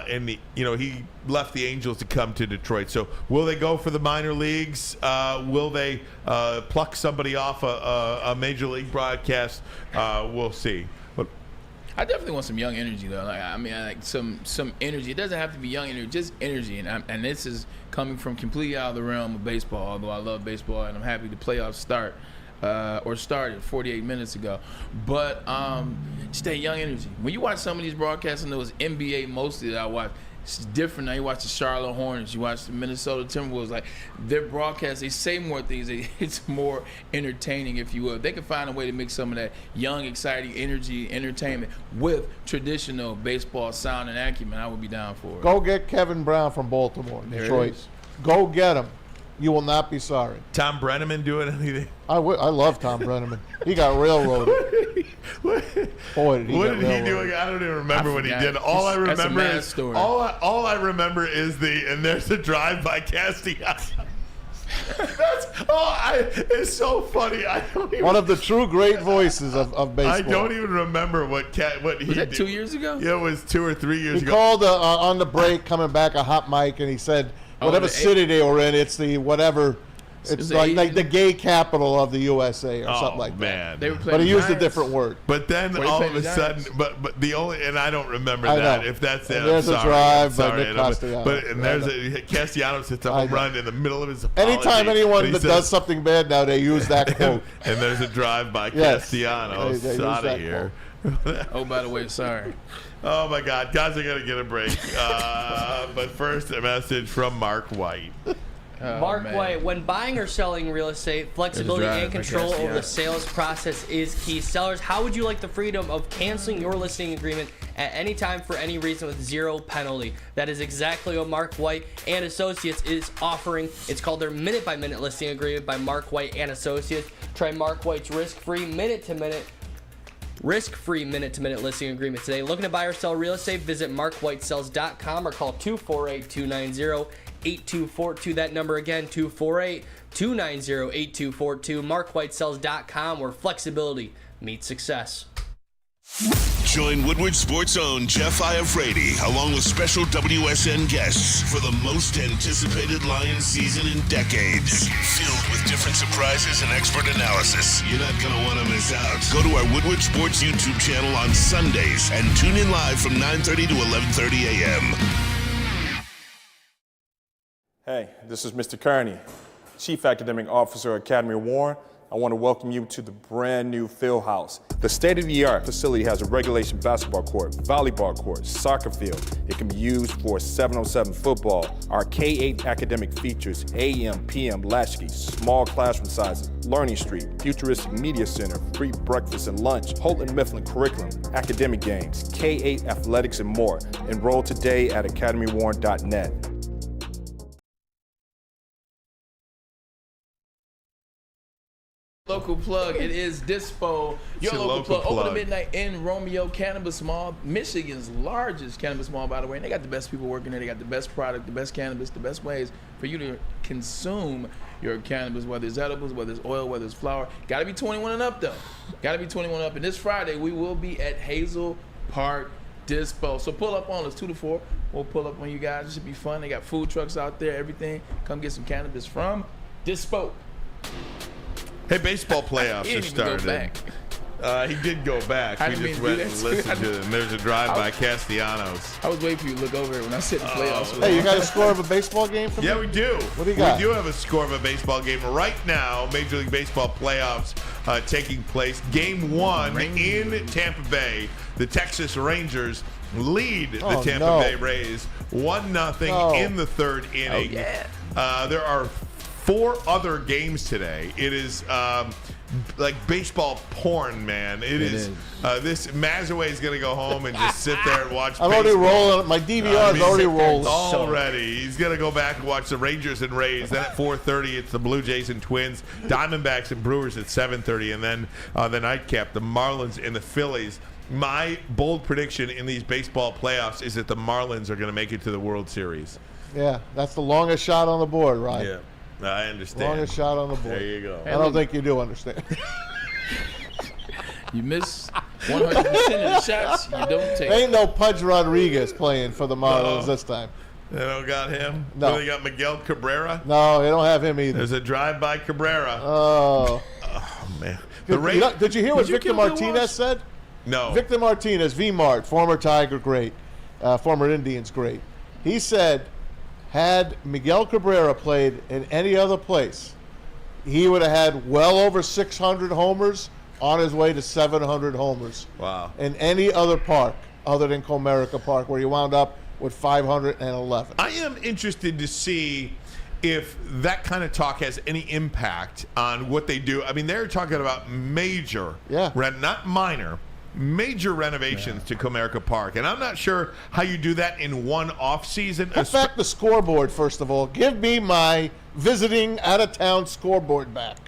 And he left the Angels to come to Detroit. So will they go for the minor leagues? Will they pluck somebody off a major league broadcast? We'll see. But I definitely want some young energy though. Like some energy. It doesn't have to be young energy, just energy. And this is coming from completely out of the realm of baseball. Although I love baseball and I'm happy the playoffs started 48 minutes ago. But just that young energy. When you watch some of these broadcasts, and it was NBA mostly that I watch, it's different now. You watch the Charlotte Hornets, you watch the Minnesota Timberwolves. Like, their broadcasts, they say more things. It's more entertaining, if you will. If they can find a way to mix some of that young, exciting energy, entertainment with traditional baseball sound and acumen, I would be down for it. Go get Kevin Brown from Baltimore, Detroit. Go get him. You will not be sorry. Tom Brenneman doing anything? I love Tom Brenneman. He got railroaded. Boy, did he What did he do? I don't even remember what he did. All I remember is all I remember is and there's a drive by Castellanos. It's so funny. One of the true great voices of baseball. I don't even remember what he did. Was that 2 years ago? Yeah, it was 2 or 3 years ago. He called on the break, coming back a hot mic, and he said, whatever city they were in, it's the whatever. It's like the gay capital of the USA or something like that. They were but he used a different word. But then all of a sudden, but the only, and I don't remember that. If that's it, there's I'm a sorry. drive by Nick Castellanos. But there's Castellanos hits a home run in the middle of his apology. Anytime anyone does something bad now, they use that quote. And there's a drive by Castellanos. They out of here. Oh, by the way, sorry. Oh my God, guys are gonna get a break. But first, a message from Mark White. Mark White, when buying or selling real estate, flexibility and control over the sales process is key. Sellers, how would you like the freedom of canceling your listing agreement at any time for any reason with zero penalty? That is exactly what Mark White and Associates is offering. It's called their minute-by-minute listing agreement by Mark White and Associates. Try Mark White's risk-free minute-to-minute listing agreement today. Looking to buy or sell real estate? Visit markwhitesells.com or call 248-290-8242. That number again, 248-290-8242. markwhitesells.com, where flexibility meets success. Join Woodward Sports' own Jeff Iafrate along with special WSN guests for the most anticipated Lions season in decades. Filled with different surprises and expert analysis. You're not going to want to miss out. Go to our Woodward Sports YouTube channel on Sundays and tune in live from 9:30 to 11:30 a.m. Hey, this is Mr. Kearney, Chief Academic Officer at Academy Warren. I want to welcome you to the brand new Field House. The state-of-the-art facility has a regulation basketball court, volleyball court, soccer field. It can be used for 7-on-7 football. Our K-8 academic features AM, PM, latchkey, small classroom sizes, Learning Street, futuristic media center, free breakfast and lunch, Houghton Mifflin curriculum, academic games, K-8 athletics, and more. Enroll today at academywarren.net. Local plug, it is Dispo, your local plug. Open to midnight in Romeo Cannabis Mall, Michigan's largest cannabis mall, by the way. And they got the best people working there. They got the best product, the best cannabis, the best ways for you to consume your cannabis, whether it's edibles, whether it's oil, whether it's flower. Got to be 21 and up, though. Got to be 21 and up. And this Friday, we will be at Hazel Park Dispo. So pull up on us, 2 to 4. We'll pull up on you guys. It should be fun. They got food trucks out there, everything. Come get some cannabis from Dispo. Hey, baseball playoffs are started. He did go back. We just went and listened to them. There's a drive by Castellanos. I was waiting for you to look over it when I said the playoffs. Hey, you got a score of a baseball game for me? Yeah, we do. What do you got? We do have a score of a baseball game. Right now, Major League Baseball playoffs taking place. Game 1 in Tampa Bay. The Texas Rangers lead the Tampa Bay Rays 1-0 in the third inning. There are 4 other games today. It is like baseball porn, man. It is. This Mazaway is going to go home and just sit there and watch I'm baseball. already rolling. My DVR is already rolling. Already. He's going to go back and watch the Rangers and Rays. Then at 4:30, it's the Blue Jays and Twins, Diamondbacks and Brewers at 7:30. And then the nightcap, the Marlins and the Phillies. My bold prediction in these baseball playoffs is that the Marlins are going to make it to the World Series. Yeah, that's the longest shot on the board, right? Yeah, I understand. Longest shot on the board. There you go. I don't think you do understand. You miss 100% of the shots you don't take. Ain't no Pudge Rodriguez playing for the Marlins this time. They don't got him? No. They got Miguel Cabrera? No, they don't have him either. There's a drive-by Cabrera. Oh. Oh, man. Did you hear what Victor Martinez said? No. Victor Martinez, V-Mart, former Tiger great, former Indians great. He said, had Miguel Cabrera played in any other place, he would have had well over 600 homers, on his way to 700 homers. Wow. In any other park other than Comerica Park, where he wound up with 511. I am interested to see if that kind of talk has any impact on what they do. I mean, they're talking about major, not minor, major renovations to Comerica Park. And I'm not sure how you do that in one off season. Put back the scoreboard, first of all. Give me my visiting out-of-town scoreboard back.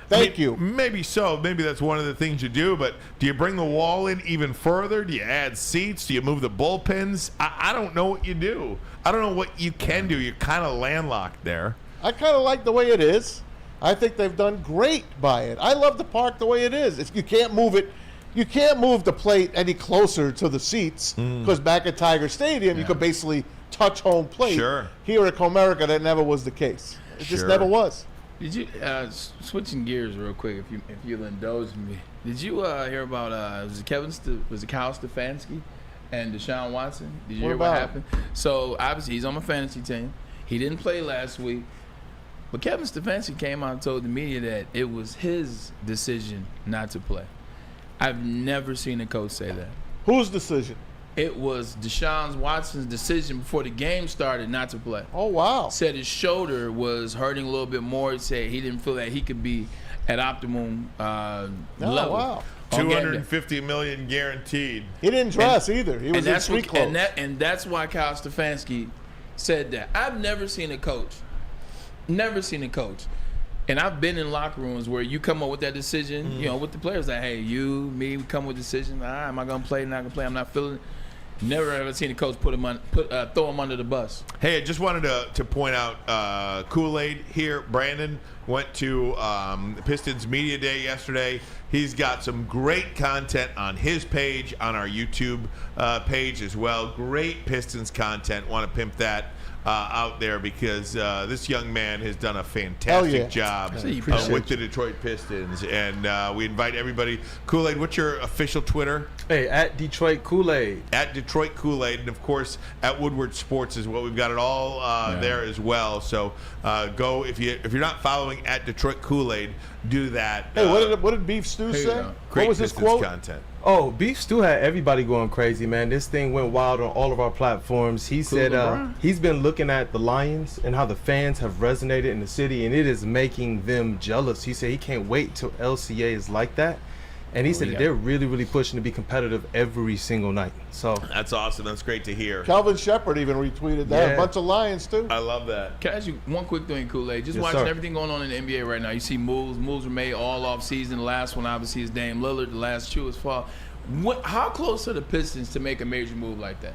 Thank you. Maybe so. Maybe that's one of the things you do. But do you bring the wall in even further? Do you add seats? Do you move the bullpens? I don't know what you do. I don't know what you can do. You're kind of landlocked there. I kind of like the way it is. I think they've done great by it. I love the park the way it is. You can't move it. You can't move the plate any closer to the seats because back at Tiger Stadium, you could basically touch home plate. Sure. Here at Comerica, that never was the case. It just never was. Did you switching gears real quick, if you'll indulge me? Did you hear about was it Kyle Stefanski and Deshaun Watson? Did you hear what happened? So obviously he's on my fantasy team. He didn't play last week, but Kevin Stefanski came out and told the media that it was his decision not to play. I've never seen a coach say that. Whose decision? It was Deshaun Watson's decision before the game started not to play. Oh, wow. Said his shoulder was hurting a little bit more. He said he didn't feel that he could be at optimum level. Wow. $250 million guaranteed. He didn't dress either. He was in street clothes. And that's why Kyle Stefanski said that. I've never seen a coach. And I've been in locker rooms where you come up with that decision, with the players, like, hey, we come with a decision. Am I going to play, not going to play? I'm not feeling it. Never ever seen a coach throw him under the bus. Hey, I just wanted to point out Kool-Aid here. Brandon went to Pistons Media Day yesterday. He's got some great content on his page, on our YouTube page as well. Great Pistons content. Want to pimp that out there because this young man has done a fantastic job with the Detroit Pistons. And we invite everybody. Kool-Aid, what's your official Twitter? Hey, at Detroit Kool-Aid. At Detroit Kool-Aid. And, of course, at Woodward Sports as well. We've got it all there as well. So go, if you're not following at Detroit Kool-Aid, do that. Hey, what did Beef Stew say? Great What was his Pistons quote? content. Oh, Beef Stew had everybody going crazy, man. This thing went wild on all of our platforms. He said he's been looking at the Lions and how the fans have resonated in the city, and it is making them jealous. He said he can't wait till LCA is like that. And he said that they're really, really pushing to be competitive every single night. So that's awesome. That's great to hear. Calvin Shepard even retweeted that. Yeah. A bunch of Lions, too. I love that. Can I ask you one quick thing, Kool-Aid? Just Yes, watching sir. everything going on in the NBA right now. You see moves. Moves were made all off season. The last one, obviously, is Dame Lillard. The last two is fall. How close are the Pistons to make a major move like that?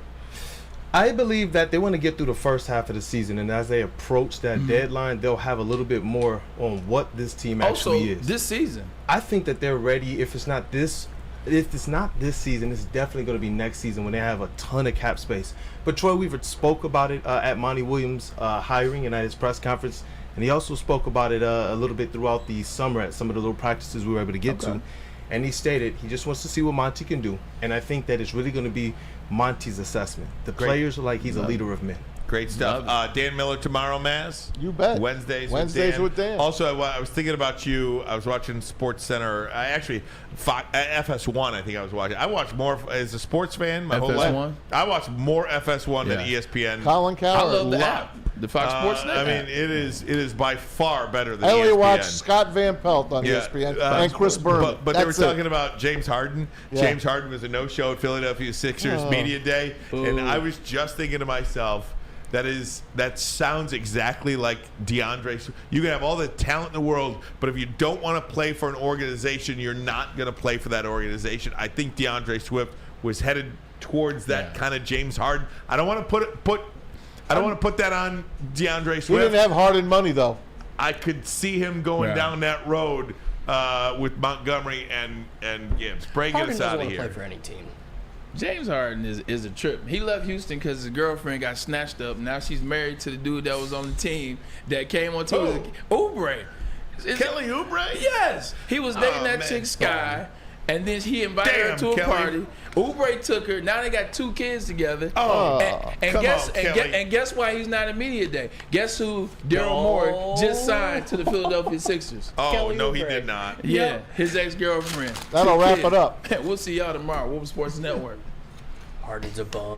I believe that they want to get through the first half of the season, and as they approach that deadline, they'll have a little bit more on what this team actually is. This season, I think that they're ready. If it's not this season, it's definitely going to be next season when they have a ton of cap space. But Troy Weaver spoke about it at Monty Williams' hiring and at his press conference, and he also spoke about it a little bit throughout the summer at some of the little practices we were able to get to. And he stated he just wants to see what Monty can do. And I think that it's really going to be Monty's assessment. The players are like he's a leader of men. Great stuff. Dan Miller tomorrow, Maz. You bet. Wednesdays with Dan. Also, I was thinking about you. I was watching Sports Center. FS1, I think I was watching. I watched more as a sports fan my whole life. I watched more FS1 than ESPN. Colin Cowherd. I love the app. The Fox Sports Net. I mean, it is by far better than I only ESPN. watched Scott Van Pelt on ESPN and Chris Berman. But they were talking about James Harden. Yeah. James Harden was a no-show at Philadelphia Sixers Media Day. And I was just thinking to myself, that sounds exactly like DeAndre. You can have all the talent in the world, but if you don't want to play for an organization, you're not going to play for that organization. I think DeAndre Swift was headed towards that kind of James Harden. I don't want to put I don't want to put that on DeAndre Swift. He didn't have Harden money, though. I could see him going down that road with Montgomery and Gibbs. Bray, get us out of here. Play for any team. James Harden is a trip. He left Houston because his girlfriend got snatched up. Now she's married to the dude that was on the team that came on tour. Oubre. Kelly Oubre? Yes. He was dating that chick, Sky, and then he invited her to a party. Oubre took her. Now they got 2 kids together. And guess why he's not in media day? Guess who Daryl Morey just signed to the Philadelphia Sixers? Oh, no, he did not. Yeah, his ex-girlfriend. That'll wrap it up. We'll see y'all tomorrow. Woodward Sports Network. Harden's a bum.